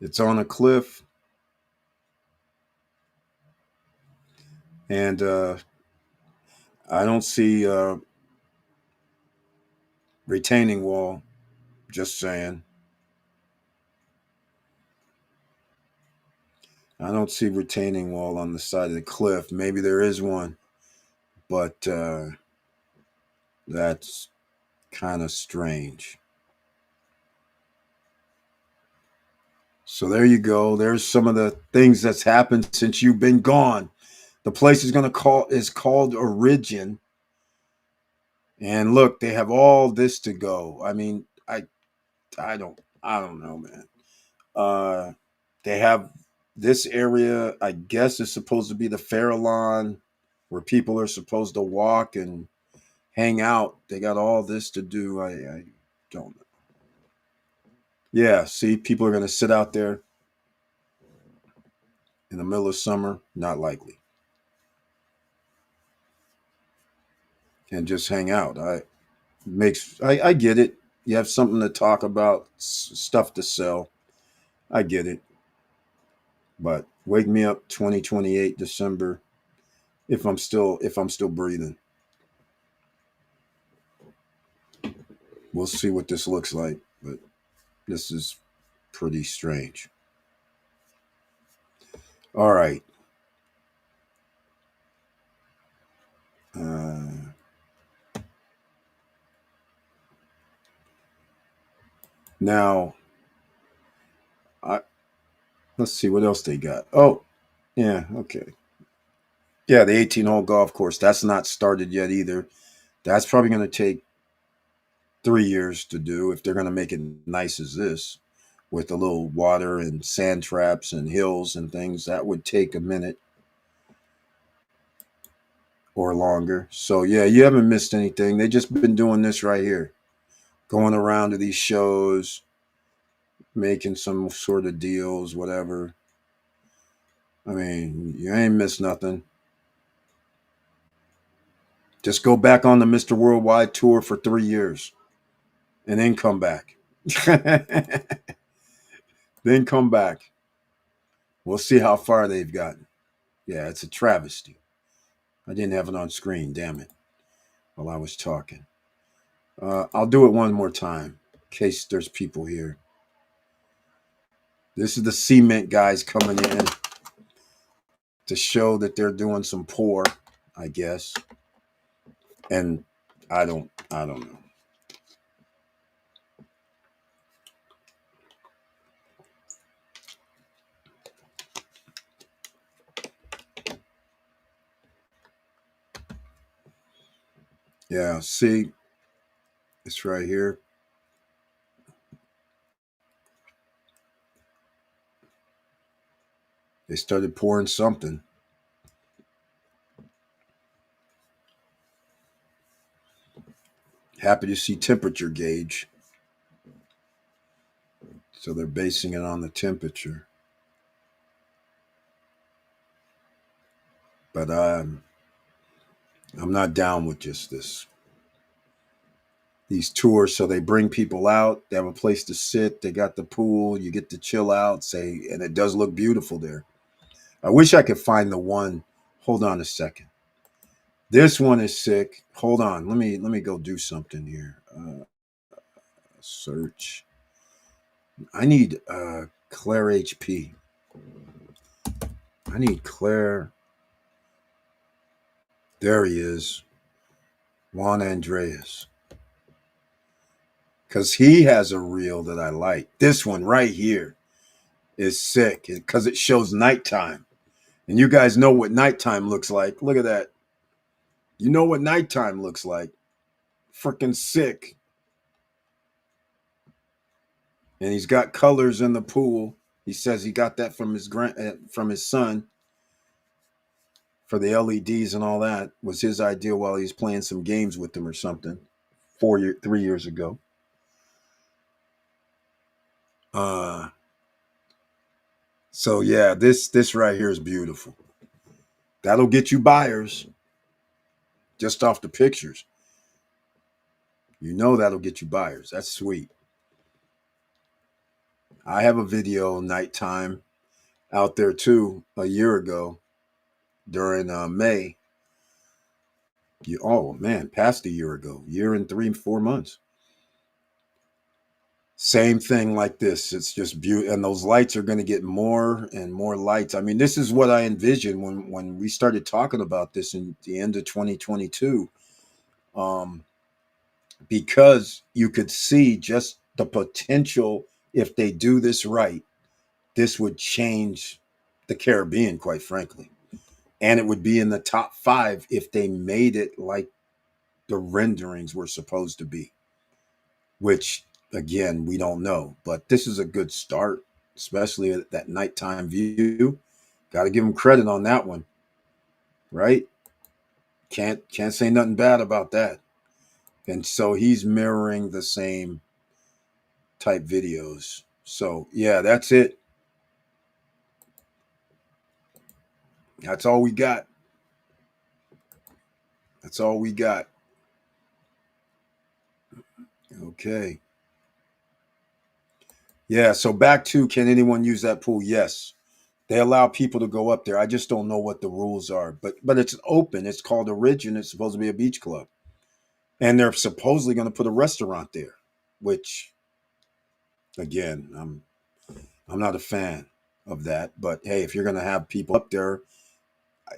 It's on a cliff, and I don't see retaining wall. Just saying. I don't see retaining wall on the side of the cliff. Maybe there is one, but that's kind of strange. So there you go. There's some of the things that's happened since you've been gone. The place is called Origin, and look, they have all this to go. I mean, I don't know, man. Uh, they have this area. I guess is supposed to be the Farallon, where people are supposed to walk and hang out. They got all this to do. I don't know. Yeah, see, people are going to sit out there in the middle of summer. Not likely, and just hang out. I get it. You have something to talk about, stuff to sell. I get it. But wake me up 2028 December if I'm still breathing. We'll see what this looks like, but this is pretty strange. All right. Uh, now, I let's see what else they got. Oh, yeah, okay. Yeah, the 18-hole golf course. That's not started yet either. That's probably going to take 3 years to do if they're going to make it nice as this, with a little water and sand traps and hills and things. That would take a minute or longer. So yeah, you haven't missed anything. They just been doing this right here, going around to these shows, making some sort of deals, whatever. I mean, you ain't missed nothing. Just go back on the Mr. Worldwide tour for 3 years and then come back. Then come back. We'll see how far they've gotten. Yeah, it's a travesty. I didn't have it on screen, damn it, while I was talking. I'll do it one more time in case there's people here. This is the cement guys coming in to show that they're doing some pour, I guess. And I don't know. Yeah, see, it's right here. They started pouring something. Happy to see temperature gauge. So they're basing it on the temperature. But I'm not down with just this. These tours, so they bring people out. They have a place to sit. They got the pool. You get to chill out. Say, and it does look beautiful there. I wish I could find the one. Hold on a second. This one is sick. Hold on. Let me go do something here. Search. I need Claire HP. I need Claire. There he is. Juan Andreas. Because he has a reel that I like. This one right here is sick because it shows nighttime. And you guys know what nighttime looks like. Look at that. You know what nighttime looks like. Freaking sick. And he's got colors in the pool. He says he got that from from his son for the LEDs and all that. Was his idea while he was playing some games with them or something 3 years ago. Uh so yeah, this right here is beautiful. That'll get you buyers just off the pictures. You know that'll get you buyers. That's sweet. I have a video nighttime out there too a year ago during May. Oh man, past a year ago, year and 3 4 months. Same thing like this. It's just beautiful, and those lights are going to get more and more lights. I mean, this is what I envisioned when we started talking about this in the end of 2022. Um, because you could see just the potential if they do this right. This would change the Caribbean, quite frankly, and it would be in the top five if they made it like the renderings were supposed to be, which again, we don't know. But this is a good start, especially at that nighttime view. Got to give them credit on that one, right? Can't say nothing bad about that. And so he's mirroring the same type videos. So yeah, that's it. That's all we got. That's all we got. Okay. Yeah. So back to, can anyone use that pool? Yes. They allow people to go up there. I just don't know what the rules are. But it's open. It's called Origin. It's supposed to be a beach club. And they're supposedly going to put a restaurant there, which again, I'm not a fan of that. But hey, if you're going to have people up there,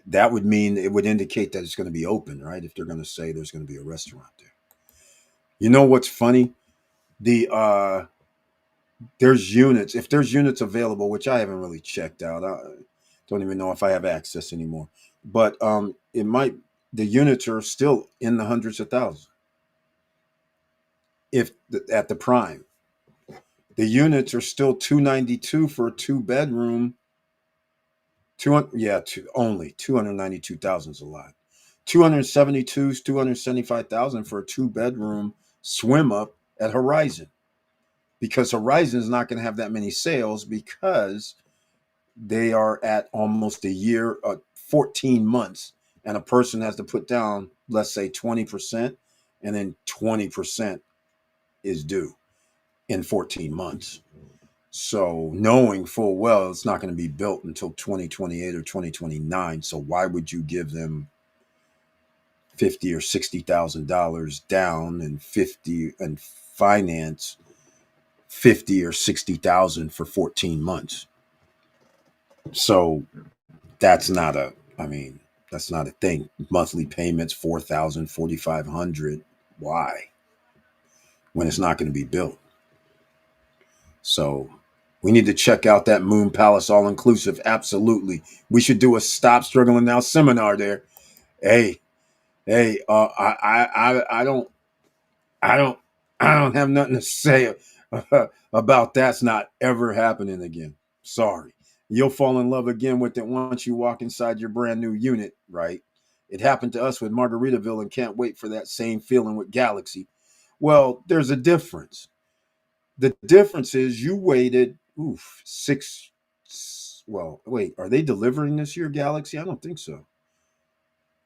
that would mean, it would indicate that it's going to be open, right? If they're going to say there's going to be a restaurant there. You know what's funny? The There's units. If there's units available, which I haven't really checked out, I don't even know if I have access anymore. But it might. The units are still in the hundreds of thousands. If at the prime, the units are still 292 for a two bedroom. 200, yeah, only 292,000 is a lot. 272, 275,000 for a two bedroom swim up at Horizon, because Horizon is not going to have that many sales because they are at almost a year, 14 months, and a person has to put down, let's say 20%, and then 20% is due in 14 months. So knowing full well it's not going to be built until 2028 or 2029. So why would you give them 50 or $60,000 down and 50 and finance 50 or 60,000 for 14 months? So that's not a, I mean, that's not a thing. Monthly payments 4,000, 4,500. Why? When it's not going to be built. So we need to check out that Moon Palace all inclusive. Absolutely. We should do a Stop Struggling Now seminar there. Hey, hey, I don't, I don't have nothing to say about that's not ever happening again. Sorry. You'll fall in love again with it once you walk inside your brand new unit, right? It happened to us with Margaritaville and can't wait for that same feeling with Galaxy. Well, there's a difference. The difference is you waited, six. Well, wait, are they delivering this year, Galaxy? I don't think so.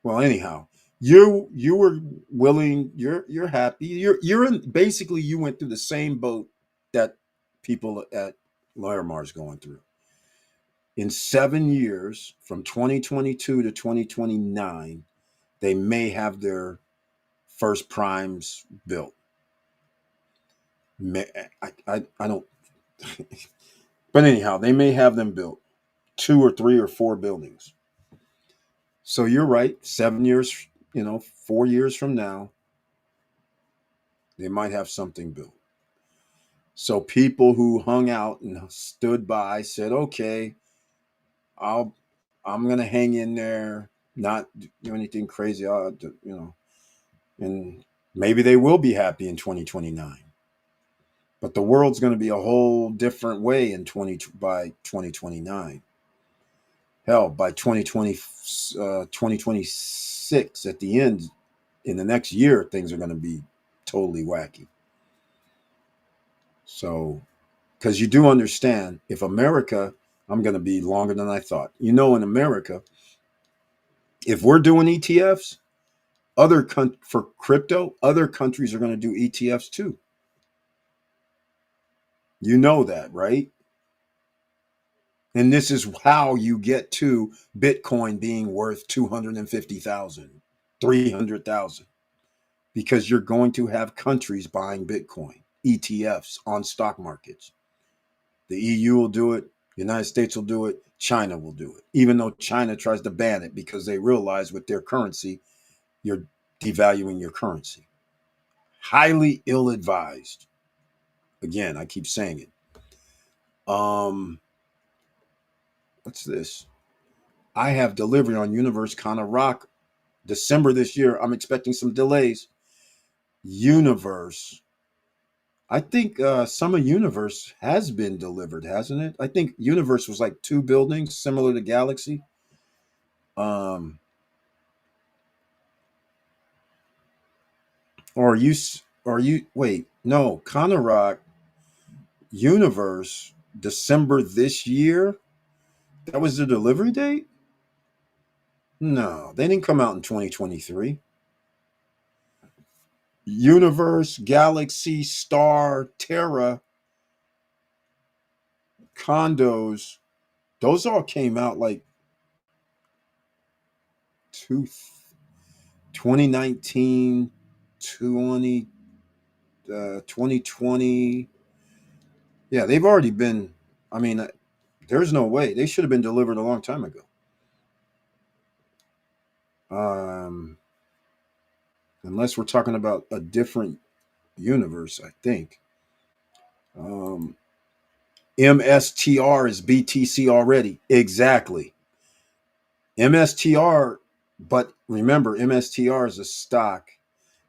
Well, anyhow, you were willing. You're happy. You're in. Basically, you went through the same boat that people at Larimar's going through. In 7 years, from 2022 to 2029, they may have their first primes built. I don't. But anyhow, they may have them built, two or three or four buildings. So you're right. 7 years, 4 years from now, they might have something built. So people who hung out and stood by said, "Okay, I'll I'm gonna hang in there, not do anything crazy, and maybe they will be happy in 2029. But the world's going to be a whole different way in 2029. Hell, by 2026 at the end, in the next year, things are going to be totally wacky. So, because you do understand, if America, I'm going to be longer than I thought. In America, if we're doing ETFs, for crypto, other countries are going to do ETFs too. You know that, right? And this is how you get to Bitcoin being worth 250,000, 300,000, because you're going to have countries buying Bitcoin, ETFs on stock markets. The EU will do it, the United States will do it, China will do it, even though China tries to ban it because they realize with their currency, you're devaluing your currency. Highly ill advised. Again, I keep saying it. Um, what's this? I have delivery on Universe Kana Rock December this year. I'm expecting some delays. Universe. I think some of Universe has been delivered, hasn't it? I think Universe was like two buildings similar to Galaxy. Um, or wait, no, Kana Rock Universe December this year. That was the delivery date? No, they didn't come out in 2023. Universe, Galaxy, Star, Terra. condos, those all came out like two, 2019, 2020. Yeah, they've already been. I mean, there's no way they should have been delivered a long time ago. Um, unless we're talking about a different universe, I think. Um, MSTR is BTC already. Exactly. MSTR, but remember, MSTR is a stock,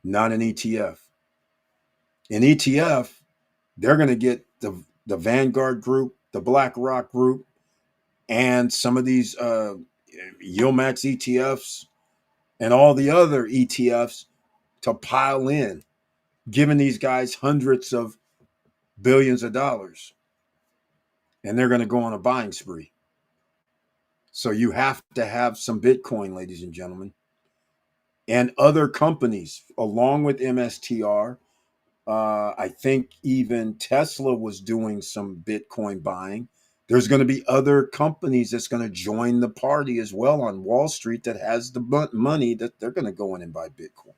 not an ETF. An ETF, they're going to get the Vanguard group, the BlackRock group, and some of these Yomax ETFs and all the other ETFs to pile in, giving these guys hundreds of billions of dollars. And they're going to go on a buying spree. So you have to have some Bitcoin, ladies and gentlemen, and other companies along with MSTR. I think even Tesla was doing some Bitcoin buying. There's going to be other companies that's going to join the party as well on Wall Street that has the money that they're going to go in and buy Bitcoin.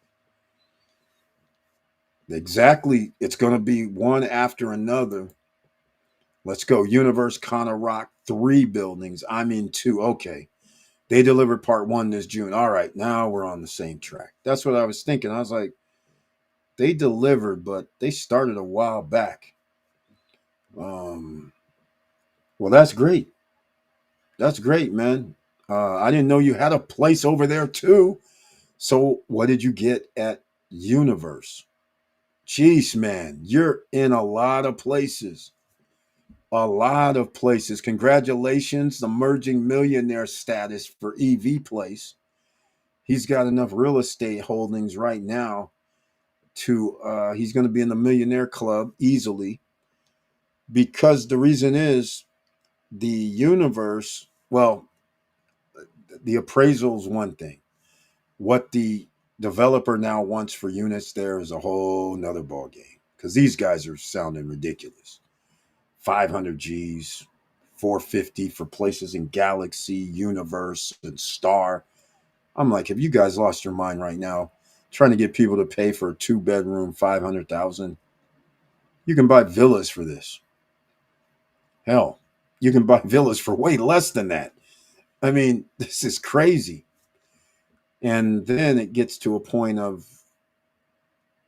Exactly. It's going to be one after another. Let's go. Universe, Connor Rock, 3 buildings. I'm in 2. Okay. They delivered part 1 this June. All right. Now we're on the same track. That's what I was thinking. I was like, they delivered, but they started a while back. Um, well, that's great. That's great, man. I didn't know you had a place over there too. So, what did you get at Universe? Jeez, man, you're in a lot of places. A lot of places. Congratulations, emerging millionaire status for EV Place. He's got enough real estate holdings right now to he's going to be in the millionaire club easily, because the reason is the universe, well, the appraisal is one thing. What the developer now wants for units there is a whole nother ball game, because these guys are sounding ridiculous. 500 G's, 450 for places in Galaxy, Universe, and Star. I'm like, have you guys lost your mind right now? Trying to get people to pay for a 2-bedroom, 500,000. You can buy villas for this. Hell, you can buy villas for way less than that. I mean, this is crazy. And then it gets to a point of,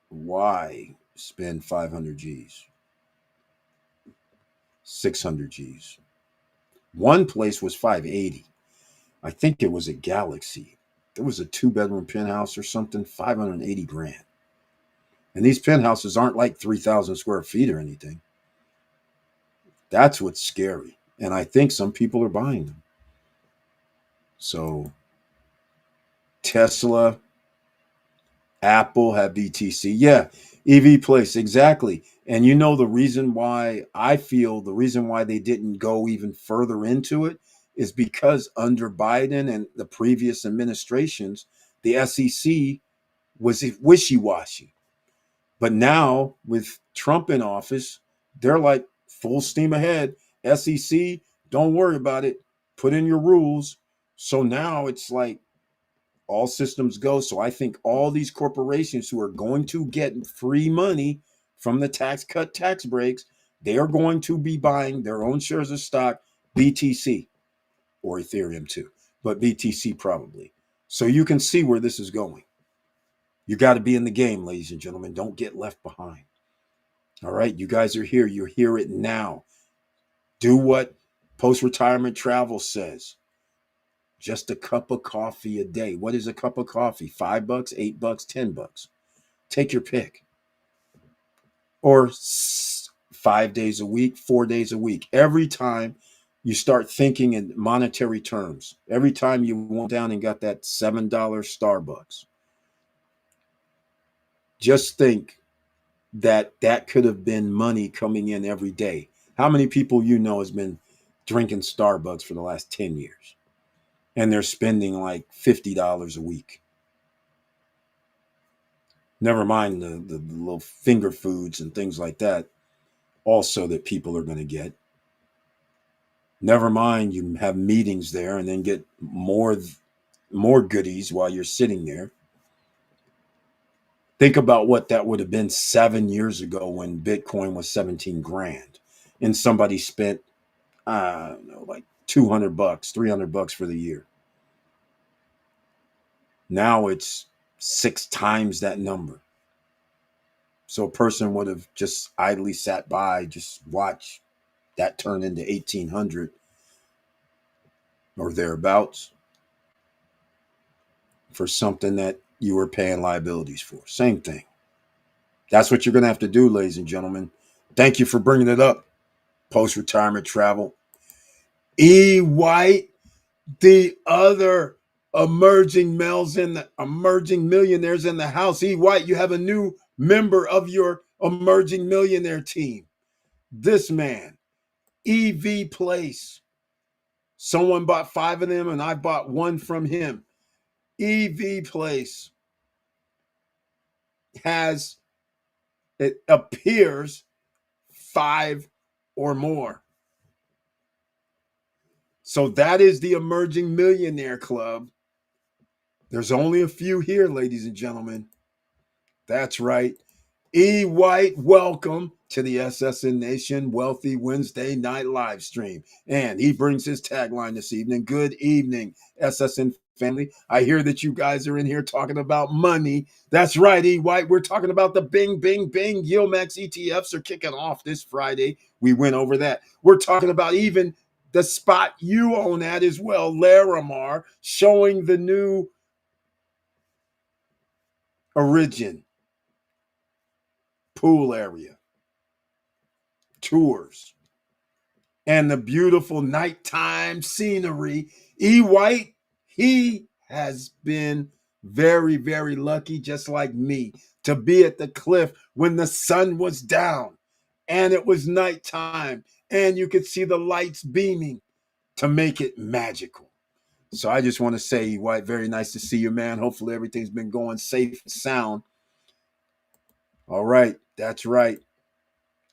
why spend 500 G's, 600 G's? One place was 580. I think it was a Galaxy. There was a 2-bedroom penthouse or something, 580 grand. And these penthouses aren't like 3,000 square feet or anything. That's what's scary. And I think some people are buying them. So Tesla, Apple have BTC. Yeah, EV Place, exactly. And you know the reason why, I feel the reason why they didn't go even further into it is because under Biden and the previous administrations, the SEC was wishy-washy. But now with Trump in office, they're like full steam ahead. SEC, don't worry about it. Put in your rules. So now it's like all systems go. So I think all these corporations who are going to get free money from the tax cut tax breaks, they are going to be buying their own shares of stock, BTC or Ethereum too, but BTC probably. So you can see where this is going. You got to be in the game, ladies and gentlemen. Don't get left behind. All right, you guys are here. You hear it now. Do what Post Retirement Travel says. Just a cup of coffee a day. What is a cup of coffee? $5, $8, $10. Take your pick. Or 5 days a week, 4 days a week. Every time you start thinking in monetary terms, every time you went down and got that $7 Starbucks, just think that that could have been money coming in every day. How many people you know has been drinking Starbucks for the last 10 years? And they're spending like $50 a week. Never mind the little finger foods and things like that also that people are going to get. Never mind, you have meetings there and then get more goodies while you're sitting there. Think about what that would have been 7 years ago when Bitcoin was 17 grand and somebody spent, I don't know, like $200, $300 for the year. Now it's 6 times that number. So a person would have just idly sat by, just watch that turn into 1800 or thereabouts for something that you were paying liabilities for. Same thing. That's what you're going to have to do, ladies and gentlemen. Thank you for bringing it up. Post retirement travel. E. White, the other emerging millionaires in the house. E. White, you have a new member of your emerging millionaire team. This man, EV Place. Someone bought 5 of them, and I bought one from him. EV Place has, it appears, 5 or more. So that is the emerging millionaire club. There's only a few here, ladies and gentlemen. That's right. E. White, welcome to the SSN Nation Wealthy Wednesday night live stream. And he brings his tagline this evening. Good evening, SSN family. I hear that you guys are in here talking about money. That's right, E. White. We're talking about the Bing, Bing, Bing. Yilmax ETFs are kicking off this Friday. We went over that. We're talking about even the spot you own at as well, Larimar, showing the new Origin pool area, tours, and the beautiful nighttime scenery. E. White, he has been very, very lucky, just like me, to be at the cliff when the sun was down and it was nighttime and you could see the lights beaming to make it magical. So I just want to say, E. White, very nice to see you, man. Hopefully everything's been going safe and sound. All right, that's right.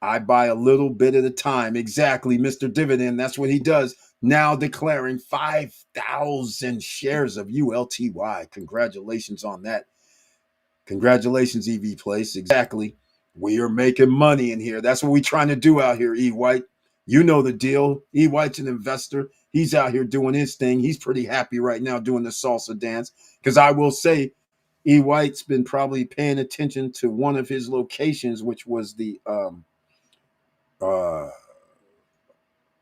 I buy a little bit at a time. Exactly, Mr. Dividend. That's what he does. Now declaring 5,000 shares of ULTY. Congratulations on that. Congratulations, EV Place. Exactly. We are making money in here. That's what we're trying to do out here, E. White. You know the deal. E. White's an investor. He's out here doing his thing. He's pretty happy right now doing the salsa dance. Because I will say, E. White's been probably paying attention to one of his locations, which was the uh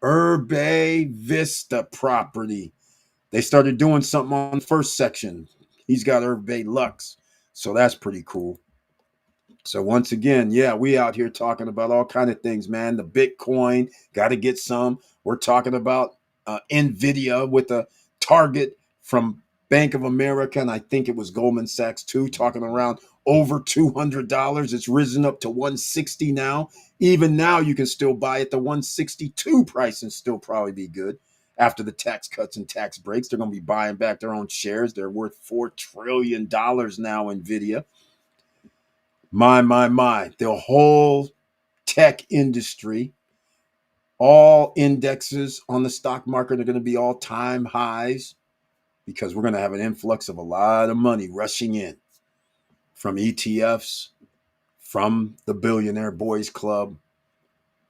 Urbe Vista property. They started doing something on the first section. He's got Urbe Lux. So that's pretty cool. So once again, yeah, we out here talking about all kind of things, man. The Bitcoin, got to get some. We're talking about NVIDIA with a target from Bank of America, and I think it was Goldman Sachs too, talking around over $200. It's risen up to 160 now. Even now, you can still buy at the 162 price and still probably be good. After the tax cuts and tax breaks, they're going to be buying back their own shares. They're worth $4 trillion now, NVIDIA. My. The whole tech industry, all indexes on the stock market are going to be all-time highs because we're going to have an influx of a lot of money rushing in from ETFs, from the Billionaire Boys Club.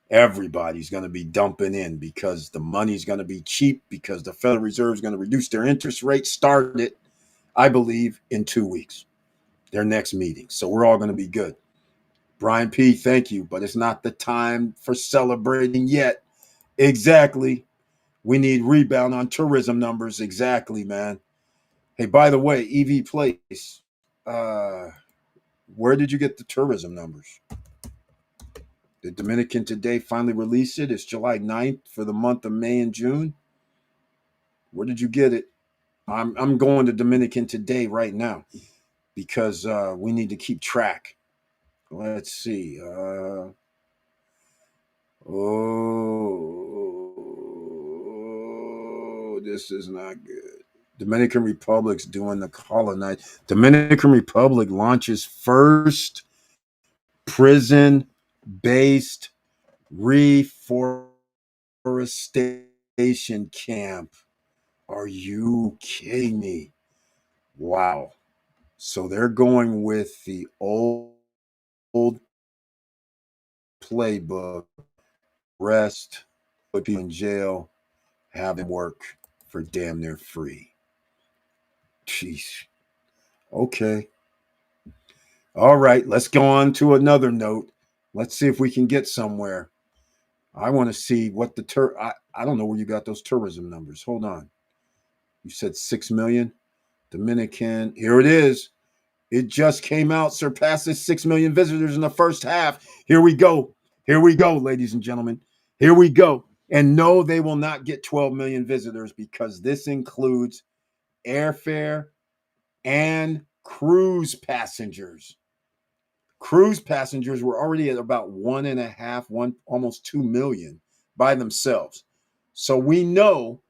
Everybody's going to be dumping in because the money's going to be cheap because the Federal Reserve is going to reduce their interest rate, started, I believe, in 2 weeks, their next meeting. So we're all going to be good. Brian P., thank you, but it's not the time for celebrating yet. Exactly. We need rebound on tourism numbers. Exactly, man. Hey, by the way, EV Place, where did you get the tourism numbers? Did Dominican Today finally release it? It's July 9th for the month of May and June. Where did you get it? I'm going to Dominican Today right now because we need to keep track. Let's see. This is not good. Dominican Republic's doing the colonize. Dominican Republic launches first prison-based reforestation vacation camp. Are you kidding me? Wow. So they're going with the old playbook. Rest, put people in jail, have them work for damn near free. Jeez. Okay. All right. Let's go on to another note. Let's see if we can get somewhere. I want to see what I don't know where you got those tourism numbers. Hold on. You said 6 million. Dominican. Here it is. It just came out, surpasses 6 million visitors in the first half. Here we go. Here we go, ladies and gentlemen. Here we go. And no, they will not get 12 million visitors because this includes airfare and cruise passengers. Cruise passengers were already at about 1.5, almost 2 million by themselves. So we know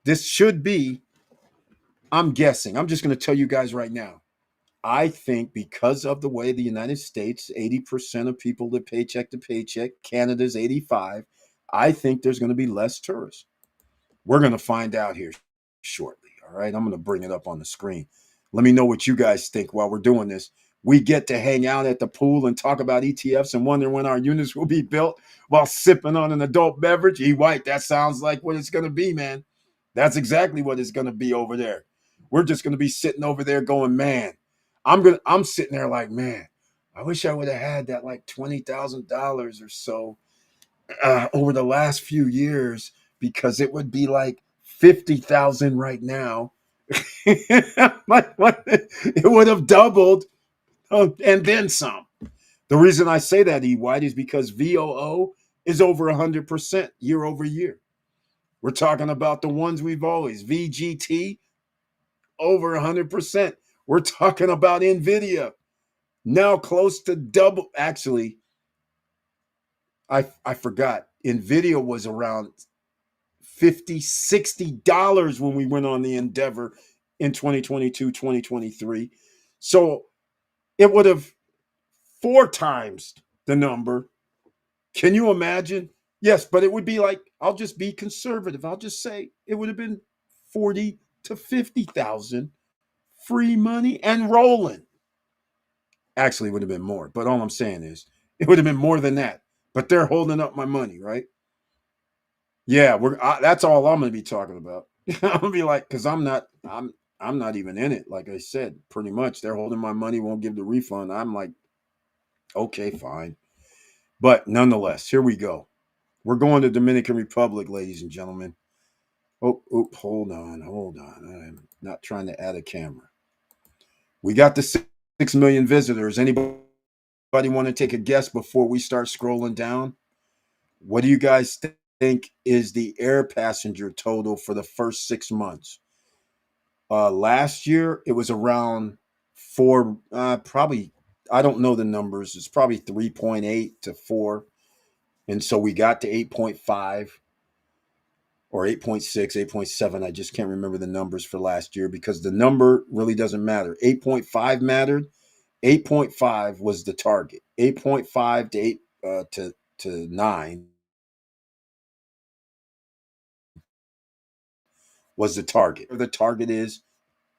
this should be, I'm guessing, I'm just going to tell you guys right now. I think because of the way the United States, 80% of people live paycheck to paycheck, Canada's 85, I think there's going to be less tourists. We're going to find out here shortly. All right. I'm going to bring it up on the screen. Let me know what you guys think while we're doing this. We get to hang out at the pool and talk about ETFs and wonder when our units will be built while sipping on an adult beverage. White, that sounds like what it's going to be, man. That's exactly what it's going to be over there. We're just going to be sitting over there going, man, I'm sitting there like, man, I wish I would have had that like $20,000 or so over the last few years because it would be like 50,000 right now. It would have doubled and then some. The reason I say that, E. White, is because VOO is over 100% year over year. We're talking about the ones we've always, VGT, over 100%. We're talking about NVIDIA, now close to double. Actually, I forgot. NVIDIA was around $50, $60 when we went on the Endeavor in 2022, 2023. So it would have 4 times the number. Can you imagine? Yes, but it would be like, I'll just be conservative. I'll just say it would have been 40 to 50,000 free money and rolling. Actually, it would have been more. But all I'm saying is it would have been more than that. But they're holding up my money, right? Yeah, that's all I'm going to be talking about. I'm going to be like, because I'm not even in it. Like I said, pretty much they're holding my money, won't give the refund. I'm like, okay, fine. But nonetheless, here we go. We're going to Dominican Republic, ladies and gentlemen. Oh, hold on. I'm not trying to add a camera. We got the 6 million visitors. Anybody want to take a guess before we start scrolling down? What do you guys think is the air passenger total for the first 6 months? Last year, it was around four, probably, I don't know the numbers. It's probably 3.8 to 4. And so we got to 8.5 or 8.6, 8.7. I just can't remember the numbers for last year because the number really doesn't matter. 8.5 mattered. 8.5 was the target. 8.5 to 8 to 9 was the target. The target is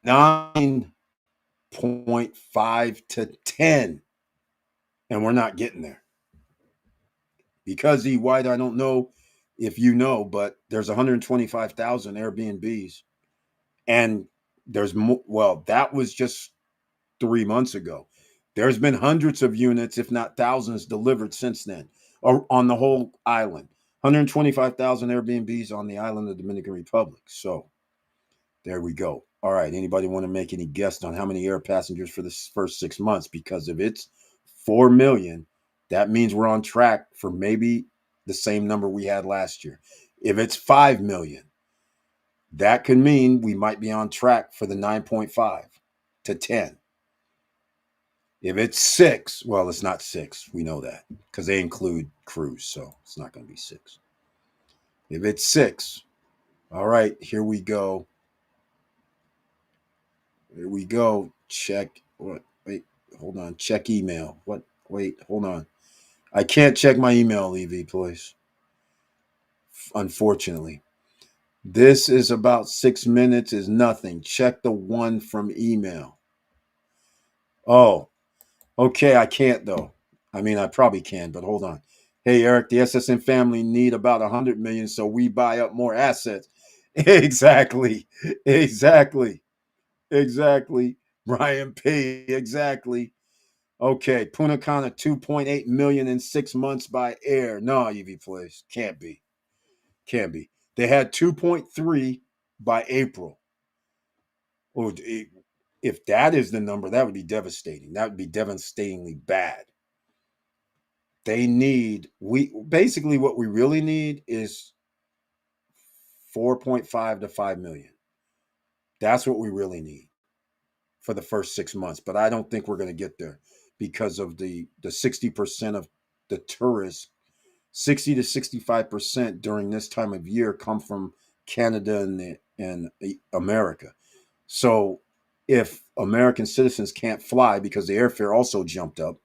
9.5 to 10. And we're not getting there. Because E. White, I don't know if you know, but there's 125,000 Airbnbs. And there's more, well, that was just 3 months ago. There's been hundreds of units, if not thousands, delivered since then on the whole island. 125,000 Airbnbs on the island of the Dominican Republic. So there we go. All right. Anybody want to make any guess on how many air passengers for the first 6 months? Because if it's 4 million, that means we're on track for maybe the same number we had last year. If it's 5 million, that could mean we might be on track for the 9.5 to 10. If it's 6, well, it's not 6. We know that because they include cruise. So it's not going to be 6. If it's 6, all right, here we go. Here we go. Check. What? Wait, hold on. Check email. What? Wait, hold on. I can't check my email, Levy, please. Unfortunately. This is about 6 minutes, is nothing. Check the one from email. Oh, okay. I can't though. I mean, I probably can, but hold on. Hey, Eric, the SSN family need about 100 million, so we buy up more assets. Exactly. Exactly. Exactly. Brian P. Exactly. Okay. Punakana 2.8 million in 6 months by air. No, UV Place. Can't be. Can't be. They had 2.3 by April. Oh, if that is the number, that would be devastating. That would be devastatingly bad. They need we basically what we really need is 4.5 to 5 million. That's what we really need for the first 6 months. But I don't think we're going to get there because of the 60% of the tourists, 60 to 65% during this time of year come from Canada and America. So if American citizens can't fly because the airfare also jumped up,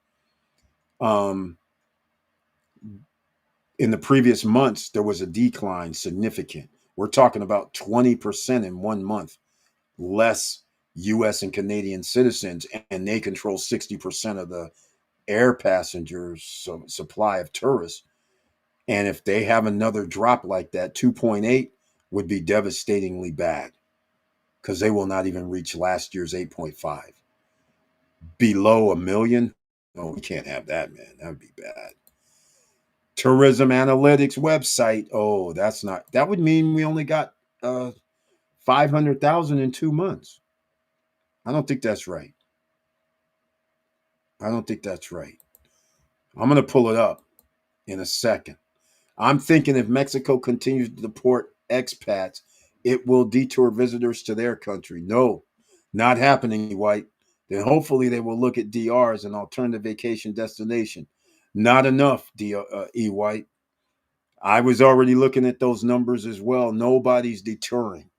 um, in the previous months there was a decline significant. We're talking about 20% in 1 month less U.S. and Canadian citizens, and they control 60% of the air passengers supply of tourists. And if they have another drop like that, 2.8 would be devastatingly bad because they will not even reach last year's 8.5. Below a million, oh, we can't have that, man. That would be bad. Tourism analytics website. Oh, that's not. That would mean we only got 500,000 in 2 months. I don't think that's right. I don't think that's right. I'm going to pull it up in a second. I'm thinking if Mexico continues to deport expats, it will detour visitors to their country. No, not happening, White. Then hopefully they will look at DR as an alternative vacation destination. Not enough, E. White. I was already looking at those numbers as well. Nobody's deterring.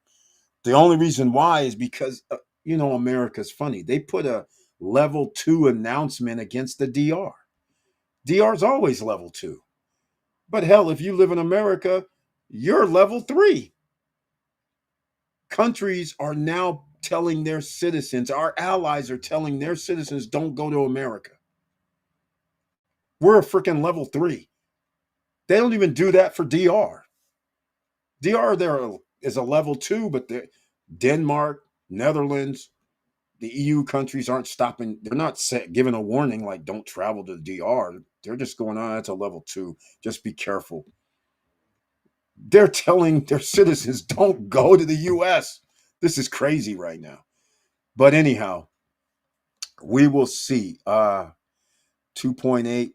The only reason why is because, America's funny. They put a level 2 announcement against the DR. DR's always level 2. But hell, if you live in America, you're level 3. Countries are now telling their citizens, our allies are telling their citizens, don't go to America. We're a freaking level 3. They don't even do that for DR. DR there is a level 2, but Denmark, Netherlands, the EU countries aren't stopping. They're not giving a warning like don't travel to the DR. They're just going on. That's a level 2. Just be careful. They're telling their citizens don't go to the US. This is crazy right now. But anyhow, we will see. 2.8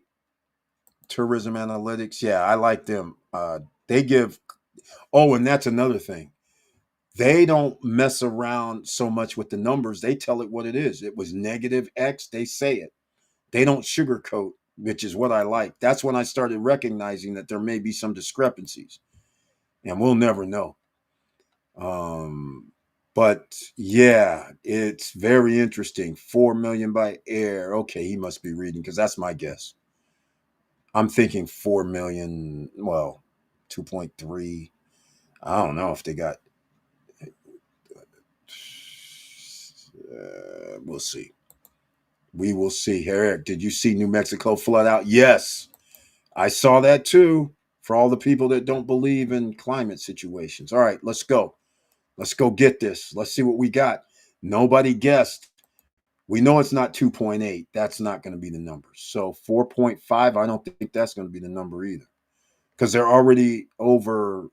tourism analytics. Yeah, I like them. They give, oh, and that's another thing. They don't mess around so much with the numbers. They tell it what it is. It was negative X. They say it. They don't sugarcoat, which is what I like. That's when I started recognizing that there may be some discrepancies, and we'll never know. Um, but yeah, it's very interesting. 4 million by air. Okay, he must be reading because that's my guess. I'm thinking 4 million. Well, 2.3. I don't know if they got. We'll see. We will see. Eric, did you see New Mexico flood out? Yes, I saw that too. For all the people that don't believe in climate situations. All right, let's go. Let's go get this. Let's see what we got. Nobody guessed. We know it's not 2.8. That's not going to be the number. So 4.5, I don't think that's going to be the number either. Because they're already over,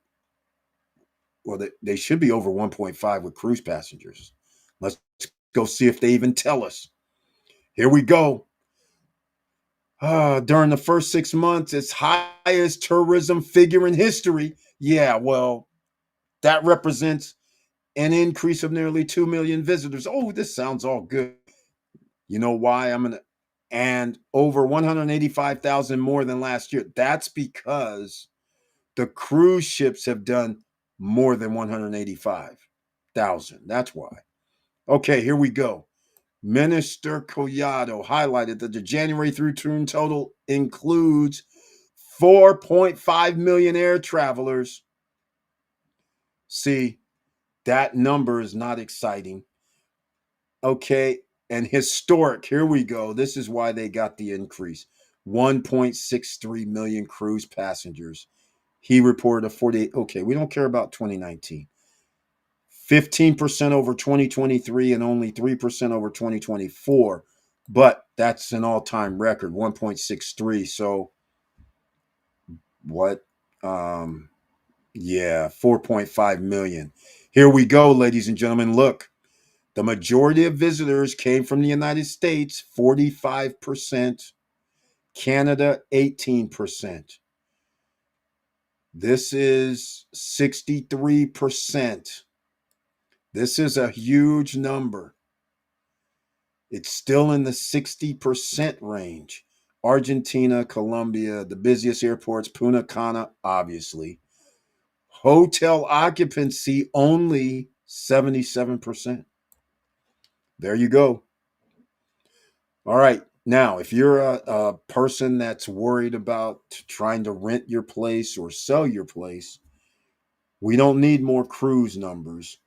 well, they should be over 1.5 with cruise passengers. Let's go see if they even tell us. Here we go. During the first 6 months, its highest tourism figure in history. Yeah, well, that represents an increase of nearly 2 million visitors. Oh, this sounds all good. You know why? And over 185,000 more than last year. That's because the cruise ships have done more than 185,000. That's why. Okay, here we go. Minister Collado highlighted that the January through June total includes 4.5 million air travelers, See, that number is not exciting. Okay. And historic, here we go. This is why they got the increase 1.63 million cruise passengers. He reported a 48. Okay, we don't care about 2019. 15% over 2023 and only 3% over 2024. But that's an all time record 1.63. So, what? Um, yeah, 4.5 million. Here we go, ladies and gentlemen. Look, the majority of visitors came from the United States, 45%, Canada, 18%. This is 63%. This is a huge number. It's still in the 60% range. Argentina, Colombia, the busiest airports, Punta Cana, obviously. Hotel occupancy only 77%. There you go. All right. Now, if you're a person that's worried about trying to rent your place or sell your place, we don't need more cruise numbers.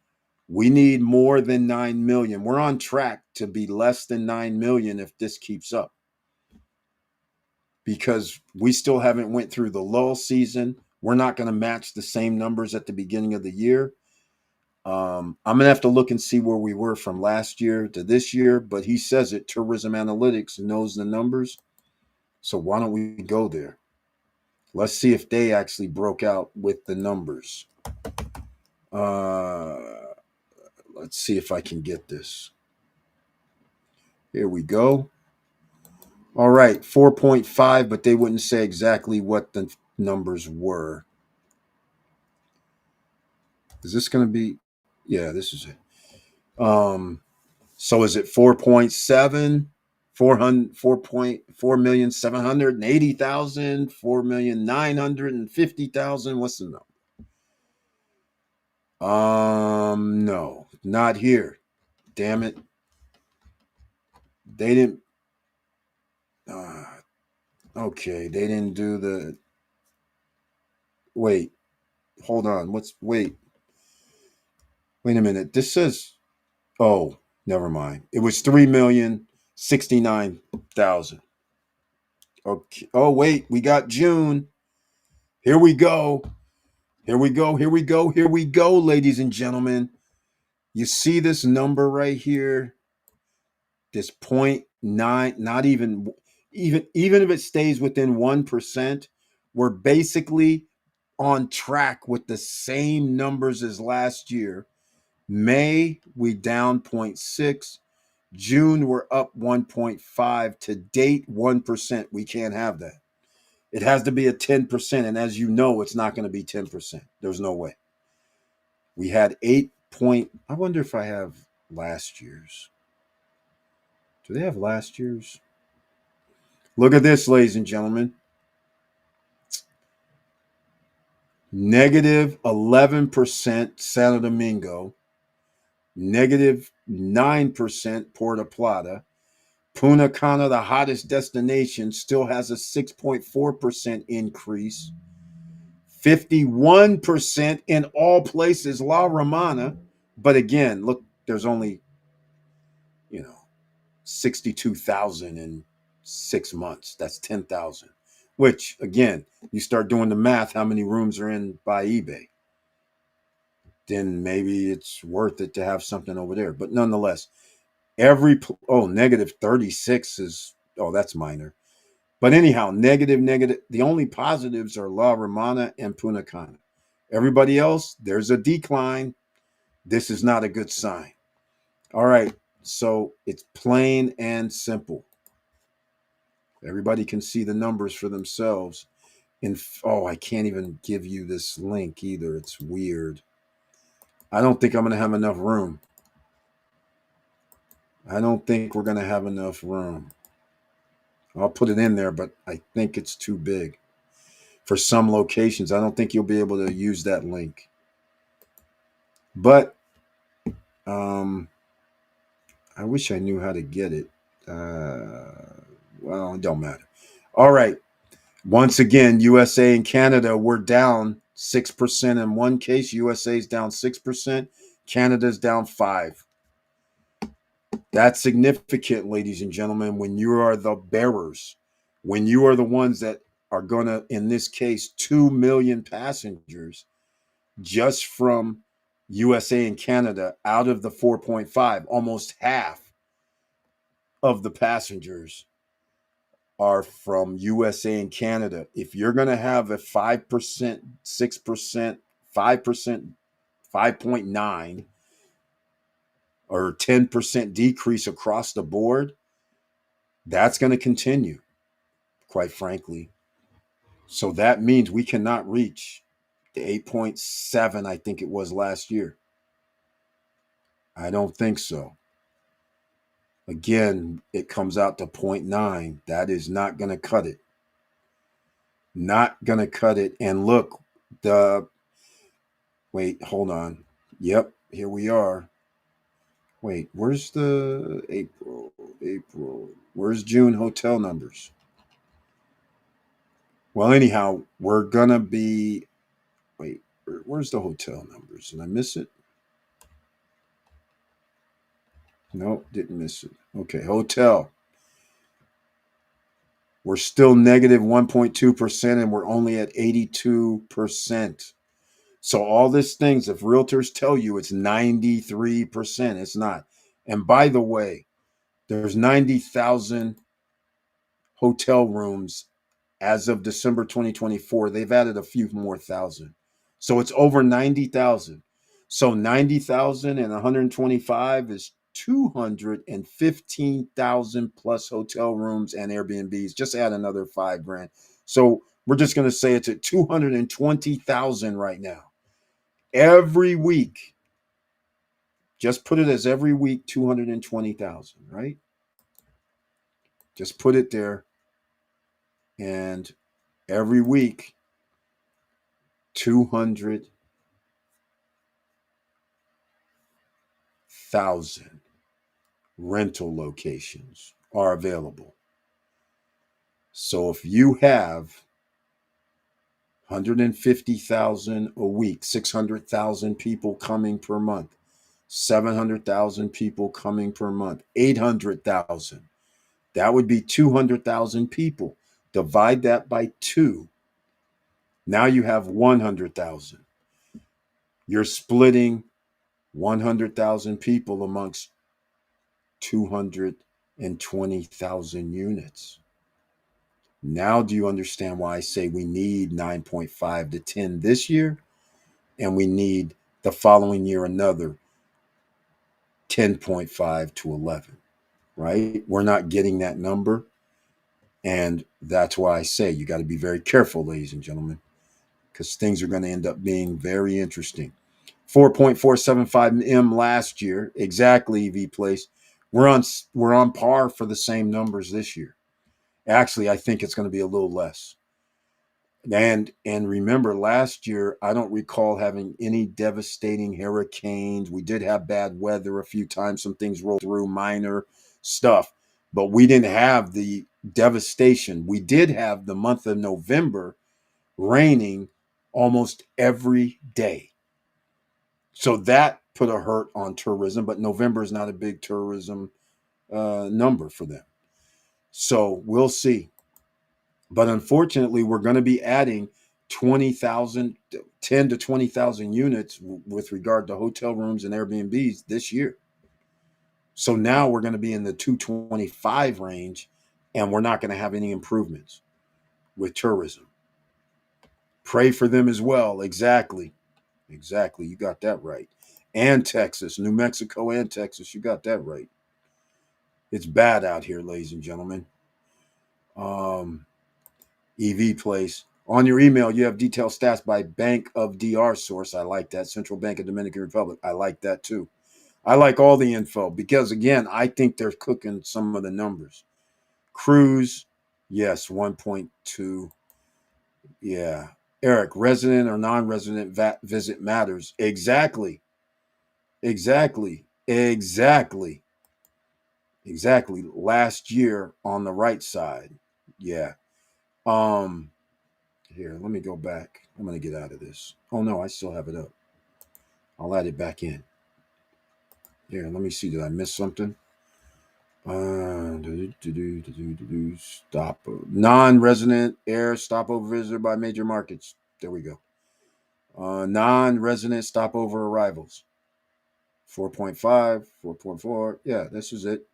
We need more than 9 million. We're on track to be less than 9 million if this keeps up, because we still haven't went through the lull season. We're not going to match the same numbers at the beginning of the year. I'm going to have to look and see where we were from last year to this year, but he says it. Tourism Analytics knows the numbers. So why don't we go there? Let's see if they actually broke out with the numbers. Uh, let's see if I can get this. Here we go. All right, 4.5, but they wouldn't say exactly what the numbers were. Is this going to be? Yeah, this is it. So is it 4.7? 4.4,780,000, 4,950,000. What's the number? No, not here. Damn it. They didn't. Uh, okay, they didn't do the. Wait, hold on. Wait a minute. This says. Oh, never mind. It was 3,069,000. Okay. Oh, wait, we got June. Here we go. Here we go. Here we go. Here we go, ladies and gentlemen. You see this number right here? This 0.9, not even if it stays within 1%, we're basically on track with the same numbers as last year. May, we down zero point 0.6. June, we're up 1.5. To date, 1%. We can't have that. It has to be a 10%. And as you know, it's not going to be 10%. There's no way. We had 8 point. I wonder if I have last year's. Do they have last year's? Look at this, ladies and gentlemen. Negative 11% Santo Domingo. Negative 9% Puerto Plata. Punta Cana, the hottest destination, still has a 6.4% increase. 51% in all places, La Romana. But again, look, there's only, 62,000 in 6 months. That's 10,000, which again, you start doing the math, how many rooms are in by eBay, then maybe it's worth it to have something over there. But nonetheless, negative 36 is, that's minor. But anyhow, negative. The only positives are La Romana and Punta Cana. Everybody else, there's a decline. This is not a good sign. All right. So it's plain and simple. Everybody can see the numbers for themselves. I can't even give you this link either. It's weird. I don't think I'm going to have enough room. I don't think we're going to have enough room. I'll put it in there, but I think it's too big. For some locations, I don't think you'll be able to use that link. But I wish I knew how to get it. Well, it don't matter. All right. Once again, USA and Canada were down 6% in one case. USA's down 6%. Canada's down 5%. That's significant, ladies and gentlemen, when you are the bearers, when you are the ones that are going to, in this case, 2 million passengers just from USA and Canada out of the 4.5, almost half of the passengers are from USA and Canada. If you're going to have a 5%, 6%, 5%, 5.9, or 10% decrease across the board, that's going to continue, quite frankly. So that means we cannot reach the 8.7, I think it was last year. I don't think so. Again, it comes out to 0.9. That is not going to cut it. Not going to cut it. And look, wait, hold on. Yep, here we are. Wait, where's the April? Where's June hotel numbers? Well, anyhow, we're going to be, wait, where's the hotel numbers? Did I miss it? No, didn't miss it. Okay, hotel. We're still negative 1.2%, and we're only at 82%. So all these things, if realtors tell you it's 93%, it's not. And by the way, there's 90,000 hotel rooms as of December 2024. They've added a few more thousand. So it's over 90,000. So 90,000 and 125 is 215,000 plus hotel rooms and Airbnbs. Just add another $5,000. So we're just going to say it's at 220,000 right now. Every week, just put it as every week, 220,000, right? Just put it there. And every week, 200,000 rental locations are available. So if you have 150,000 a week, 600,000 people coming per month, 700,000 people coming per month, 800,000, that would be 200,000 people. Divide that by 2. Now you have 100,000. You're splitting 100,000 people amongst 220,000 units. Now, do you understand why I say we need 9.5 to 10 this year? And we need the following year another 10.5 to 11, right? We're not getting that number. And that's why I say you got to be very careful, ladies and gentlemen, because things are going to end up being very interesting. 4.475 M last year, exactly, EV Place. We're on par for the same numbers this year. Actually, I think it's going to be a little less. And remember, last year, I don't recall having any devastating hurricanes. We did have bad weather a few times. Some things rolled through, minor stuff. But we didn't have the devastation. We did have the month of November raining almost every day. So that put a hurt on tourism. But November is not a big tourism number for them. So we'll see. But unfortunately, we're going to be adding 20,000, 10 to 20,000 units with regard to hotel rooms and Airbnbs this year. So now we're going to be in the 225 range, and we're not going to have any improvements with tourism. Pray for them as well. Exactly. You got that right. And Texas, New Mexico and Texas, you got that right. It's bad out here, ladies and gentlemen. EV Place. On your email, you have detailed stats by Bank of DR source. I like that. Central Bank of Dominican Republic. I like that too. I like all the info because, again, I think they're cooking some of the numbers. Cruise, yes, 1.2. Yeah. Eric, resident or non-resident visit matters. Exactly. Last year on the right side. Yeah. Here, let me go back. I'm going to get out of this. Oh, no, I still have it up. I'll add it back in. Here, let me see. Did I miss something? Stop. Non-resident air stopover visitor by major markets. There we go. Non-resident stopover arrivals. 4.5, 4.4. Yeah, this is it.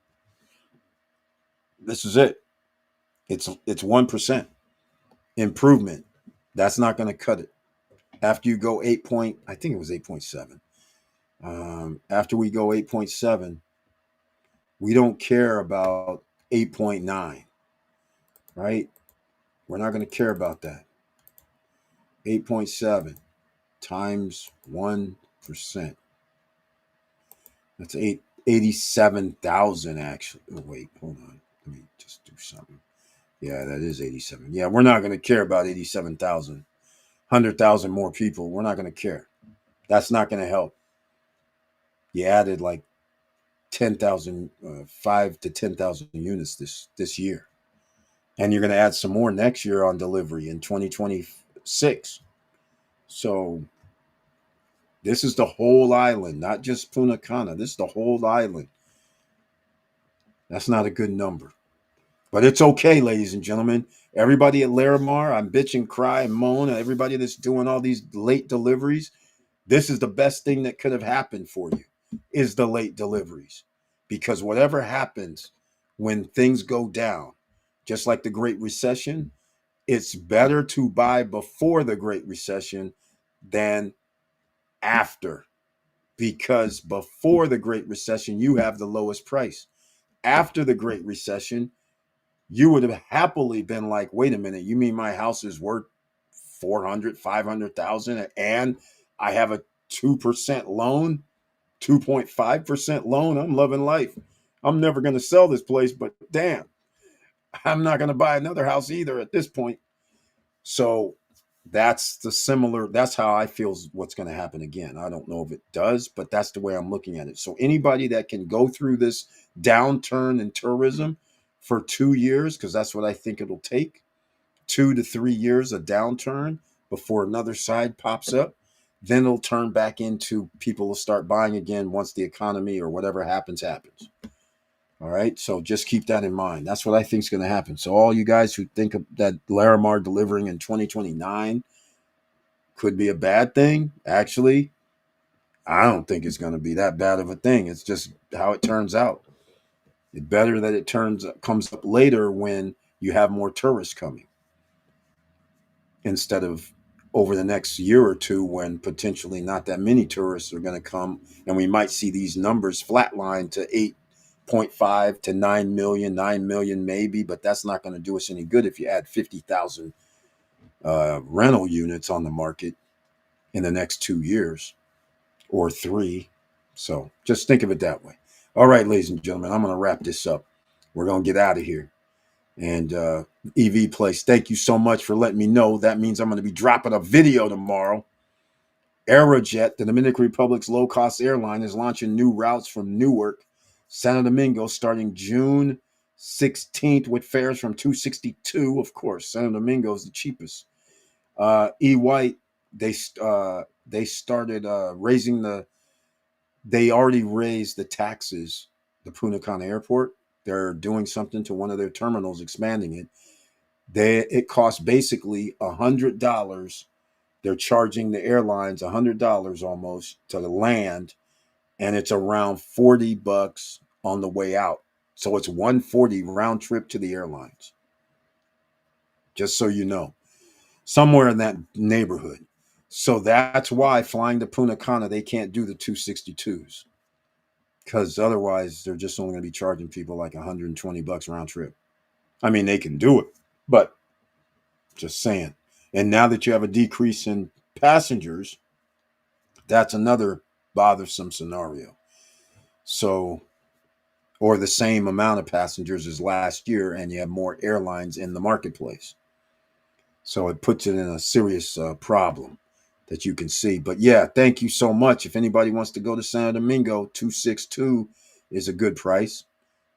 This is it. It's 1% improvement. That's not going to cut it. After you go 8 point, I think it was 8.7. After we go 8.7, we don't care about 8.9, right? We're not going to care about that. 8.7 times 1%. That's 87,000 actually. Oh, wait, hold on. Let me just do something. Yeah, that is 87. Yeah, we're not going to care about 87,000. 100,000 more people. We're not going to care. That's not going to help. You added like 10,000, 5 to 10,000 units this year. And you're going to add some more next year on delivery in 2026. So this is the whole island, not just Punta Cana. This is the whole island. That's not a good number. But it's okay, ladies and gentlemen. Everybody at Larimar, I'm bitch and cry and moan. Everybody that's doing all these late deliveries, this is the best thing that could have happened for you, is the late deliveries. Because whatever happens when things go down, just like the Great Recession, it's better to buy before the Great Recession than after. Because before the Great Recession, you have the lowest price. After the Great Recession, you would have happily been like, wait a minute, you mean my house is worth 400, 500,000 and I have a 2% loan, 2.5% loan? I'm loving life. I'm never going to sell this place, but damn, I'm not going to buy another house either at this point. So that's how I feel is what's going to happen again. I don't know if it does, but that's the way I'm looking at it. So anybody that can go through this downturn in tourism for 2 years, because that's what I think it'll take, 2 to 3 years of downturn before another side pops up, then it'll turn back into people will start buying again once the economy or whatever happens. All right. So just keep that in mind. That's what I think is going to happen. So all you guys who think that Larimar delivering in 2029 could be a bad thing, actually, I don't think it's going to be that bad of a thing. It's just how it turns out. It's better that it comes up later when you have more tourists coming instead of over the next year or two when potentially not that many tourists are going to come, and we might see these numbers flatline to 8.5 to 9 million, 9 million maybe, but that's not going to do us any good if you add 50,000 rental units on the market in the next 2 years or 3. So just think of it that way. All right, ladies and gentlemen, I'm going to wrap this up. We're going to get out of here. And EV Place, thank you so much for letting me know. That means I'm going to be dropping a video tomorrow. Aerojet, the Dominican Republic's low-cost airline, is launching new routes from Newark, Santo Domingo, starting June 16th with fares from $262. Of course, Santo Domingo is the cheapest. E-White, they started raising they already raised the taxes, the Punta Cana airport. They're doing something to one of their terminals, expanding it. It costs basically $100. They're charging the airlines $100 almost to land, and it's around $40 on the way out. So it's $140 round trip to the airlines. Just so you know, somewhere in that neighborhood. So that's why flying to Punta Cana, they can't do the 262s. Because otherwise, they're just only going to be charging people like $120 round trip. I mean, they can do it, but just saying. And now that you have a decrease in passengers, that's another bothersome scenario. So, or the same amount of passengers as last year, and you have more airlines in the marketplace. So it puts it in a serious problem that you can see. But yeah, thank you so much. If anybody wants to go to Santo Domingo, 262 is a good price.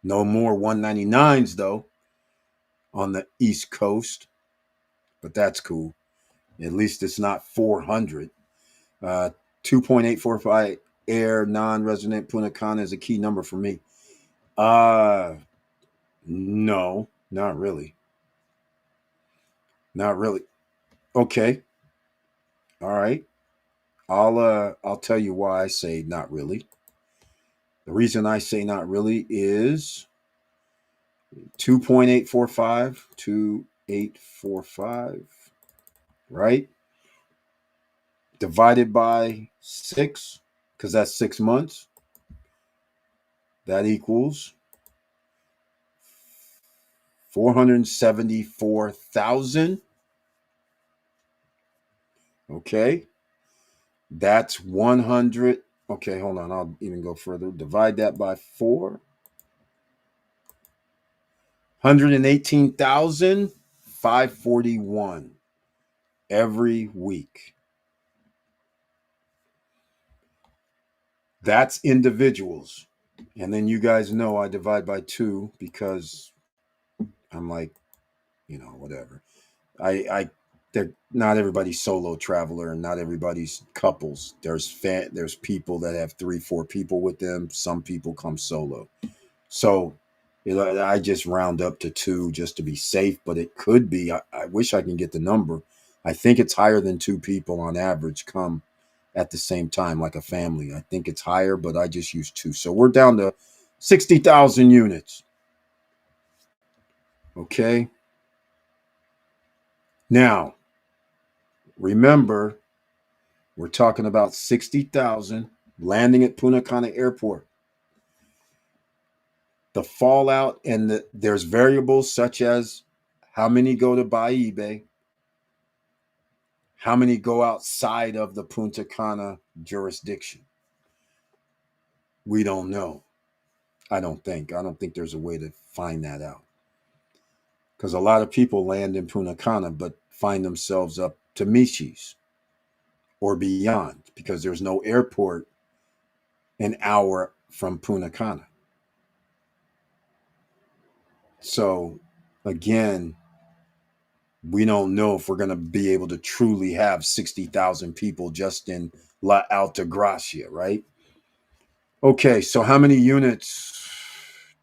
No more 199s though on the East Coast, but that's cool. At least it's not 400. 2.845 air non-resident Punta Cana is a key number for me. No, not really. Not really. Okay. All right. I'll tell you why I say not really. The reason I say not really is 2.845, 2.845, right? Divided by 6, because that's 6 months. That equals 474,000. Okay. That's 100. Okay, hold on. I'll even go further. Divide that by 4. 118,541 every week. That's individuals. And then you guys know I divide by 2 because I'm like, whatever. I they're not everybody's solo traveler and not everybody's couples. There's people that have 3, 4 people with them. Some people come solo. So I just round up to 2 just to be safe, but it could be. I wish I can get the number. I think it's higher than 2 people on average come at the same time, like a family. I think it's higher, but I just use 2. So we're down to 60,000 units. Okay. Now, remember, we're talking about 60,000 landing at Punta Cana Airport. The fallout and there's variables such as how many go to buy eBay, how many go outside of the Punta Cana jurisdiction. We don't know. I don't think. I don't think there's a way to find that out. Because a lot of people land in Punta Cana but find themselves up to Michis or beyond because there's no airport an hour from Punta Cana. So, again, we don't know if we're going to be able to truly have 60,000 people just in La Altagracia, right? Okay, so how many units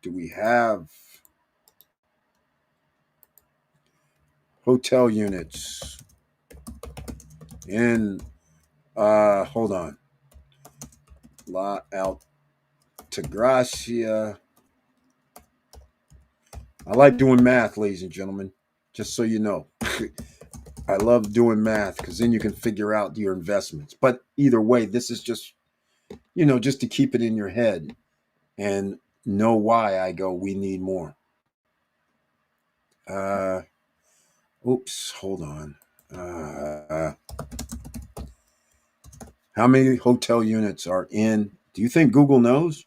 do we have? Hotel units in, hold on, La Altagracia. I like doing math, ladies and gentlemen, just so you know. I love doing math because then you can figure out your investments. But either way, this is just, just to keep it in your head and know why I go, we need more. Uh, Oops, hold on. How many hotel units are in? Do you think Google knows?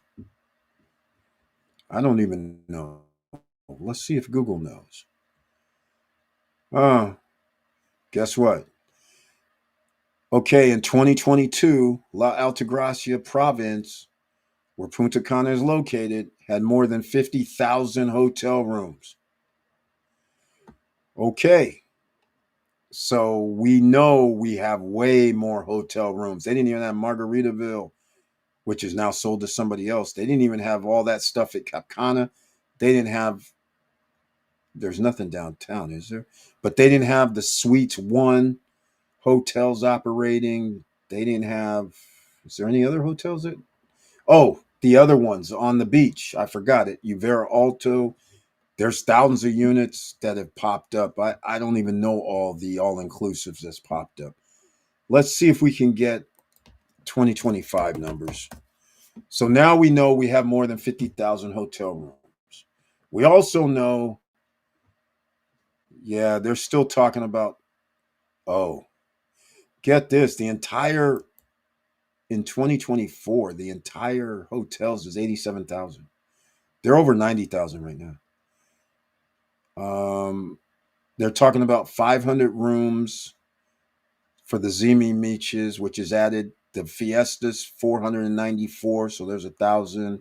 I don't even know. Let's see if Google knows. Guess what? Okay, in 2022, La Altagracia province, where Punta Cana is located, had more than 50,000 hotel rooms. Okay, so we know we have way more hotel rooms. They didn't even have Margaritaville, which is now sold to somebody else. They didn't even have all that stuff at Cap Cana. They didn't have, there's nothing downtown, is there? But they didn't have the Suites 1 hotels operating. They didn't have, is there any other hotels that, oh, the other ones on the beach. I forgot it. Uvera Alto. There's thousands of units that have popped up. I don't even know all the all-inclusives that's popped up. Let's see if we can get 2025 numbers. So now we know we have more than 50,000 hotel rooms. We also know, yeah, they're still talking about, oh, get this, in 2024, the entire hotels is 87,000. They're over 90,000 right now. They're talking about 500 rooms for the Zimi Beaches, which is added. The Fiestas 494, so there's 1,000.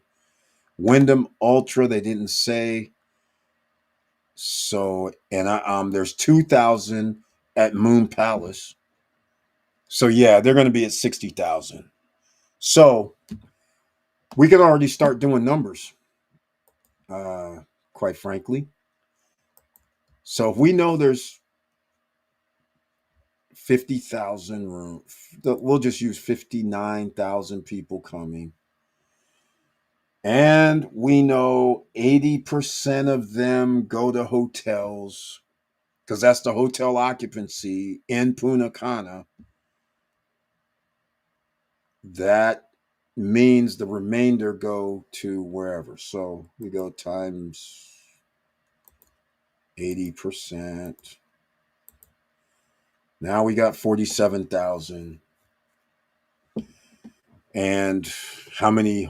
Wyndham Ultra, they didn't say. So, and there's 2,000 at Moon Palace. So yeah, they're going to be at 60,000. So we can already start doing numbers. Uh, quite frankly. So if we know there's 50,000 room, we'll just use 59,000 people coming. And we know 80% of them go to hotels because that's the hotel occupancy in Punta Cana. That means the remainder go to wherever. So we go times 80%. Now we got 47,000. And how many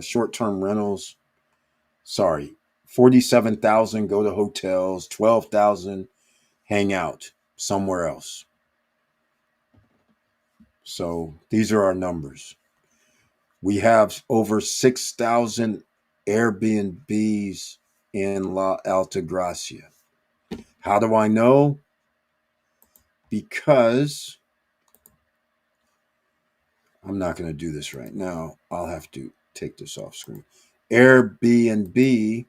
short term rentals? Sorry, 47,000 go to hotels, 12,000 hang out somewhere else. So these are our numbers. We have over 6,000 Airbnbs in La Altagracia. How do I know? Because I'm not going to do this right now. I'll have to take this off screen. Airbnb,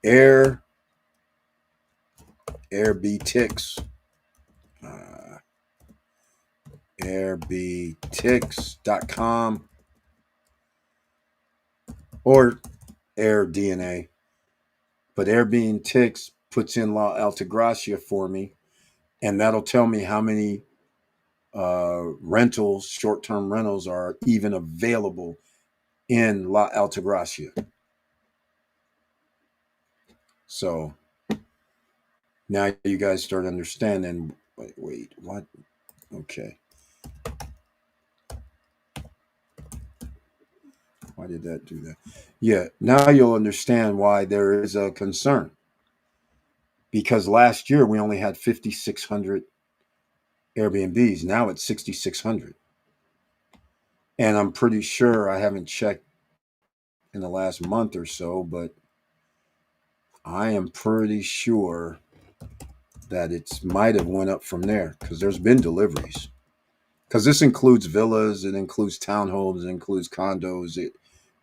Air, Airbtix, uh, airbtix.com or AirDNA. But Airbnb puts in La Altagracia for me, and that'll tell me how many rentals, short term rentals, are even available in La Altagracia. So now you guys start understanding. Wait, what? Okay. Why did that do that? Yeah, now you'll understand why there is a concern. Because last year we only had 5,600 Airbnbs. Now it's 6,600. And I'm pretty sure, I haven't checked in the last month or so, but I am pretty sure that it might have went up from there because there's been deliveries. Because this includes villas, it includes townhomes, it includes condos, it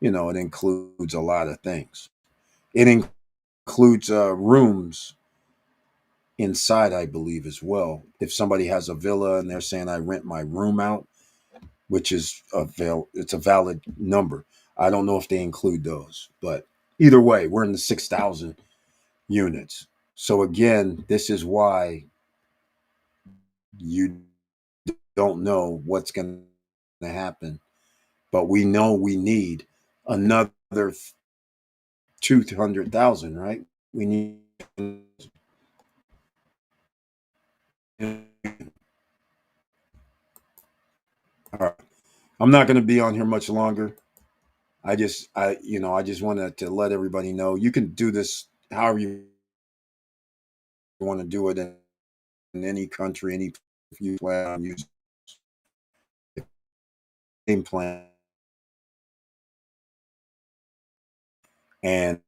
includes a lot of things. It includes rooms inside, I believe, as well. If somebody has a villa and they're saying I rent my room out, which is it's a valid number. I don't know if they include those, but either way, we're in the 6,000 units. So again, this is why you don't know what's going to happen, but we know we need another 200,000, right? We need. All right. I'm not going to be on here much longer. I just wanted to let everybody know you can do this however you want to do it in any country, any if you plan on using the same plan, and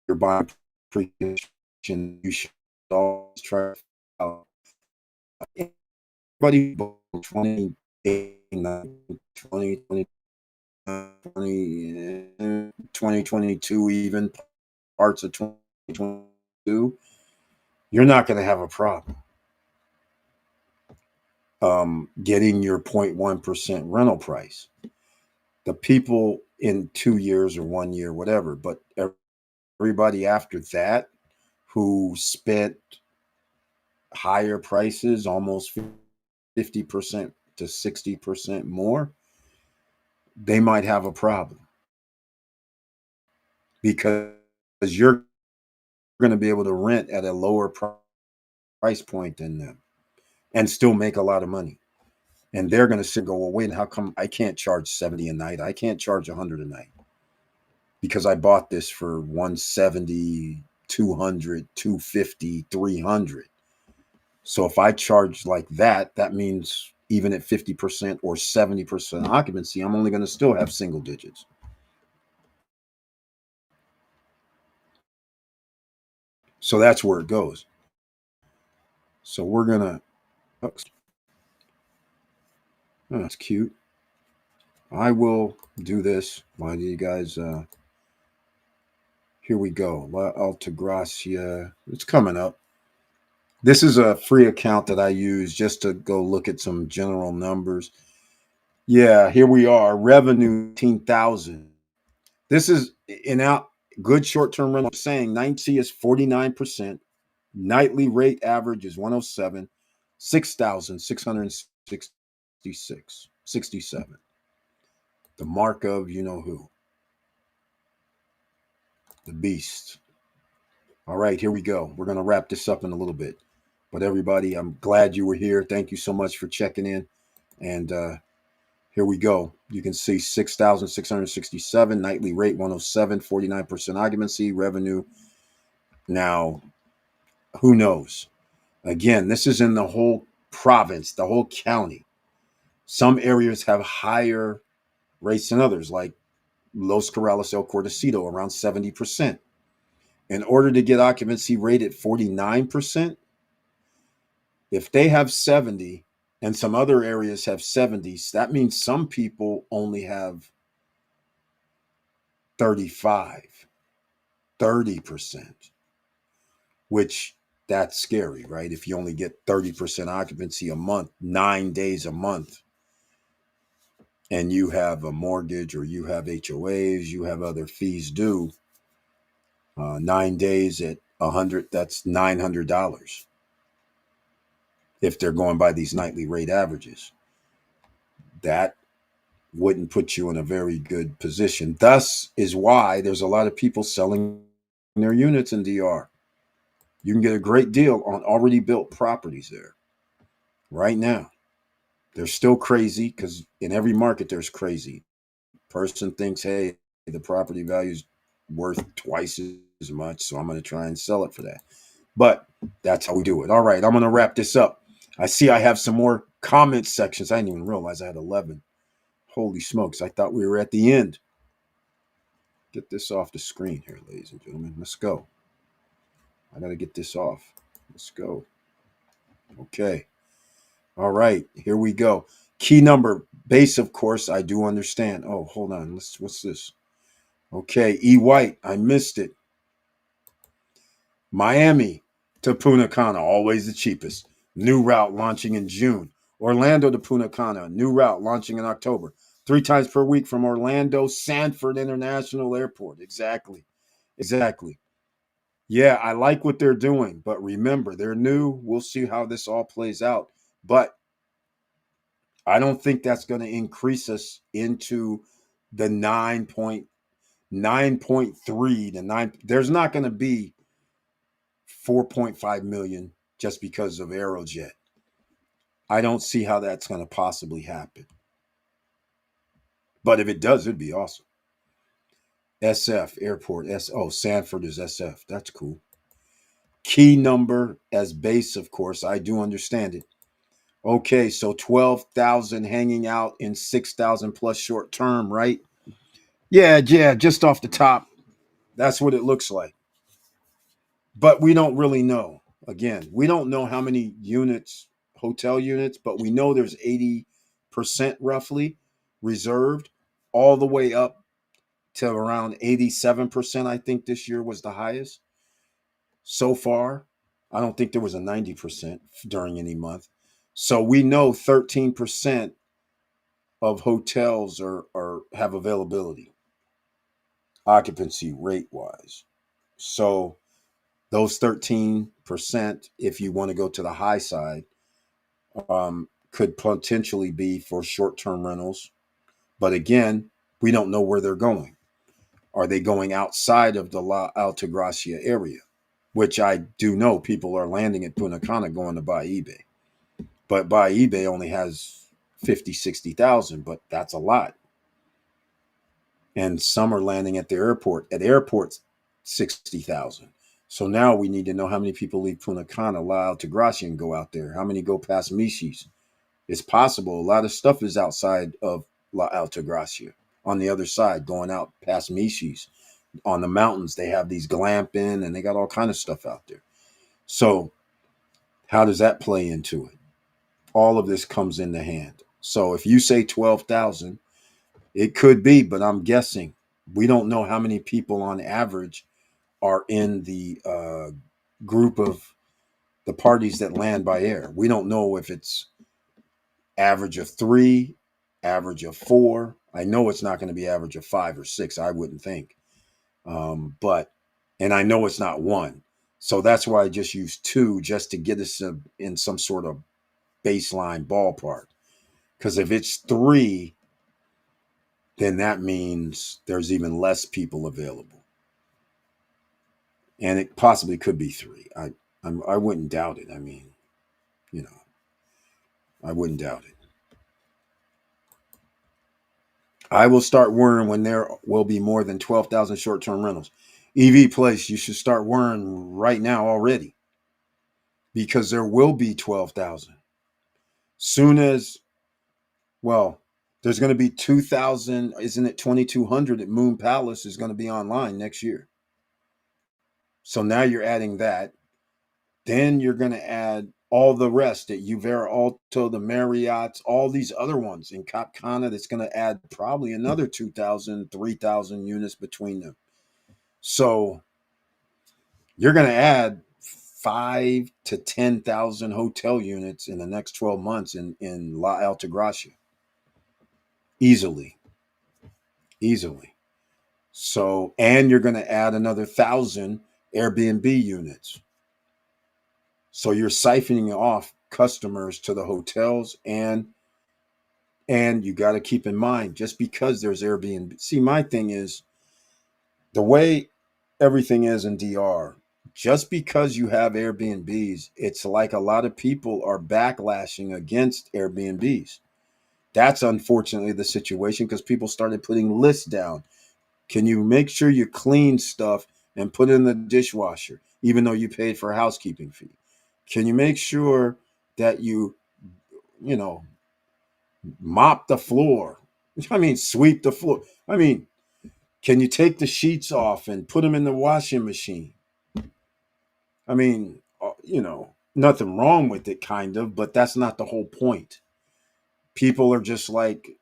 you're buying pre-construction, you should always try out anybody 20, 20, 2022, even parts of 2022, you're not going to have a problem getting your 0.1% rental price. The people in 2 years or 1 year, whatever, but everybody after that who spent higher prices, almost 50% to 60% more, they might have a problem because you're going to be able to rent at a lower price point than them and still make a lot of money. And they're going to go, well, wait, how come I can't charge 70 a night? I can't charge 100 a night because I bought this for 170, 200, 250, 300. So if I charge like that, that means even at 50% or 70% occupancy, I'm only going to still have single digits. So that's where it goes. So we're gonna. Oh, that's cute. I will do this. Why do you guys? Here we go. La Altagracia. It's coming up. This is a free account that I use just to go look at some general numbers. Yeah, here we are. Revenue 18,000. This is in out good short term rental saying 90 is 49%. Nightly rate average is 107, 6,666, 67. The mark of you know who, the beast. All right, here we go. We're going to wrap this up in a little bit. But everybody, I'm glad you were here. Thank you so much for checking in. And here we go. You can see 6,667, nightly rate 107, 49% occupancy, revenue. Now, who knows? Again, this is in the whole province, the whole county. Some areas have higher rates than others, like Los Corrales, El Cordecito, around 70%. In order to get occupancy rate at 49%, if they have 70 and some other areas have 70s, that means some people only have 35, 30%, which that's scary, right? If you only get 30% occupancy a month, 9 days a month, and you have a mortgage or you have HOAs, you have other fees due, 9 days at 100, that's $900 if they're going by these nightly rate averages. That wouldn't put you in a very good position. Thus is why there's a lot of people selling their units in DR. You can get a great deal on already built properties there right now. They're still crazy because in every market there's crazy. Person thinks, hey, the property value is worth twice as much, so I'm going to try and sell it for that. But that's how we do it. All right, I'm going to wrap this up. I see I have some more comment sections. I didn't even realize I had 11. Holy smokes, I thought we were at the end. Get this off the screen here, ladies and gentlemen. Let's go. I got to get this off. Let's go. Okay. All right, here we go. Key number, base, of course, I do understand. Oh, hold on. What's this? Okay, E. White, I missed it. Miami to Punta Cana, always the cheapest. New route launching in June. Orlando to Punta Cana, new route launching in October. 3 times per week from Orlando Sanford International Airport. Exactly. Exactly. Yeah, I like what they're doing, but remember, they're new. We'll see how this all plays out. But I don't think that's going to increase us into the 9.9.3 to 9. There's not going to be 4.5 million just because of Aerojet. I don't see how that's going to possibly happen. But if it does, it'd be awesome. SF Airport. Sanford is SF. That's cool. Key number as base, of course. I do understand it. Okay, so 12,000 hanging out in 6,000 plus short term, right? Yeah, just off the top. That's what it looks like. But we don't really know. Again, we don't know how many units, hotel units, but we know there's 80% roughly reserved, all the way up to around 87%. I think this year was the highest so far. I don't think there was a 90% during any month. So we know 13% of hotels are have availability, occupancy rate wise. So those 13%, if you want to go to the high side, could potentially be for short term rentals. But again, we don't know where they're going. Are they going outside of the La Altagracia area? Which I do know people are landing at Punta Cana going to buy eBay. But buy eBay only has 50, 60,000, but that's a lot. And some are landing at the airport. At airports, 60,000. So now we need to know how many people leave Punta Cana, La Altagracia, and go out there. How many go past Michis? It's possible. A lot of stuff is outside of La Altagracia on the other side, going out past Michis. on the mountains. They have these glamping and they got all kind of stuff out there. So how does that play into it? All of this comes into hand. So if you say 12,000, it could be, but I'm guessing we don't know how many people on average are in the group of the parties that land by air. We don't know if it's average of 3, average of 4. I know it's not going to be average of 5 or 6. I wouldn't think. But and I know it's not 1. So that's why I just used 2 just to get us in some sort of baseline ballpark. Because if it's 3, then that means there's even less people available, and it possibly could be 3. I wouldn't doubt it. I mean, you know, I wouldn't doubt it. I will start worrying when there will be more than 12,000 short-term rentals. EV Place, you should start worrying right now already, because there will be 12,000. Soon as, well, there's going to be 2,000, isn't it 2,200 at Moon Palace is going to be online next year. So now you're adding that. Then you're going to add all the rest at Uvera Alto, the Marriott's, all these other ones in Cap Cana that's going to add probably another 2,000, 3,000 units between them. So you're going to add 5 to 10,000 hotel units in the next 12 months in La Altagracia. Easily. Easily. So, and you're going to add another 1,000 Airbnb units. So you're siphoning off customers to the hotels, and you got to keep in mind, just because there's Airbnb. See, my thing is the way everything is in DR, just because you have Airbnbs, it's like a lot of people are backlashing against Airbnbs. That's unfortunately the situation, because people started putting lists down. Can you make sure you clean stuff and put it in the dishwasher, even though you paid for a housekeeping fee? Can you make sure that you know, mop the floor? I mean, sweep the floor. I mean, can you take the sheets off and put them in the washing machine? I mean, nothing wrong with it, kind of, but that's not the whole point. People are just like,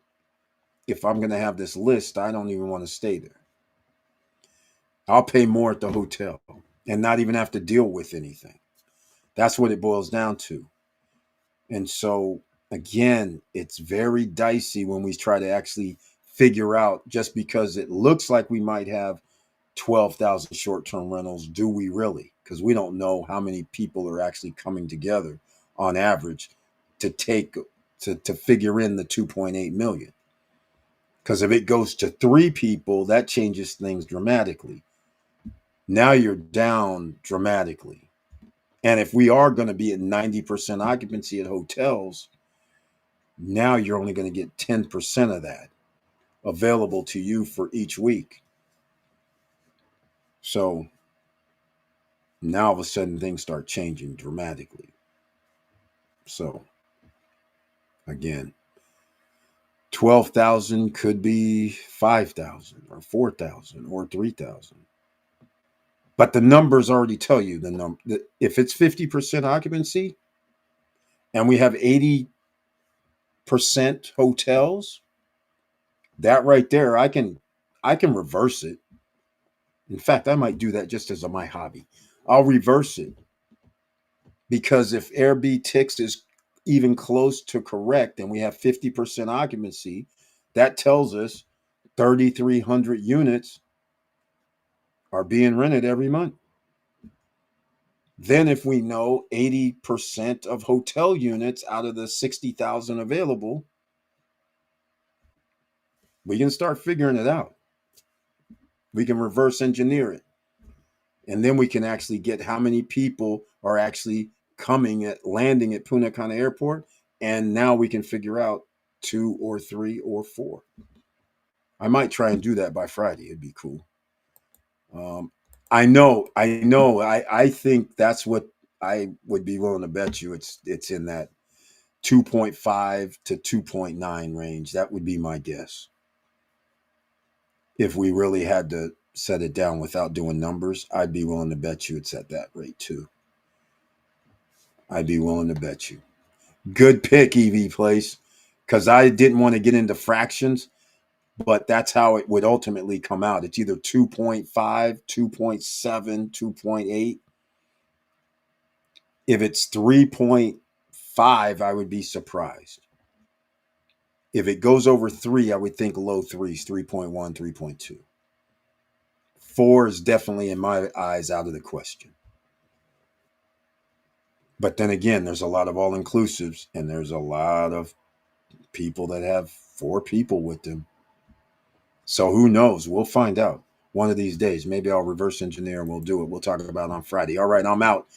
if I'm going to have this list, I don't even want to stay there. I'll pay more at the hotel and not even have to deal with anything. That's what it boils down to. And so, again, it's very dicey when we try to actually figure out, just because it looks like we might have 12,000 short term rentals, do we really? Because we don't know how many people are actually coming together on average to figure in the 2.8 million. Because if it goes to 3 people, that changes things dramatically. Now you're down dramatically. And if we are going to be at 90% occupancy at hotels, now you're only going to get 10% of that available to you for each week. So now all of a sudden things start changing dramatically. So again, 12,000 could be 5,000 or 4,000 or 3,000. But the numbers already tell you the number. If it's 50% occupancy and we have 80% hotels, that right there, I can reverse it. In fact, I might do that just as my hobby. I'll reverse it, because if Airbnb is even close to correct and we have 50% occupancy, that tells us 3,300 units are being rented every month. Then if we know 80% of hotel units out of the 60,000 available, we can start figuring it out. We can reverse engineer it. And then we can actually get how many people are actually landing at Punta Cana Airport. And now we can figure out 2 or 3 or 4. I might try and do that by Friday. It'd be cool. I know. I think that's what I would be willing to bet you. It's in that 2.5 to 2.9 range. That would be my guess. If we really had to set it down without doing numbers, I'd be willing to bet you it's at that rate too. I'd be willing to bet you. Good pick, EV Place, because I didn't want to get into fractions, but that's how it would ultimately come out. It's either 2.5, 2.7, 2.8. If it's 3.5, I would be surprised. If it goes over 3, I would think low threes, 3.1, 3.2. 4 is definitely, in my eyes, out of the question. But then again, there's a lot of all inclusives, and there's a lot of people that have 4 people with them. So who knows? We'll find out one of these days. Maybe I'll reverse engineer and we'll do it. We'll talk about it on Friday. All right, I'm out.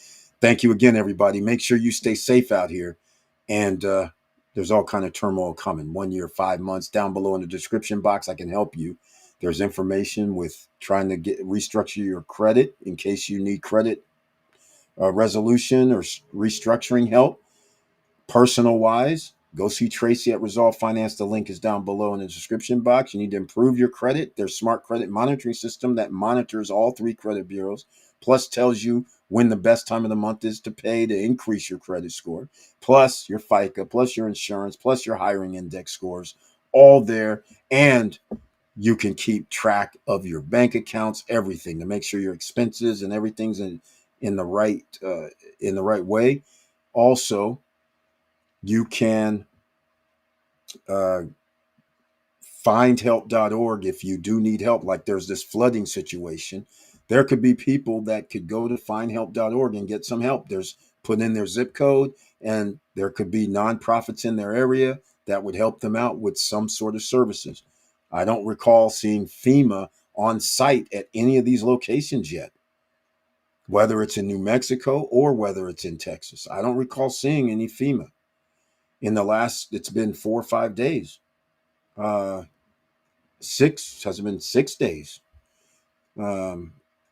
Thank you again, everybody. Make sure you stay safe out here. And there's all kind of turmoil coming. 1 year, 5 months. Down below in the description box, I can help you. There's information with trying to restructure your credit in case you need credit resolution or restructuring help. Personal wise, go see Tracy at Resolve Finance. The link is down below in the description box. You need to improve your credit. There's smart credit monitoring system that monitors all 3 credit bureaus, plus tells you when the best time of the month is to pay to increase your credit score, plus your FICA, plus your insurance, plus your hiring index scores, all there. And you can keep track of your bank accounts, everything to make sure your expenses and everything's in the right way. Also, you can uh, findhelp.org if you do need help. Like there's this flooding situation. There could be people that could go to findhelp.org and get some help. There's put in their zip code, and there could be nonprofits in their area that would help them out with some sort of services. I don't recall seeing FEMA on site at any of these locations yet, whether it's in New Mexico or whether it's in Texas. I don't recall seeing any FEMA in the last, it's been 4 or 5 days. Uh, has it been 6 days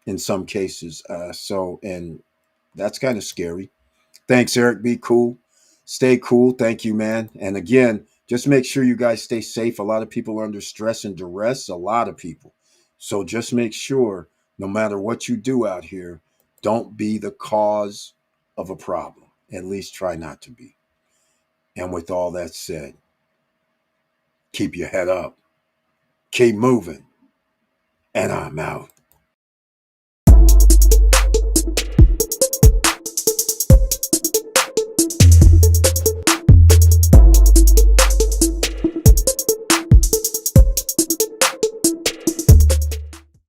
in some cases. And that's kind of scary. Thanks, Eric. Be cool. Stay cool. Thank you, man. And again, just make sure you guys stay safe. A lot of people are under stress and duress, a lot of people. So just make sure, no matter what you do out here, don't be the cause of a problem. At least try not to be. And with all that said, keep your head up, keep moving, and I'm out.